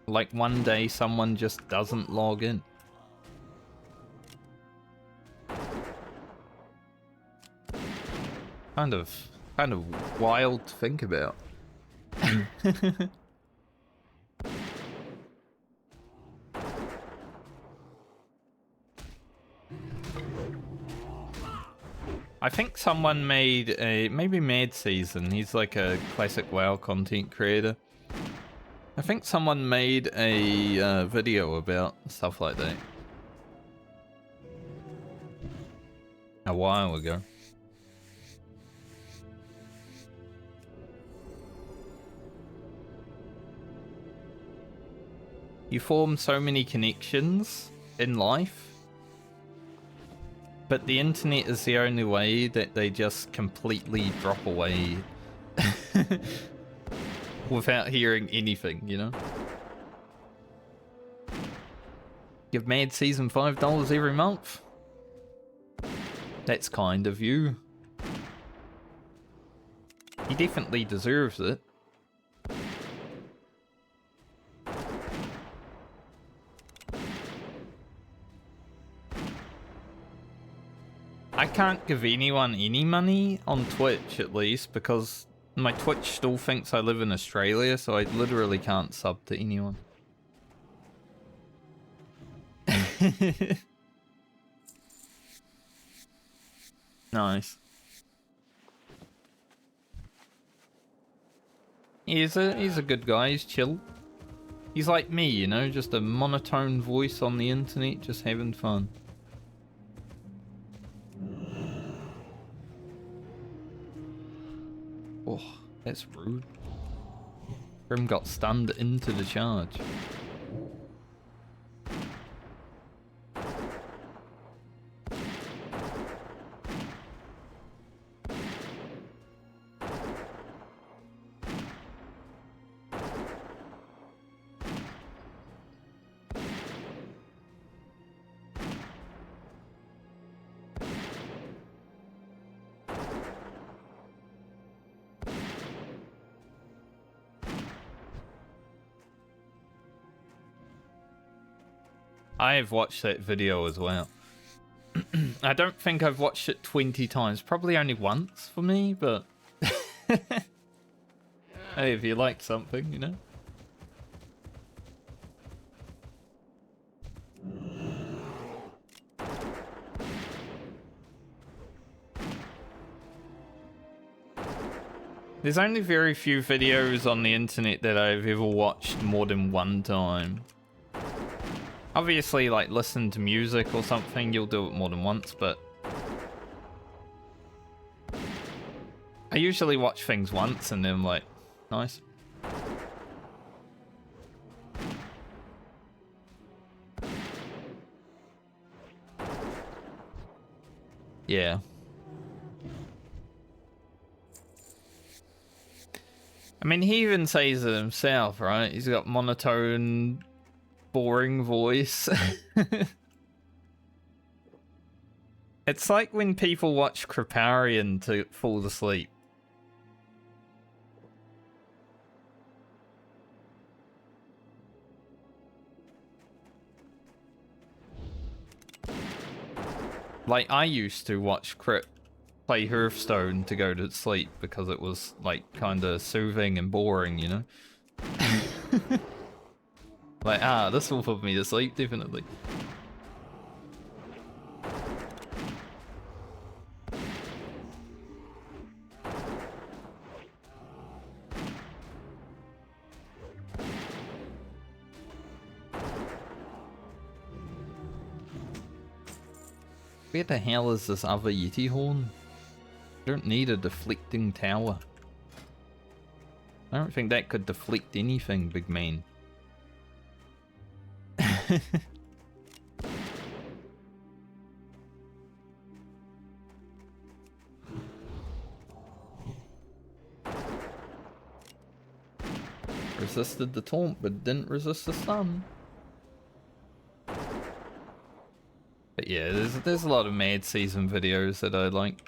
Like one day someone just doesn't log in. Kind of wild to think about. I think someone made a, maybe Mad Season, he's like a classic WoW content creator. I think someone made a video about stuff like that a while ago. You form so many connections in life, but the internet is the only way that they just completely drop away without hearing anything, you know? Give Mad Season $5 every month. That's kind of you. He definitely deserves it. I can't give anyone any money on Twitch, at least, because my Twitch still thinks I live in Australia, so I literally can't sub to anyone. Nice. He's a good guy, he's chill. He's like me, you know, just a monotone voice on the internet, just having fun. Oh, that's rude. Grim got stunned into the charge. I have watched that video as well. I don't think I've watched it 20 times. Probably only once for me, but... Hey, if you like something, you know? There's only very few videos on the internet that I've ever watched more than one time. Obviously, like, listen to music or something, you'll do it more than once, but... I usually watch things once and then I'm like, nice. Yeah. I mean, he even says it himself, right? He's got monotone... boring voice. It's like when people watch Kriparian to fall asleep. Like, I used to watch Crip play Hearthstone to go to sleep because it was, like, kinda soothing and boring, you know? Like, this will put me to sleep, definitely. Where the hell is this other Yeti horn? I don't need a deflecting tower. I don't think that could deflect anything, big man. Resisted the taunt, but didn't resist the stun. But yeah, there's a lot of Mad Season videos that I like.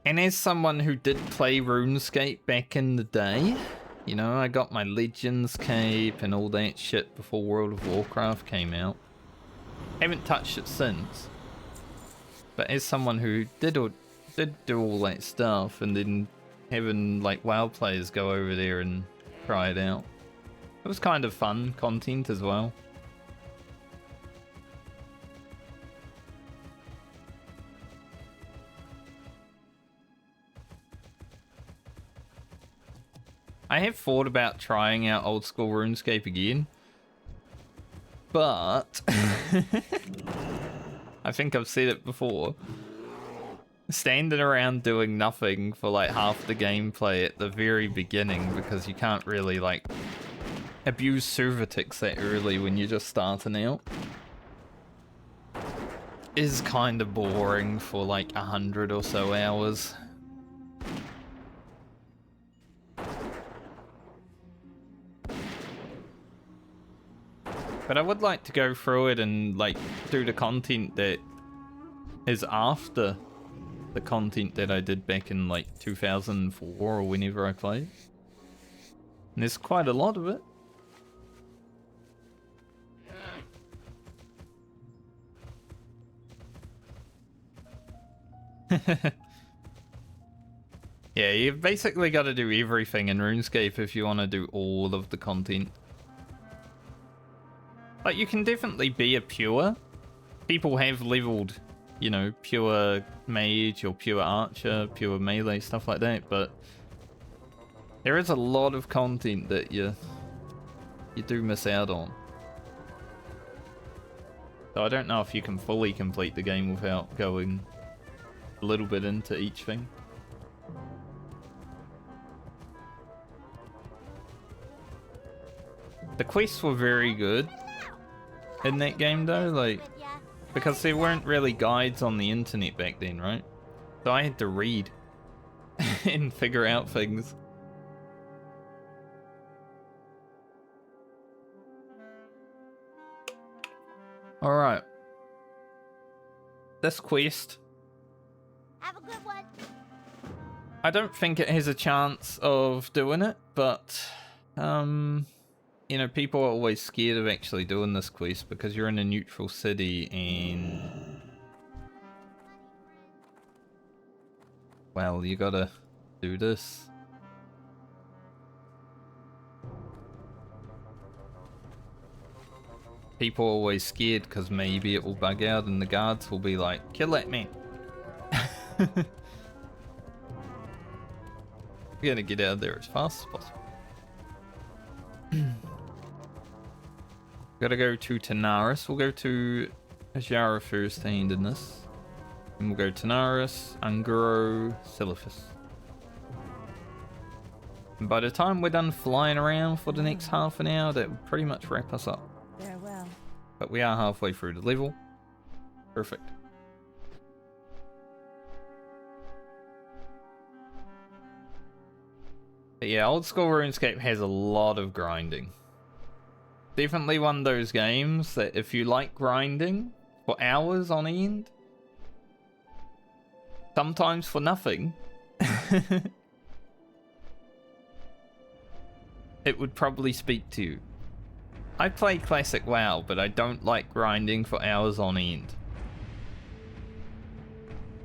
And as someone who did play RuneScape back in the day, you know, I got my Legends cape and all that shit before World of Warcraft came out. Haven't touched it since. But as someone who did do all that stuff, and then having like WoW players go over there and try it out, it was kind of fun content as well. I have thought about trying out old school RuneScape again, but I think I've said it before. Standing around doing nothing for like half the gameplay at the very beginning, because you can't really like abuse server ticks that early when you're just starting out, is kind of boring for like 100 or so hours. But I would like to go through it and like do the content that is after the content that I did back in like 2004 or whenever I played. And there's quite a lot of it. Yeah, you've basically got to do everything in RuneScape if you want to do all of the content. Like, you can definitely be a pure. People have leveled, you know, pure mage or pure archer, pure melee, stuff like that, but there is a lot of content that you do miss out on. So I don't know if you can fully complete the game without going a little bit into each thing. The quests were very good in that game though, like, because there weren't really guides on the internet back then, right? So I had to read and figure out things. Alright. This quest, Have a good one. I don't think it has a chance of doing it, but you know, people are always scared of actually doing this quest because you're in a neutral city and, well, you gotta do this. People are always scared because maybe it will bug out and the guards will be like, kill that man. We're gonna get out of there as fast as possible. Gotta go to Tanaris. We'll go to Ajara first hand in this. And we'll go Tanaris, Anguro, Silithus. And by the time we're done flying around for the next half an hour, that will pretty much wrap us up. Farewell. But we are halfway through the level. Perfect. But yeah, old school RuneScape has a lot of grinding. Definitely one of those games that if you like grinding for hours on end, sometimes for nothing, it would probably speak to you. I play classic WoW, but I don't like grinding for hours on end.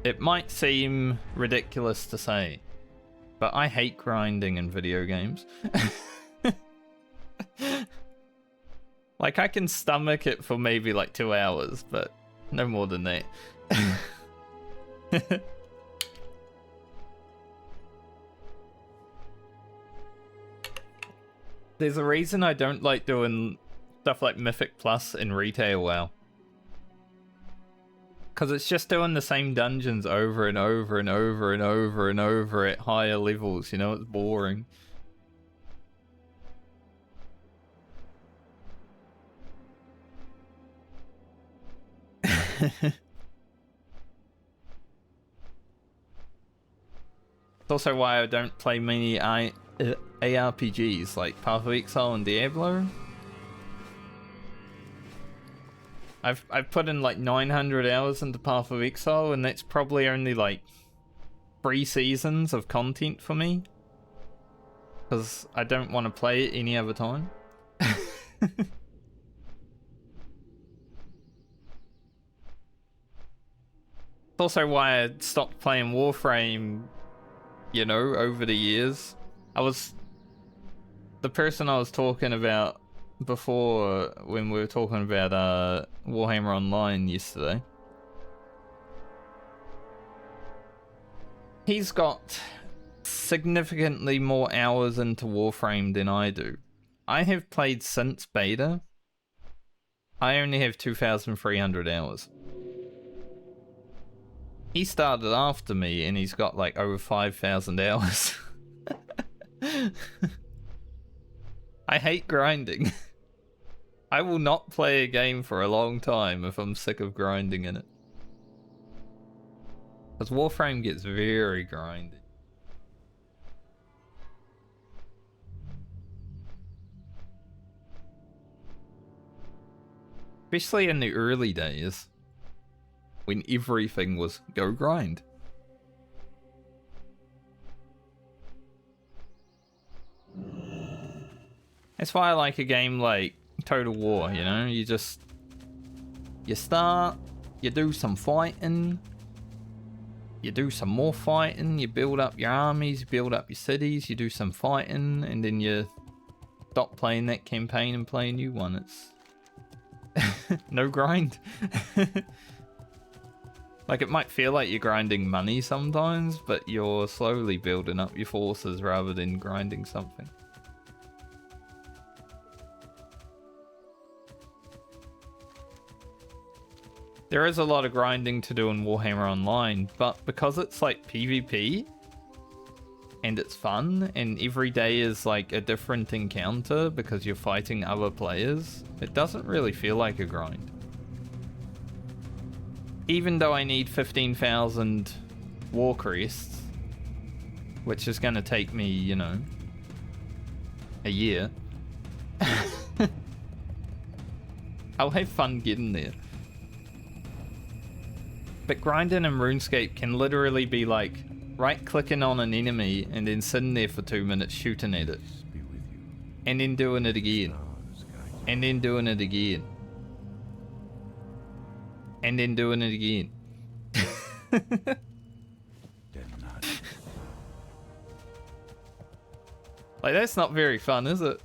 It might seem ridiculous to say, but I hate grinding in video games. Like, I can stomach it for maybe like 2 hours, but no more than that. There's a reason I don't like doing stuff like Mythic Plus in retail WoW. Because it's just doing the same dungeons over and over and over and over and over at higher levels, you know, it's boring. It's also why I don't play many ARPGs like Path of Exile and Diablo. I've put in like 900 hours into Path of Exile, and that's probably only like 3 seasons of content for me. Because I don't want to play it any other time. It's also why I stopped playing Warframe, you know, over the years. The person I was talking about before when we were talking about Warhammer Online yesterday. He's got significantly more hours into Warframe than I do. I have played since beta. I only have 2,300 hours. He started after me and he's got like over 5,000 hours. I hate grinding. I will not play a game for a long time if I'm sick of grinding in it. Because Warframe gets very grindy. Especially in the early days, when everything was go grind. That's why I like a game like Total War, you know? You start, you do some fighting, you do some more fighting, you build up your armies, you build up your cities, you do some fighting, and then you stop playing that campaign and play a new one. It's no grind. Like, it might feel like you're grinding money sometimes, but you're slowly building up your forces rather than grinding something. There is a lot of grinding to do in Warhammer Online, but because it's like PvP, and it's fun, and every day is like a different encounter because you're fighting other players, it doesn't really feel like a grind. Even though I need 15,000 war crests, which is going to take me, you know, a year, I'll have fun getting there. But grinding in RuneScape can literally be like right-clicking on an enemy and then sitting there for 2 minutes shooting at it. And then doing it again. And then doing it again. And then doing it again. Like, that's not very fun, is it?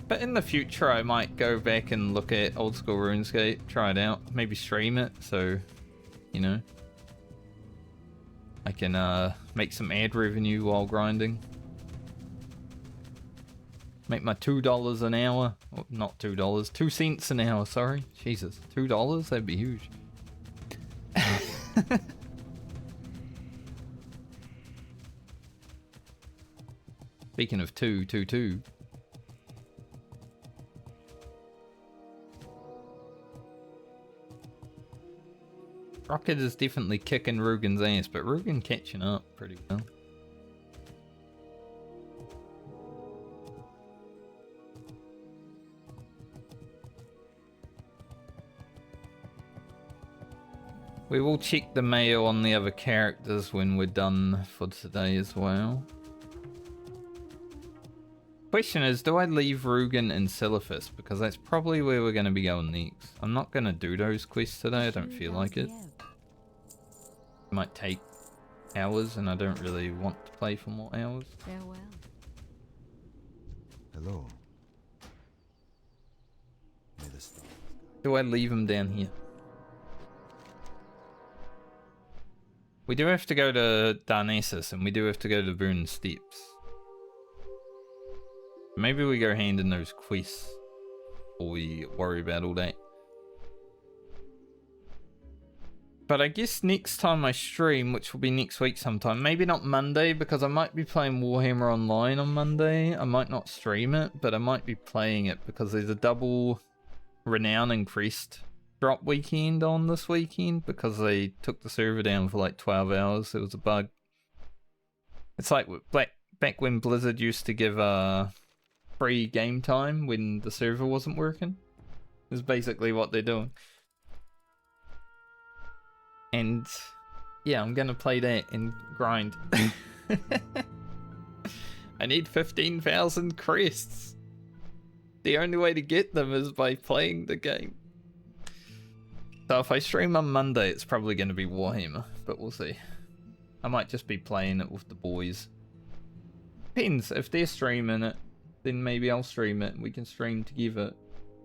But in the future, I might go back and look at old school RuneScape, try it out, maybe stream it, so, you know, I can make some ad revenue while grinding. Make my $2 an hour. Oh, not $2, 2 cents an hour, sorry. Jesus, $2? That'd be huge. Speaking of 2. Rocket is definitely kicking Rugen's ass, but Rugen catching up pretty well. We will check the mail on the other characters when we're done for today as well. Question is, do I leave Rugen and Silithus? Because that's probably where we're going to be going next. I'm not going to do those quests today, I don't feel like it. It might take hours and I don't really want to play for more hours. Farewell. Hello. Do I leave him down here? We do have to go to Darnassus, and we do have to go to the Burn Steps. Maybe we go hand in those quests before we worry about all that. But I guess next time I stream, which will be next week sometime, maybe not Monday, because I might be playing Warhammer Online on Monday. I might not stream it, but I might be playing it because there's a double Renown and Crest drop weekend on this weekend because they took the server down for like 12 hours. There was a bug. It's like back when Blizzard used to give free game time when the server wasn't working. Is basically what they're doing. And yeah, I'm gonna play that and grind. I need 15,000 crests. The only way to get them is by playing the game. So if I stream on Monday, it's probably going to be Warhammer, but we'll see. I might just be playing it with the boys. Depends. If they're streaming it, then maybe I'll stream it and we can stream together.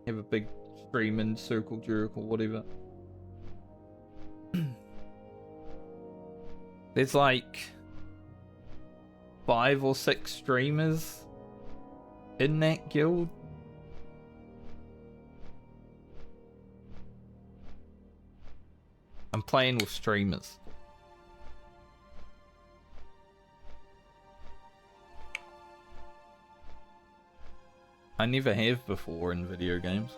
Have a big streaming circle jerk or whatever. There's like 5 or 6 streamers in that guild. I'm playing with streamers. I never have before in video games.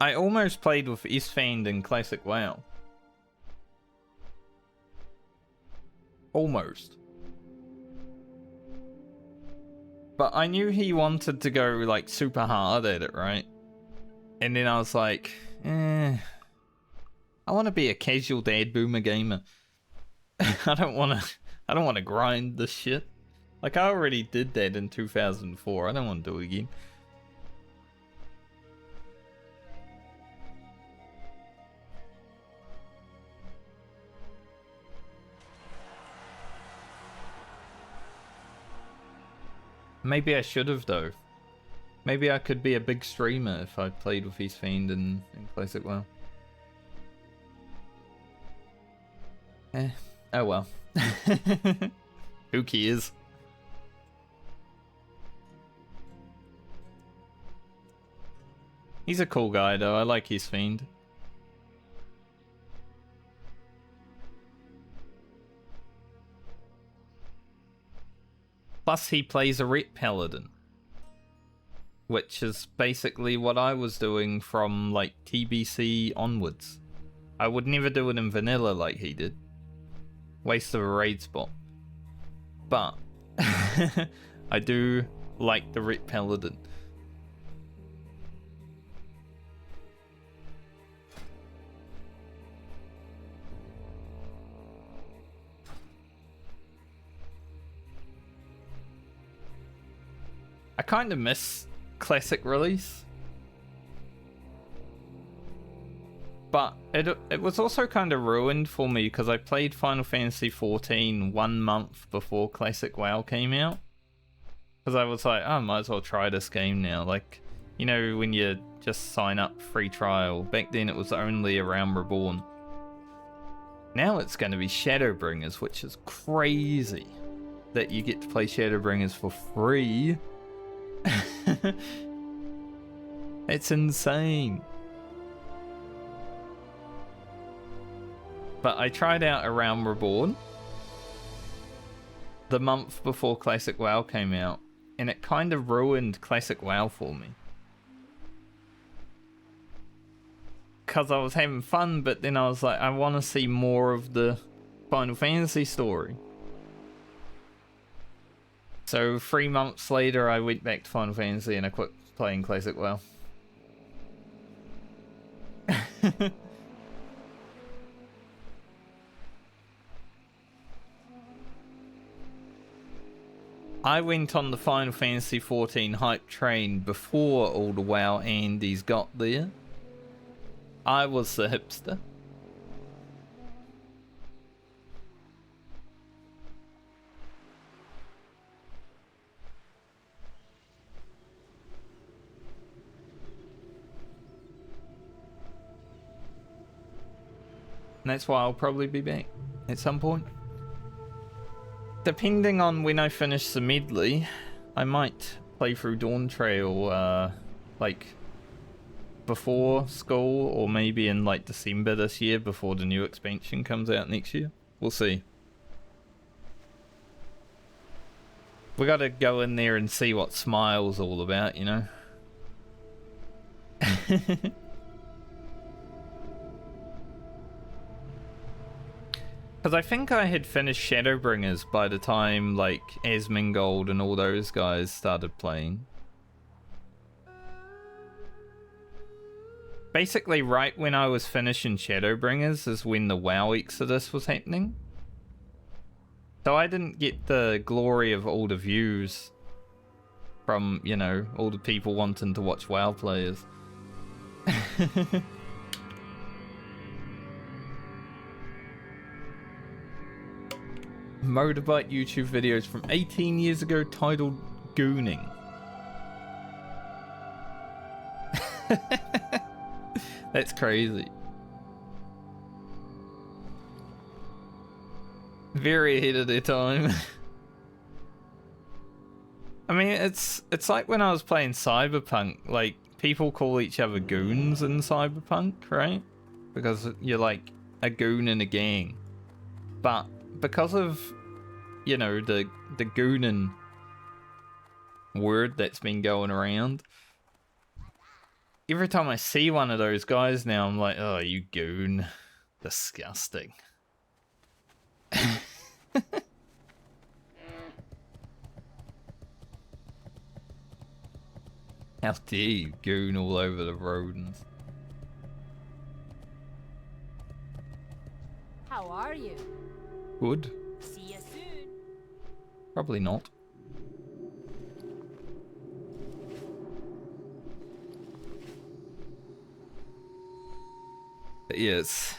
I almost played with Isfand in Classic WoW. Almost. But I knew he wanted to go like super hard at it, right? And then I was like, I want to be a casual dad boomer gamer. I don't want to grind this shit. Like I already did that in 2004. I don't want to do it again. Maybe I should have though. Maybe I could be a big streamer if I played with Isfand in Classic WoW. Oh well. Who cares? He's a cool guy though, I like Isfand. Plus he plays a Ret Paladin. Which is basically what I was doing from like TBC onwards. I would never do it in vanilla like he did. Waste of a raid spot. But I do like the Ret Paladin. I kind of miss Classic release. But it was also kind of ruined for me because I played Final Fantasy XIV 1 month before Classic WoW came out. Because I was like, oh, I might as well try this game now. Like, you know, when you just sign up free trial. Back then it was only A Realm Reborn. Now it's going to be Shadowbringers, which is crazy that you get to play Shadowbringers for free. It's insane. But I tried out A Realm Reborn the month before Classic WoW came out, and it kind of ruined Classic WoW for me. Because I was having fun, but then I was like, I want to see more of the Final Fantasy story. So 3 months later, I went back to Final Fantasy and I quit playing Classic WoW. I went on the Final Fantasy XIV hype train before all the WoW Andes got there. I was the hipster. And that's why I'll probably be back at some point. Depending on when I finish the medley, I might play through Dawn Trail, like, before school, or maybe in, like, December this year, before the new expansion comes out next year. We'll see. We gotta go in there and see what Smile's all about, you know? Because I think I had finished Shadowbringers by the time, like, Asmongold and all those guys started playing. Basically, right when I was finishing Shadowbringers is when the WoW Exodus was happening. So I didn't get the glory of all the views from, you know, all the people wanting to watch WoW players. Motorbike YouTube videos from 18 years ago titled Gooning. That's crazy. Very ahead of their time. I mean, it's like when I was playing Cyberpunk, like, people call each other goons in Cyberpunk, right? Because you're like a goon in a gang. But because of, you know, the goonin word that's been going around, every time I see one of those guys now, I'm like, oh, you goon. Disgusting. How dare you goon all over the rodents. How are you? Good. See you soon. Probably not. But yes.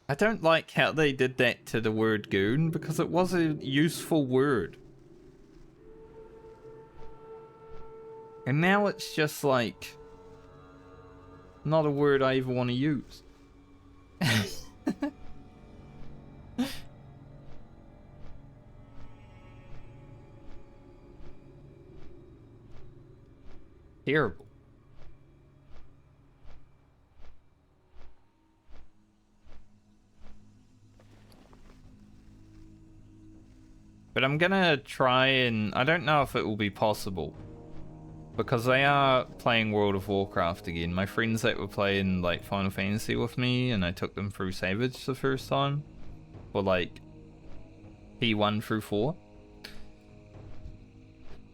I don't like how they did that to the word goon, because it was a useful word. And now it's just like not a word I even want to use. Terrible. But I'm gonna try and... I don't know if it will be possible. Because they are playing World of Warcraft again. My friends that were playing, like, Final Fantasy with me, and I took them through Savage the first time. For, like, P1 through 4.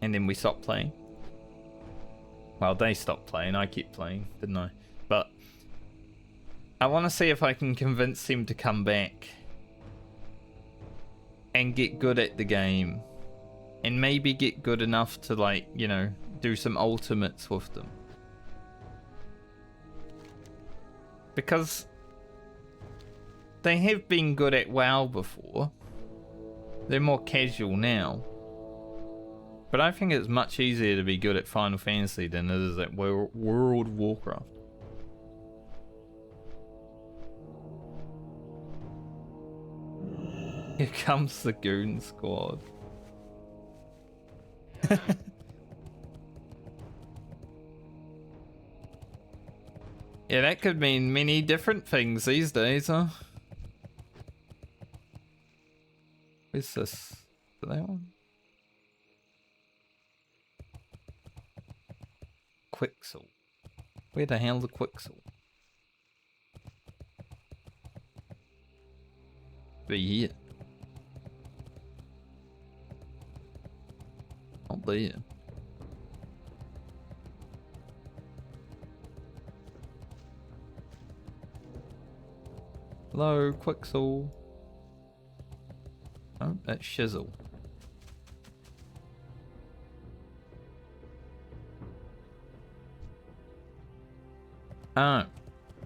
And then we stopped playing. Well, they stopped playing. I kept playing, didn't I? But I want to see if I can convince them to come back and get good at the game, and maybe get good enough to, like, you know, do some ultimates with them. Because they have been good at WoW before. They're more casual now. But I think it's much easier to be good at Final Fantasy than it is at World of Warcraft. Here comes the Goon Squad. Yeah, that could mean many different things these days, huh? Where's this? That one? Quixel. Where the hell the Quixel? Be here. Not there. Hello, Quixel. Oh, that's Shizzle. Oh,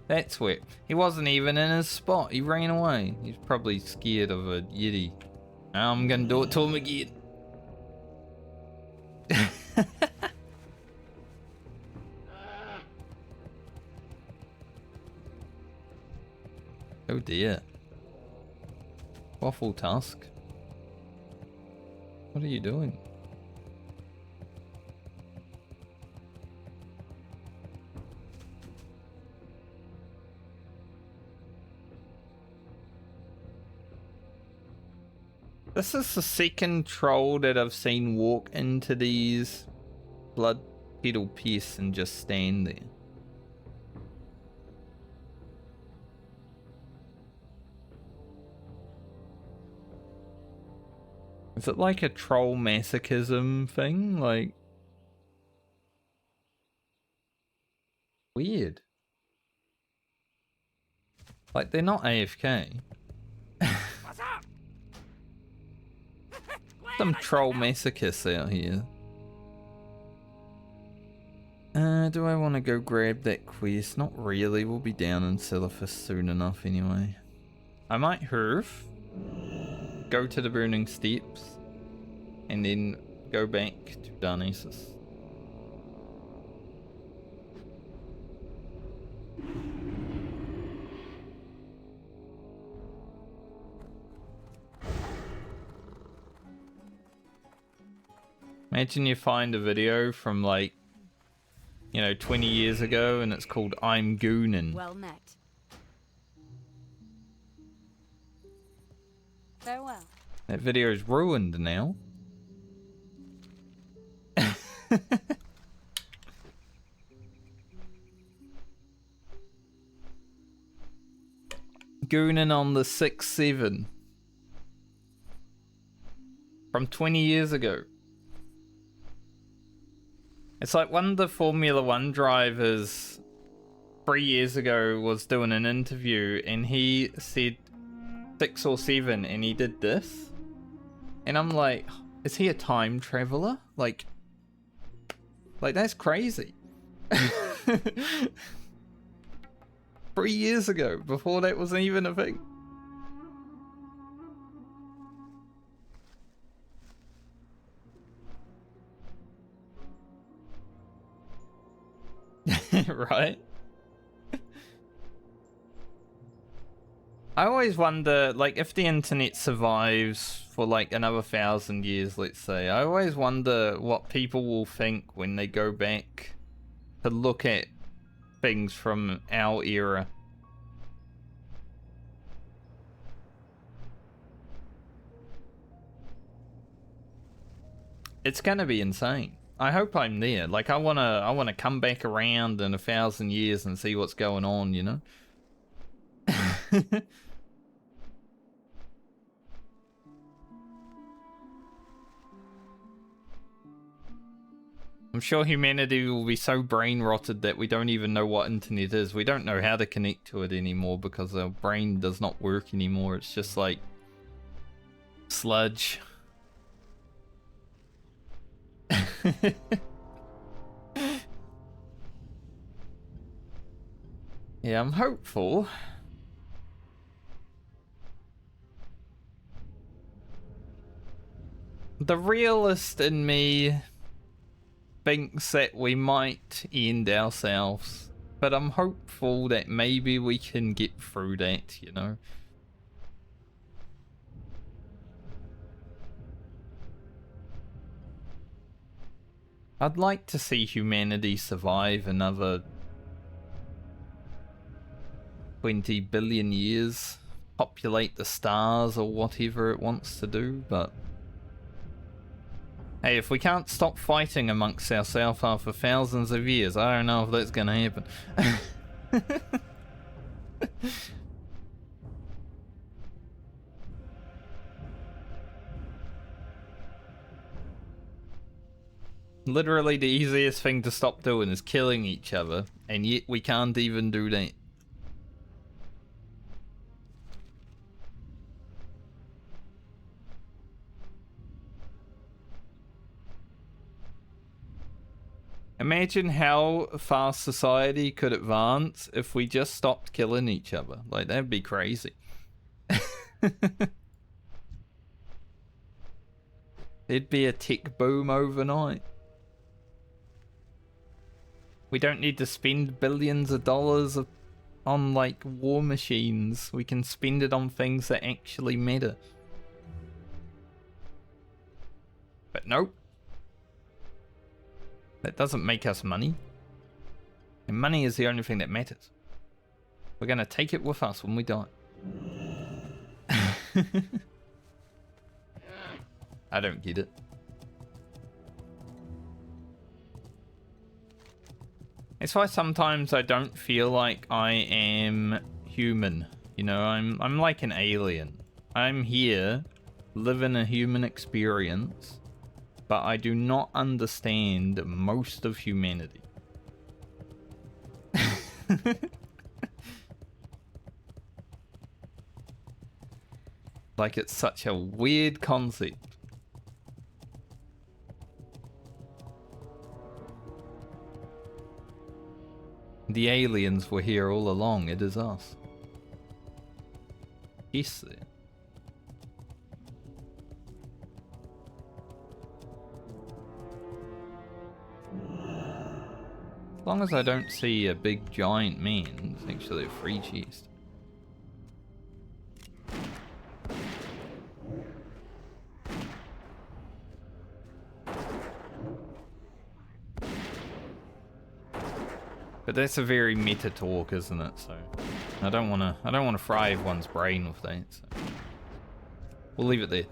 that's where he wasn't even in his spot. He ran away. He's probably scared of a Yeti. I'm gonna do it to him again. Oh dear. Waffle Tusk. What are you doing? This is the second troll that I've seen walk into these blood petal piece and just stand there. Is it like a troll masochism thing? Like, weird. Like, they're not AFK. What's up? Glad Some I troll could help. masochists out here. Do I want to go grab that quest? Not really. We'll be down in Silithus soon enough anyway. I might hurf. Go to the Burning Steps. And then go back to Darnassus. Imagine you find a video from like, you know, 20 years ago and it's called I'm Goonin'. Well met. Farewell. That video is ruined now. Goonin' on the 6-7. From 20 years ago. It's like one of the Formula 1 drivers 3 years ago was doing an interview and he said 6 or 7 and he did this. And I'm like, is he a time traveler? Like that's crazy. 3 years ago, before that was even a thing. Right? I always wonder, like, if the internet survives for like another 1,000 years, let's say, I always wonder what people will think when they go back to look at things from our era. It's gonna be insane. I hope I'm there. Like, I wanna come back around in 1,000 years and see what's going on, you know? I'm sure humanity will be so brain rotted that we don't even know what internet is. We don't know how to connect to it anymore because our brain does not work anymore. It's just like sludge. Yeah, I'm hopeful. The realist in me thinks that we might end ourselves, but I'm hopeful that maybe we can get through that, you know? I'd like to see humanity survive another 20 billion years, populate the stars or whatever it wants to do, but hey, if we can't stop fighting amongst ourselves after thousands of years, I don't know if that's gonna happen. Literally the easiest thing to stop doing is killing each other, and yet we can't even do that. Imagine how fast society could advance if we just stopped killing each other. Like, that'd be crazy. There'd be a tech boom overnight. We don't need to spend billions of dollars on like war machines. We can spend it on things that actually matter. But nope. That doesn't make us money. And money is the only thing that matters. We're gonna take it with us when we die. I don't get it. It's why sometimes I don't feel like I am human. You know, I'm like an alien. I'm here, living a human experience, but I do not understand most of humanity. Like, it's such a weird concept. The aliens were here all along, it is us. Yes, then. As long as I don't see a big giant man, it's actually a free chest. But that's a very meta talk, isn't it? So I don't wanna fry everyone's brain with that. So we'll leave it there.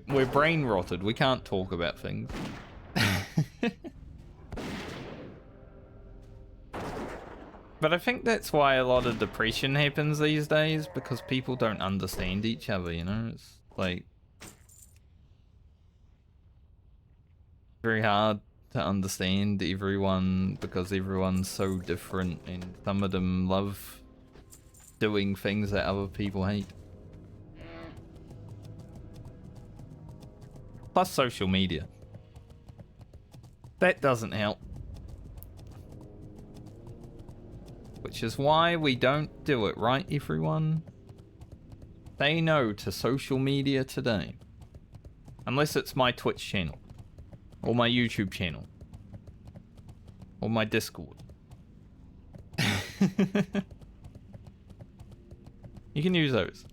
We're brain rotted. We can't talk about things. But I think that's why a lot of depression happens these days, because people don't understand each other, you know? It's like very hard to understand everyone because everyone's so different, and some of them love doing things that other people hate. Plus social media. That doesn't help. Which is why we don't do it, right, everyone? Say no to social media today. Unless it's my Twitch channel. Or my YouTube channel. Or my Discord. You can use those.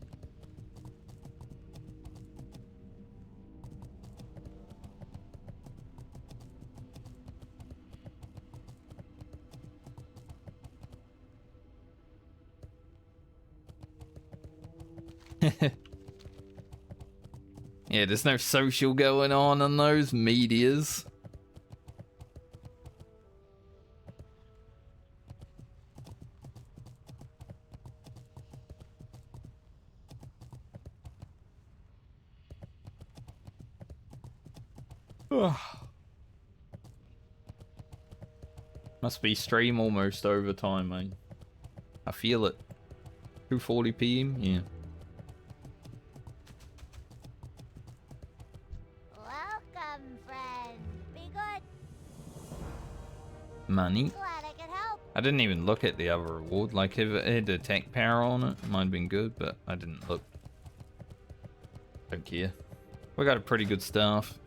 Yeah, there's no social going on those medias. Must be stream almost over time, mate. I feel it. 2:40 PM, yeah. Welcome, friend. Be good. Money. Glad I could help. I didn't even look at the other reward. Like, if it had attack power on it, it might have been good, but I didn't look. Don't care. We got a pretty good staff.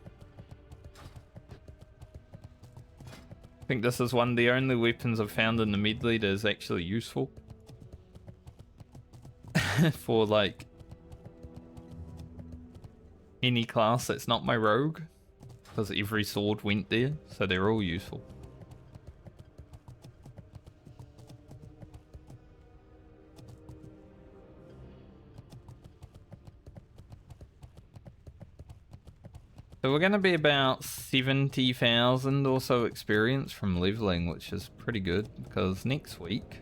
I think this is one of the only weapons I've found in the Medley that is actually useful. For, like, any class that's not my rogue. Because every sword went there, so they're all useful. So we're going to be about 70,000 or so experience from leveling, which is pretty good, because next week,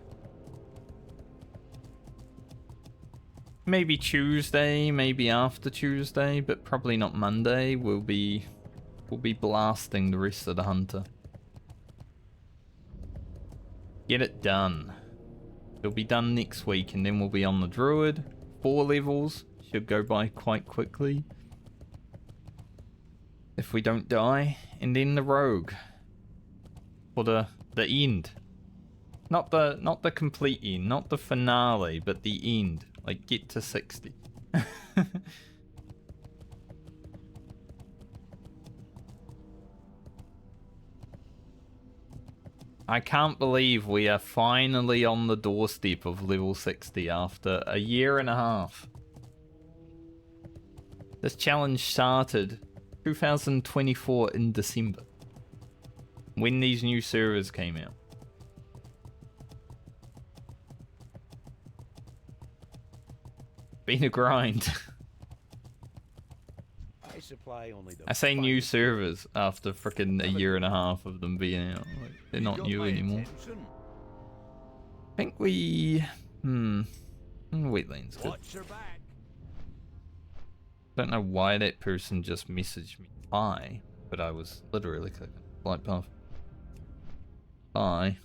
maybe Tuesday, maybe after Tuesday, but probably not Monday, we'll be blasting the rest of the hunter. Get it done. It'll be done next week, and then we'll be on the druid. 4 levels should go by quite quickly. If we don't die, and then the rogue for the end, not the complete end, not the finale, but the end. Like, get to 60. I can't believe we are finally on the doorstep of level 60 after a year and a half. This challenge started 2024 in December, when these new servers came out. Been a grind. I supply only the I say new finest servers after frickin' a year and a half of them being out. Like, they're You not got new my anymore. attention. I think we... Wetlands good. Watch your back. Don't know why that person just messaged me hi, but I was literally clicking flight path. Bye.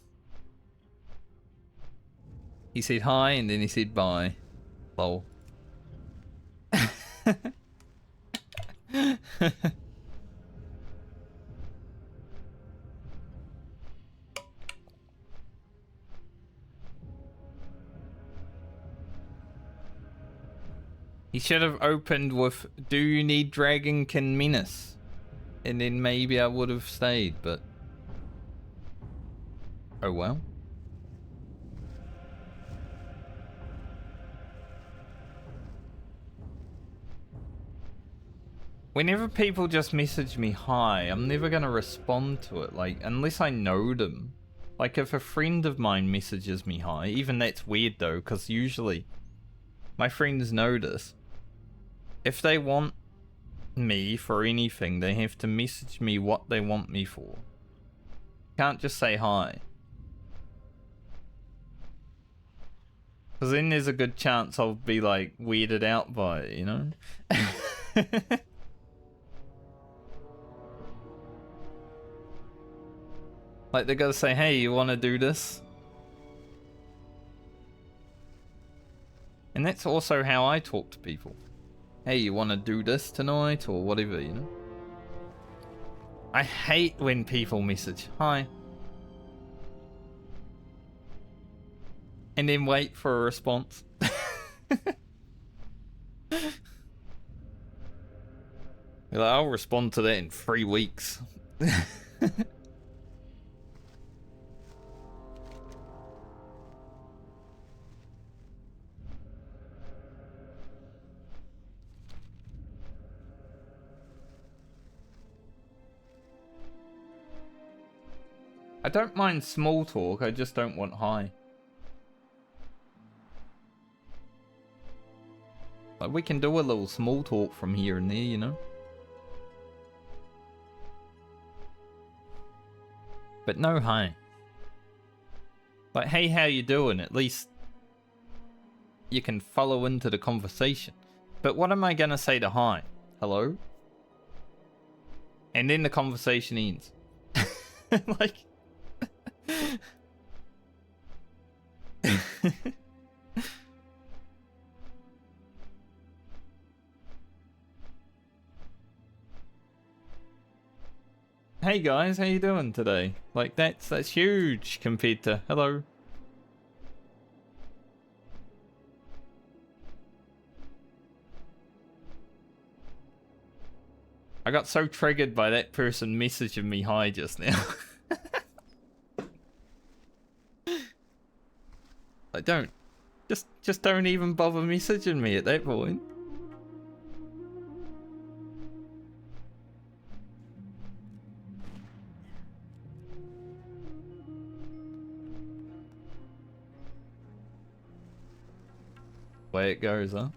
He said hi and then he said bye. Lol. He should have opened with, do you need Dragonkin Menace? And then maybe I would have stayed, but... oh well. Whenever people just message me hi, I'm never gonna respond to it, like, unless I know them. Like, if a friend of mine messages me hi, even that's weird though, because usually my friends know this. If they want me for anything, they have to message me what they want me for. Can't just say hi. Because then there's a good chance I'll be, like, weirded out by it, you know? Like, they're gonna say, hey, you wanna do this? And that's also how I talk to people. Hey, you wanna do this tonight? Or whatever, you know? I hate when people message, hi. And then wait for a response. Like, I'll respond to that in 3 weeks. I don't mind small talk, I just don't want hi. Like, we can do a little small talk from here and there, you know? But no hi. Like, hey, how you doing? At least you can follow into the conversation. But what am I gonna say to hi? Hello? And then the conversation ends. Like... Hey guys, how you doing today? Like, that's huge compared to hello. I got so triggered by that person messaging me hi just now. Like, don't. Just don't even bother messaging me at that point. Way it goes, huh?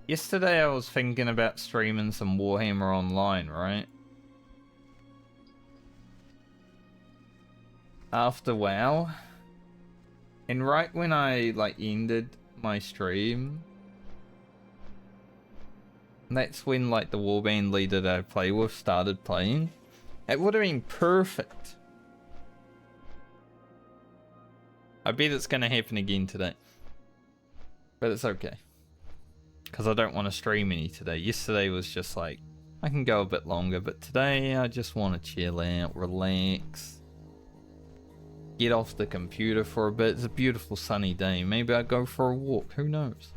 Yesterday I was thinking about streaming some Warhammer Online, right? After WoW. And right when I, like, ended my stream, that's when, like, the warband leader that I play with started playing. It would have been perfect. I bet it's gonna happen again today. But it's okay. Because I don't want to stream any today. Yesterday was just like I can go a bit longer, but today I just want to chill out, relax, get off the computer for a bit. It's a beautiful sunny day. Maybe I'll go for a walk. Who knows?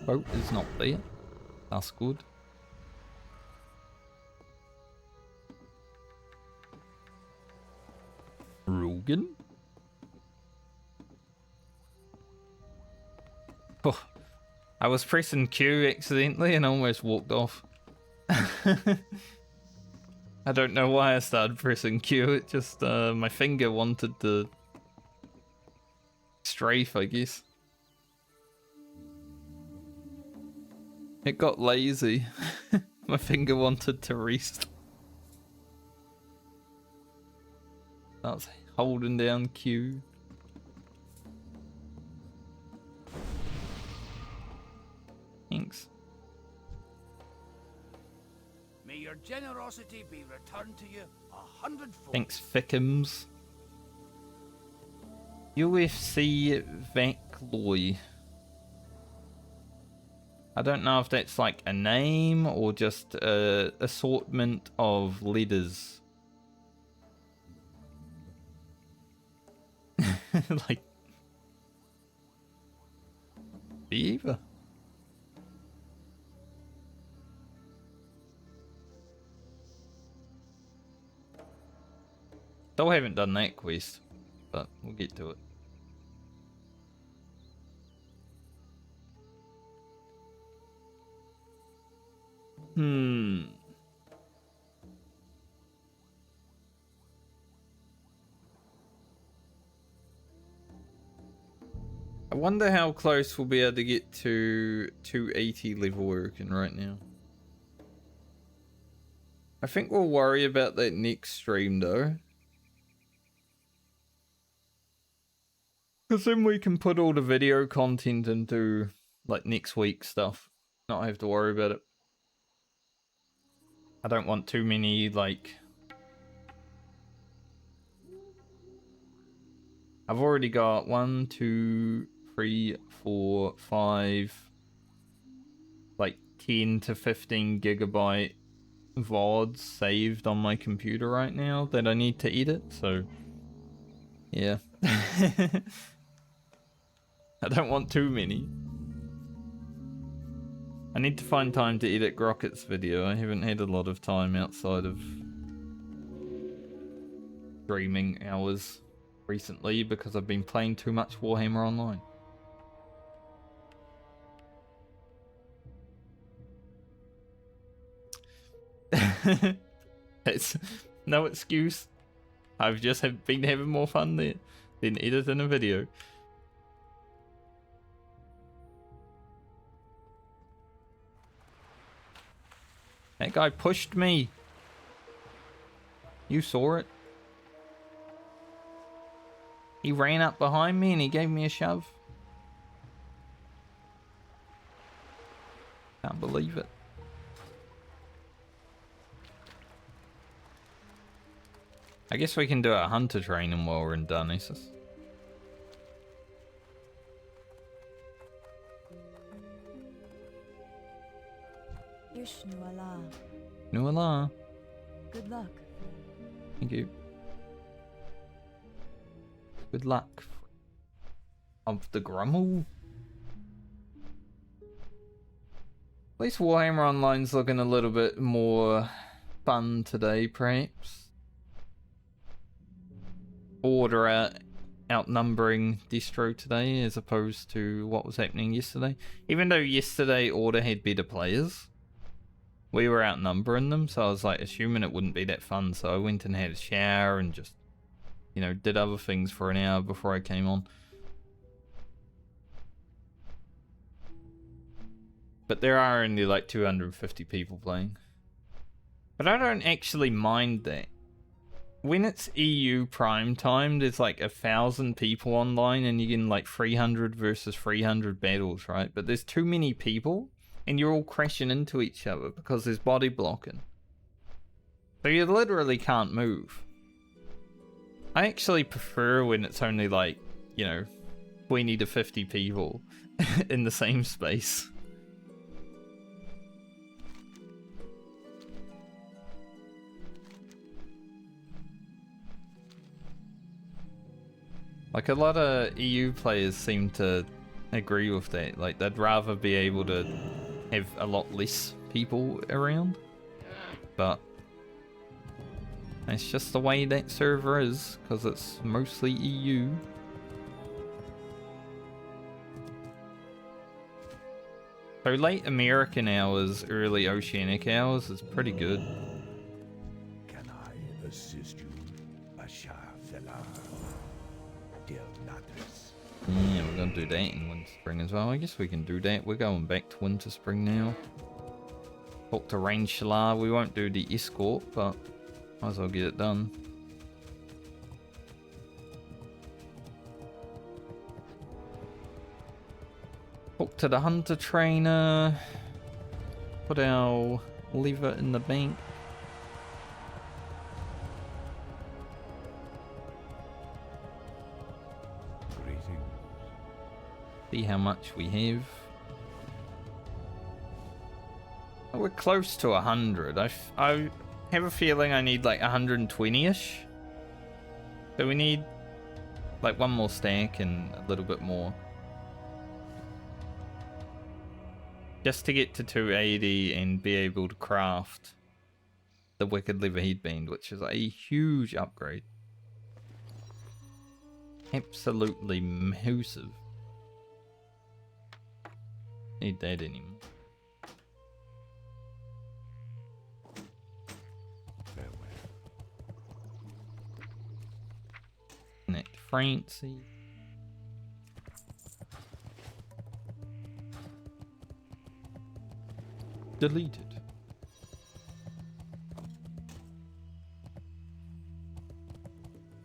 Boat is not there. That's good. Rogan? Oh, I was pressing Q accidentally and almost walked off. I don't know why I started pressing Q. It just, my finger wanted to strafe, I guess. It got lazy. My finger wanted to rest. I was holding down Q. Thanks. May your generosity be returned to you 100-fold. Thanks, Fickums. UFC Vacloy. I don't know if that's like a name or just a assortment of letters. Like either. Still haven't done that quest, but we'll get to it. I wonder how close we'll be able to get to 280 level working right now. I think we'll worry about that next stream though. Because then we can put all the video content into like next week's stuff. Not have to worry about it. I don't want too many like... I've already got 1, 2, 3, 4, 5, like 10 to 15 gigabyte VODs saved on my computer right now that I need to edit, so yeah. I don't want too many. I need to find time to edit Grocket's video. I haven't had a lot of time outside of streaming hours recently because I've been playing too much Warhammer Online. It's no excuse. I've just been having more fun there than editing a video. That guy pushed me. You saw it. He ran up behind me and he gave me a shove. Can't believe it. I guess we can do our hunter training while we're in Darnassus. Ishnuala. Nuala. Good luck. Thank you. Good luck. Of the Grummel. At least Warhammer Online's looking a little bit more fun today, perhaps. Order outnumbering Destro today as opposed to what was happening yesterday. Even though yesterday Order had better players, we were outnumbering them, so I was like assuming it wouldn't be that fun, so I went and had a shower and just, you know, did other things for an hour before I came on. But there are only like 250 people playing. But I don't actually mind that. When it's EU prime time, there's like 1,000 people online and you get like 300 versus 300 battles, right? But there's too many people and you're all crashing into each other because there's body blocking. So you literally can't move. I actually prefer when it's only like you know, 20 to 50 people in the same space. Like, a lot of EU players seem to agree with that. Like, they'd rather be able to have a lot less people around. But it's just the way that server is, because it's mostly EU. So late American hours, early Oceanic hours is pretty good. Can I assist you, Bashar Fela? Dear Natris. Yeah, we're gonna do that in Winter Spring as well. I guess we can do that. We're going back to Winter Spring now. Talk to Rain Shalar. We won't do the escort, but might as well get it done. Talk to the Hunter Trainer. Put our lever in the bank. Greetings. See how much we have. Oh, we're close to 100. I have a feeling I need like 120-ish. So we need like one more stack and a little bit more. Just to get to 280 and be able to craft the Wicked Leather Headband, which is a huge upgrade. Absolutely massive. Need that anymore. Farewell. Connect Francie. Deleted.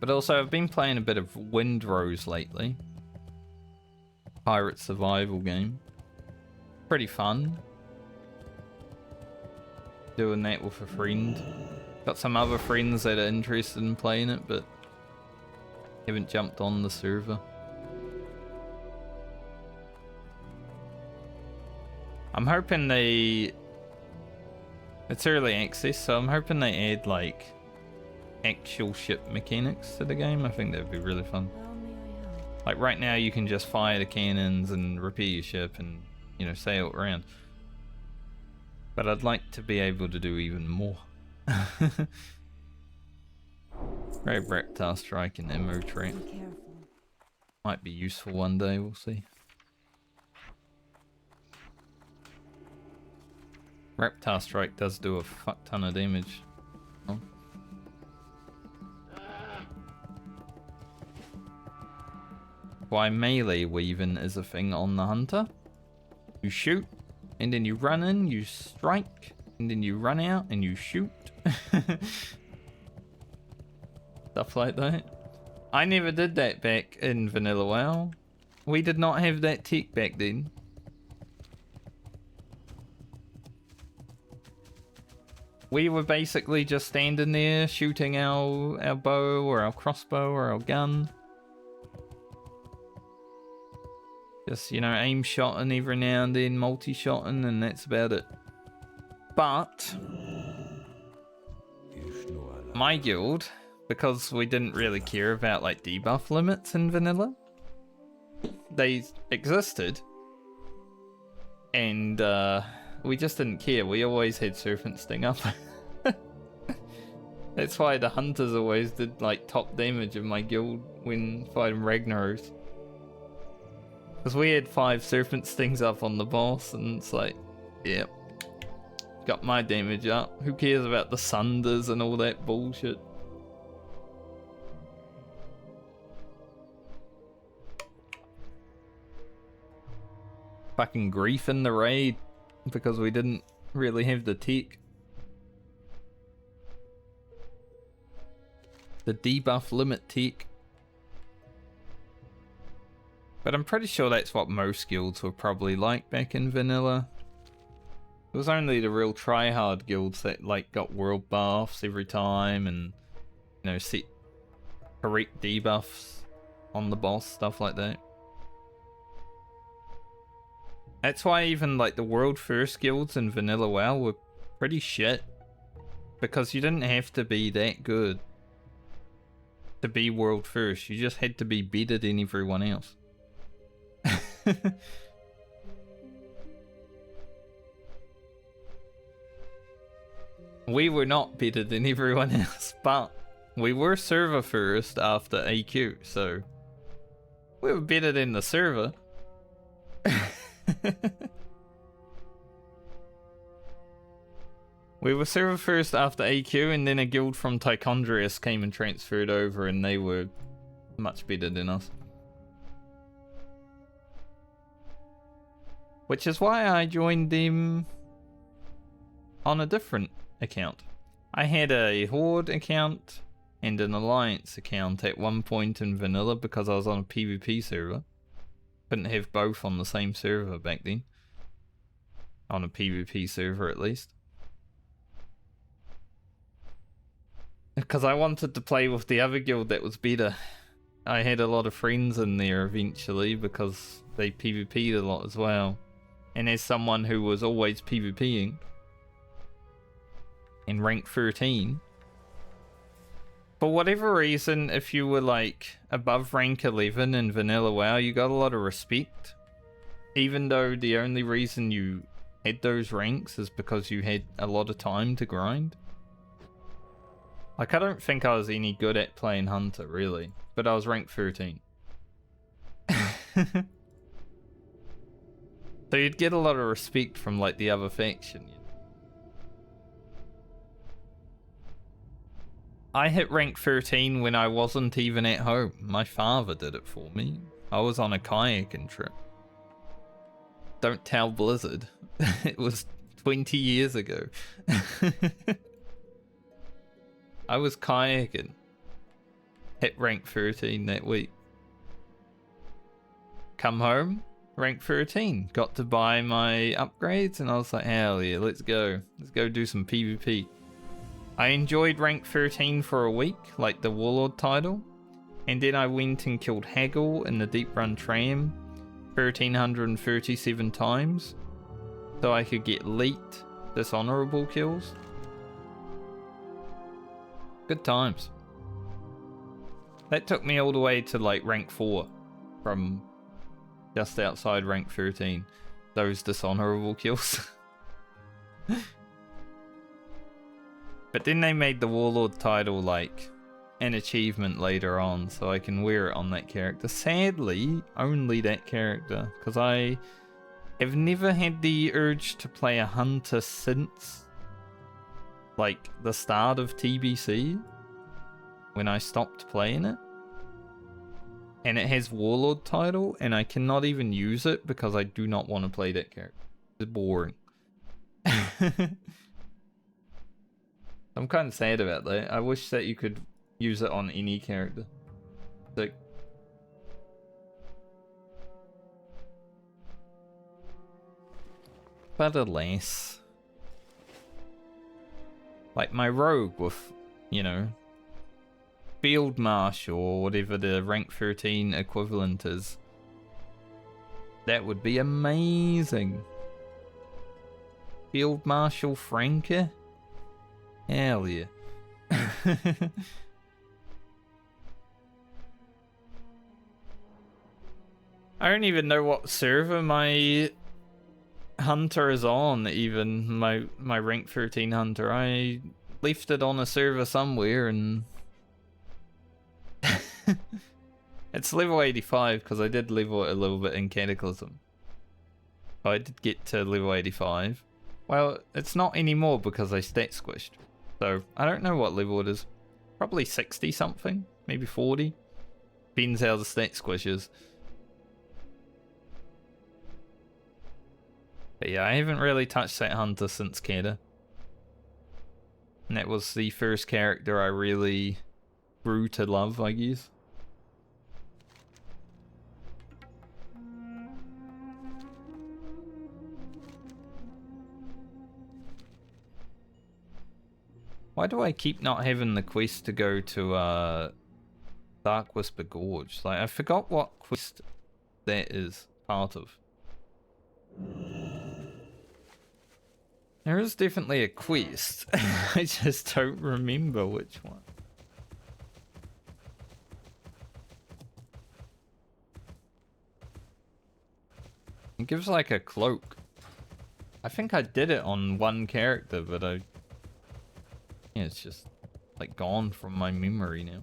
But also, I've been playing a bit of Windrose lately. Pirate survival game. Pretty fun. Doing that with a friend. Got some other friends that are interested in playing it, but haven't jumped on the server. I'm hoping they... It's early access, so I'm hoping they add, like, actual ship mechanics to the game. I think that would be really fun. Like, right now you can just fire the cannons and repair your ship and, you know, sail around. But I'd like to be able to do even more. Grab Reptar Strike and Ammo Trap. Might be useful one day, we'll see. Reptar Strike does do a fuck ton of damage. Oh. Why melee weaving is a thing on the Hunter. You shoot, and then you run in, you strike, and then you run out and you shoot. Stuff like that. I never did that back in Vanilla WoW. We did not have that tech back then. We were basically just standing there shooting our bow or our crossbow or our gun. Just, you know, aim shotting every now and then, multi-shotting, and that's about it. But my guild, because we didn't really care about like debuff limits in vanilla, they existed, and we just didn't care. We always had Serpent Sting up. That's why the hunters always did like top damage in my guild when fighting Ragnaros. Because we had 5 Serpent Stings up on the boss, and it's like, yep, got my damage up. Who cares about the Sunders and all that bullshit? Fucking grief in the raid because we didn't really have the tech. The debuff limit tech. But I'm pretty sure that's what most guilds were probably like back in vanilla. It was only the real try-hard guilds that like got world buffs every time and, you know, set correct debuffs on the boss, stuff like that. That's why even like the world first guilds in vanilla WoW were pretty shit, because you didn't have to be that good to be world first. You just had to be better than everyone else. We were not better than everyone else, but we were server first after AQ, so we were better than the server. We were server first after AQ, and then a guild from Tichondrius came and transferred over, and they were much better than us. Which is why I joined them on a different account. I had a Horde account and an Alliance account at one point in vanilla because I was on a PvP server. Couldn't have both on the same server back then. On a PvP server at least. Because I wanted to play with the other guild that was better. I had a lot of friends in there eventually because they PvP'd a lot as well. And as someone who was always PvPing in rank 13, for whatever reason, if you were like above rank 11 in vanilla WoW, you got a lot of respect. Even though the only reason you had those ranks is because you had a lot of time to grind. Like, I don't think I was any good at playing Hunter, really. But I was rank 13. So you'd get a lot of respect from, like, the other faction. You know? I hit rank 13 when I wasn't even at home. My father did it for me. I was on a kayaking trip. Don't tell Blizzard. It was 20 years ago. I was kayaking. Hit rank 13 that week. Come home, rank 13. Got to buy my upgrades and I was like, hell yeah, let's go. Let's go do some PvP. I enjoyed rank 13 for a week, like the Warlord title. And then I went and killed Haggle in the Deep Run Tram 1,337 times. So I could get elite dishonorable kills. Good times. That took me all the way to like rank 4 from just outside rank 13. Those dishonorable kills. But then they made the Warlord title like an achievement later on, so I can wear it on that character. Sadly, only that character, because I have never had the urge to play a Hunter since like the start of TBC, when I stopped playing it. And it has Warlord title, and I cannot even use it because I do not want to play that character. It's boring. I'm kind of sad about that. I wish that you could use it on any character. Like, but alas. Like my rogue with, you know, Field Marshal or whatever the rank 13 equivalent is. That would be amazing. Field Marshal Franca? Hell yeah. I don't even know what server my Hunter is on, even my rank 13 Hunter. I left it on a server somewhere and it's level 85 because I did level it a little bit in Cataclysm. I did get to level 85. Well, it's not anymore because I stat squished. So I don't know what level it is. Probably 60 something, maybe 40. Depends how the stat squish is. But yeah, I haven't really touched that Hunter since Keda. And that was the first character I really grew to love, I guess. Why do I keep not having the quest to go to the Dark Whisper Gorge. Like, I forgot what quest that is part of. There is definitely a quest. I just don't remember which one. It gives like a cloak. I think I did it on one character, but yeah, it's just like gone from my memory now.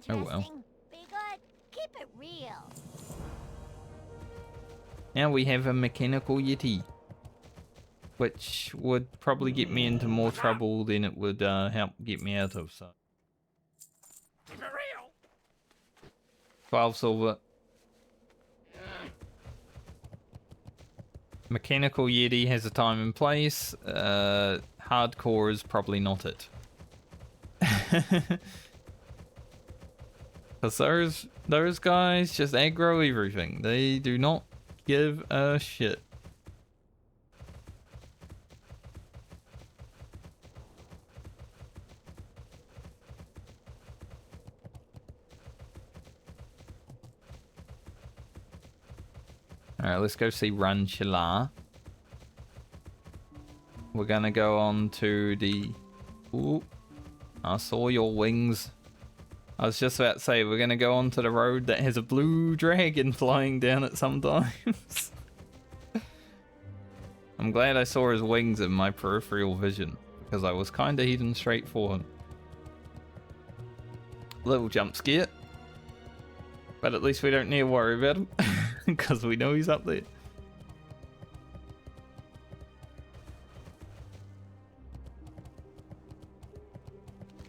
Interesting. Oh well. Be good. Keep it real. Now we have a mechanical yeti, which would probably get me into more trouble than it would help get me out of. So Keep it real. 12 silver. Mechanical yeti has a time and place. Hardcore is probably not it. Because those guys just aggro everything. They do not give a shit. Alright, let's go see Ranchilla. We're gonna go on to the... Ooh, I saw your wings. I was just about to say, we're gonna go onto the road that has a blue dragon flying down it sometimes. I'm glad I saw his wings in my peripheral vision, because I was kinda heading straight for him. Little jump scare. But at least we don't need to worry about him, because we know he's up there.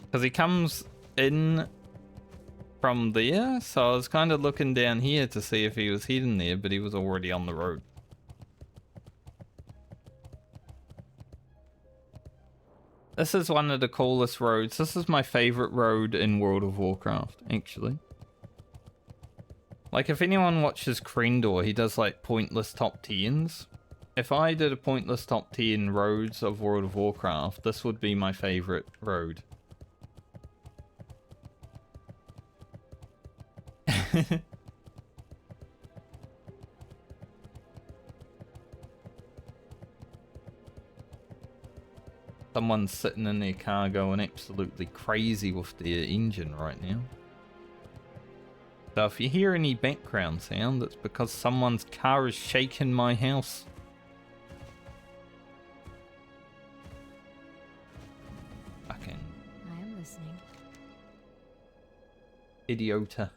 Because he comes in from there, so I was kind of looking down here to see if he was heading there, but he was already on the road. This is one of the coolest roads. This is my favorite road in World of Warcraft, actually. Like, if anyone watches Krendor, he does like pointless top 10s. If I did a pointless top 10 roads of World of Warcraft, this would be my favorite road. Someone's sitting in their car going absolutely crazy with their engine right now. So if you hear any background sound, it's because someone's car is shaking my house. Fucking I am listening. idiota.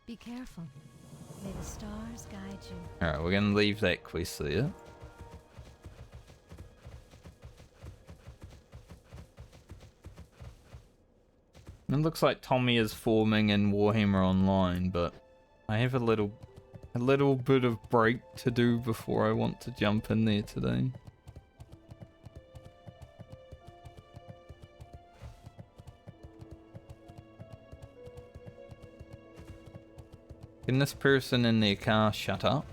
Be careful. May the stars guide you. Alright, we're gonna leave that quest there. It looks like Tommy is forming in Warhammer Online, but I have a little bit of break to do before I want to jump in there today. Can this person in their car shut up?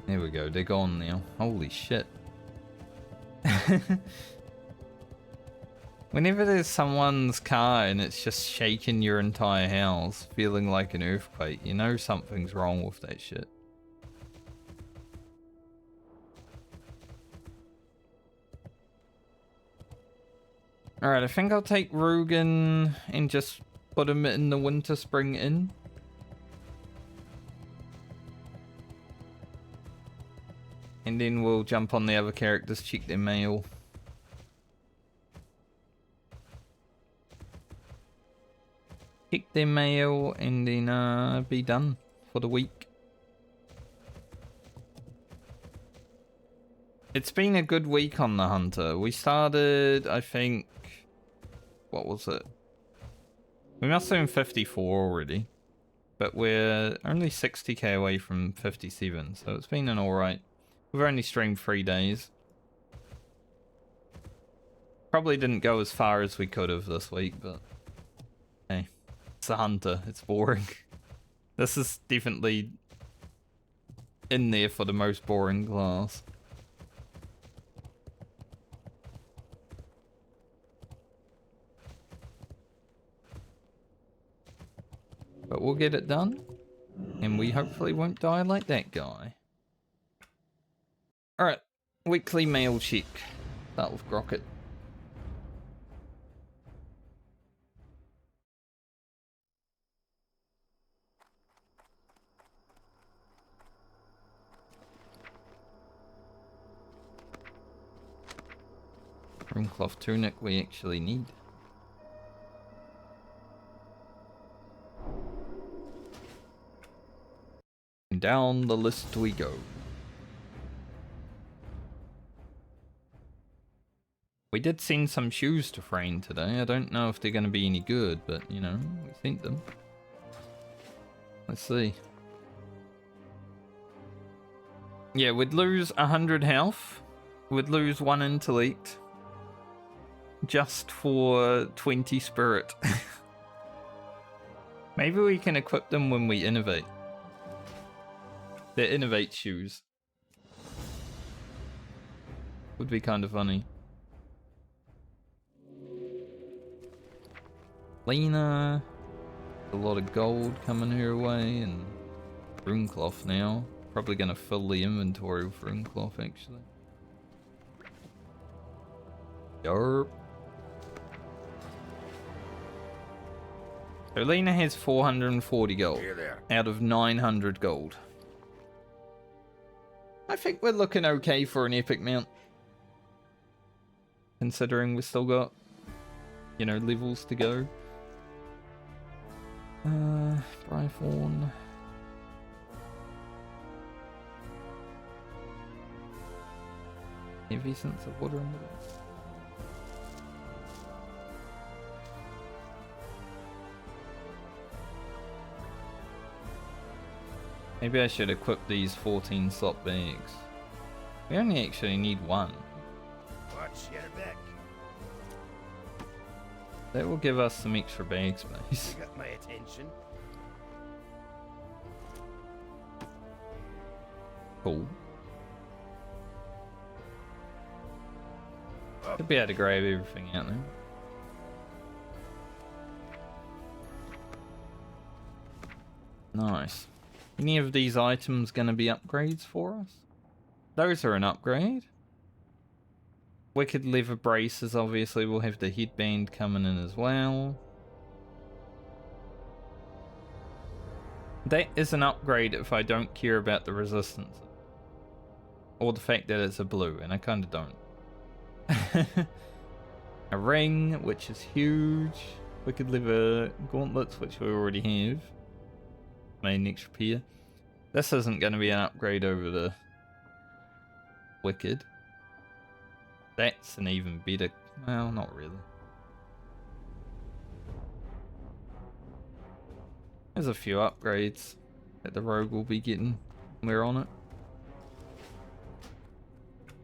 There we go, they're gone now. Holy shit. Whenever there's someone's car and it's just shaking your entire house, feeling like an earthquake, you know something's wrong with that shit. Alright, I think I'll take Rugen and just put him in the Winter Spring Inn. And then we'll jump on the other characters, check their mail. Check their mail and then be done for the week. It's been a good week on the Hunter. We started, I think, what was it? We must have been 54 already. But we're only 60k away from 57, so it's been an alright. We've only streamed 3 days. Probably didn't go as far as we could have this week, but hey, it's a hunter. It's boring. This is definitely in there for the most boring class. But we'll get it done, and we hopefully won't die like that guy. Alright, weekly mail check. Start with Grocket. Roomcloth tunic we actually need. And down the list we go. We did send some shoes to Frayne today. I don't know if they're going to be any good, but you know, we sent them. Let's see. Yeah, we'd lose 100 health. We'd lose 1 intellect. Just for 20 spirit. Maybe we can equip them when we innovate. They're innovate shoes. Would be kind of funny. Lena. A lot of gold coming her way and runecloth now. Probably gonna fill the inventory with runecloth actually. Yarp. So Lena has 440 gold out of 900 gold. I think we're looking okay for an epic mount. Considering we still got, you know, levels to go. Brythorn. Heavy sense of water in the Maybe I should equip these 14 slot bags. We only actually need 1. Watch your back. That will give us some extra bag space. You got my attention. Cool. Should be able to grab everything out there. Nice. Any of these items gonna be upgrades for us? Those are an upgrade. Wicked leather braces, obviously we'll have the headband coming in as well. That is an upgrade if I don't care about the resistance. Or the fact that it's a blue, and I kinda don't. A ring, which is huge. Wicked leather gauntlets, which we already have. Made an extra pair. This isn't going to be an upgrade over the Wicked. That's an even better... Well, not really. There's a few upgrades that the Rogue will be getting. We're on it.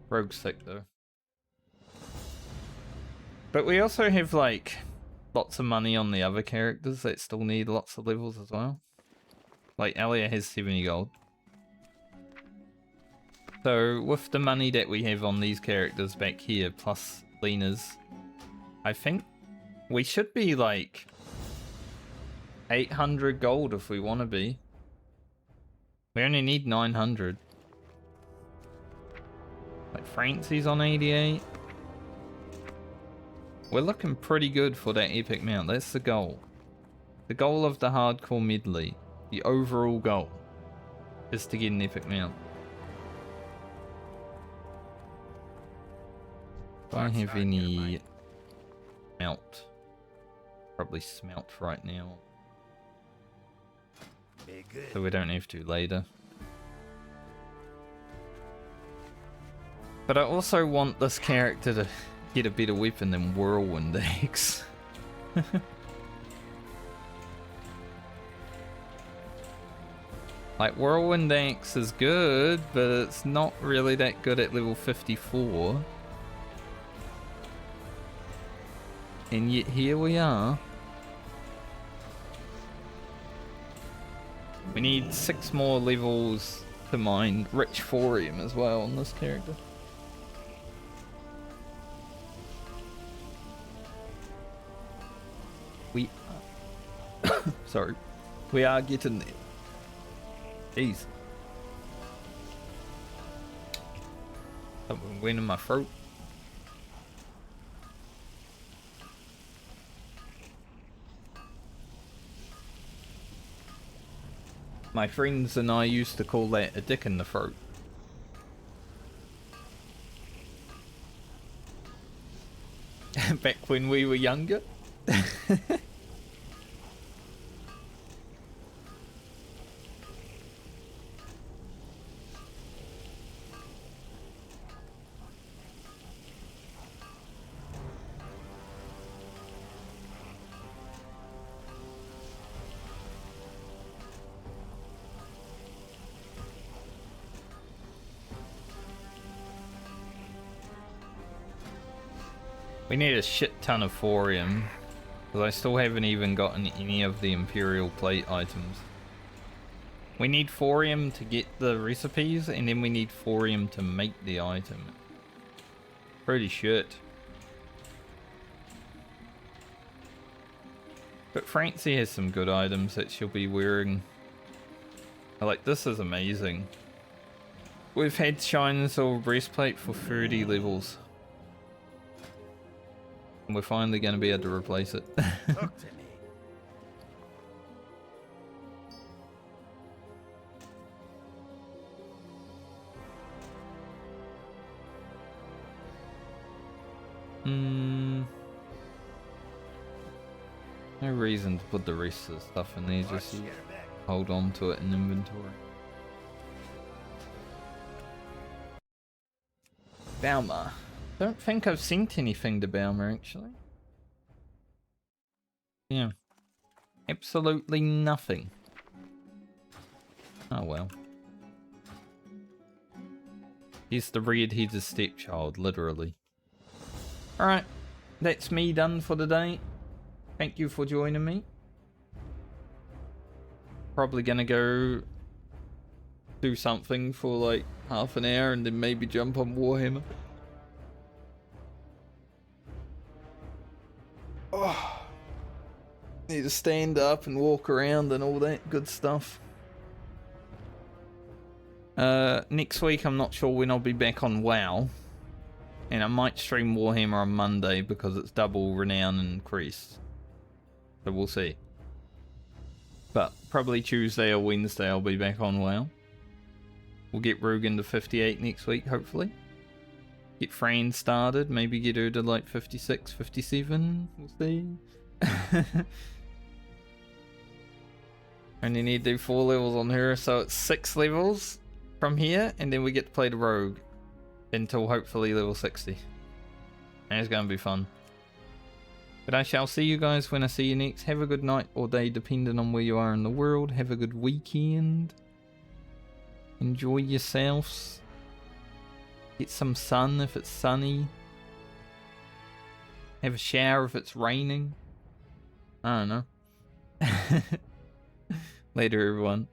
Rogue's sick though. But we also have like lots of money on the other characters that still need lots of levels as well. Like Alia has 70 gold. So with the money that we have on these characters back here plus Lena's, I think we should be like 800 gold if we want to be. We only need 900. Like Francie's on 88. We're looking pretty good for that epic mount. That's the goal. The goal of the hardcore medley, the overall goal, is to get an epic mount. Don't have any melt. Probably smelt right now. So we don't have to later. But I also want this character to get a better weapon than Whirlwind Axe. Like, Whirlwind Axe is good, but it's not really that good at level 54. And yet here we are. We need 6 more levels to mine rich thorium as well on this character. We are sorry. We are getting there. Jeez. Something went in my throat. My friends and I used to call that a dick in the throat. Back when we were younger. We need a shit ton of thorium, because I still haven't even gotten any of the Imperial Plate items. We need thorium to get the recipes, and then we need thorium to make the item. Pretty shit. But Francie has some good items that she'll be wearing. Like, this is amazing. We've had Shine and Silver Breastplate for 30 levels. And we're finally going to be able to replace it. Talk to me. No reason to put the rest of the stuff in there, just hold on to it in inventory. Balmer. Don't think I've sent anything to Balmer actually. Yeah. Absolutely nothing. Oh well. He's the red-headed stepchild, literally. Alright. That's me done for the day. Thank you for joining me. Probably gonna go do something for like half an hour and then maybe jump on Warhammer. Oh, need to stand up and walk around and all that good stuff. Next week I'm not sure when I'll be back on WoW. And I might stream Warhammer on Monday because it's double renown and crest. So we'll see. But probably Tuesday or Wednesday I'll be back on WoW. We'll get Rugen to 58 next week, hopefully. Get Fran started, maybe get her to like 56, 57, we'll see. Only need to do 4 levels on her, so it's 6 levels from here, and then we get to play the Rogue until hopefully level 60. And it's gonna be fun. But I shall see you guys when I see you next. Have a good night or day, depending on where you are in the world. Have a good weekend. Enjoy yourselves. Get some sun if it's sunny. Have a shower if it's raining. I don't know. Later, everyone.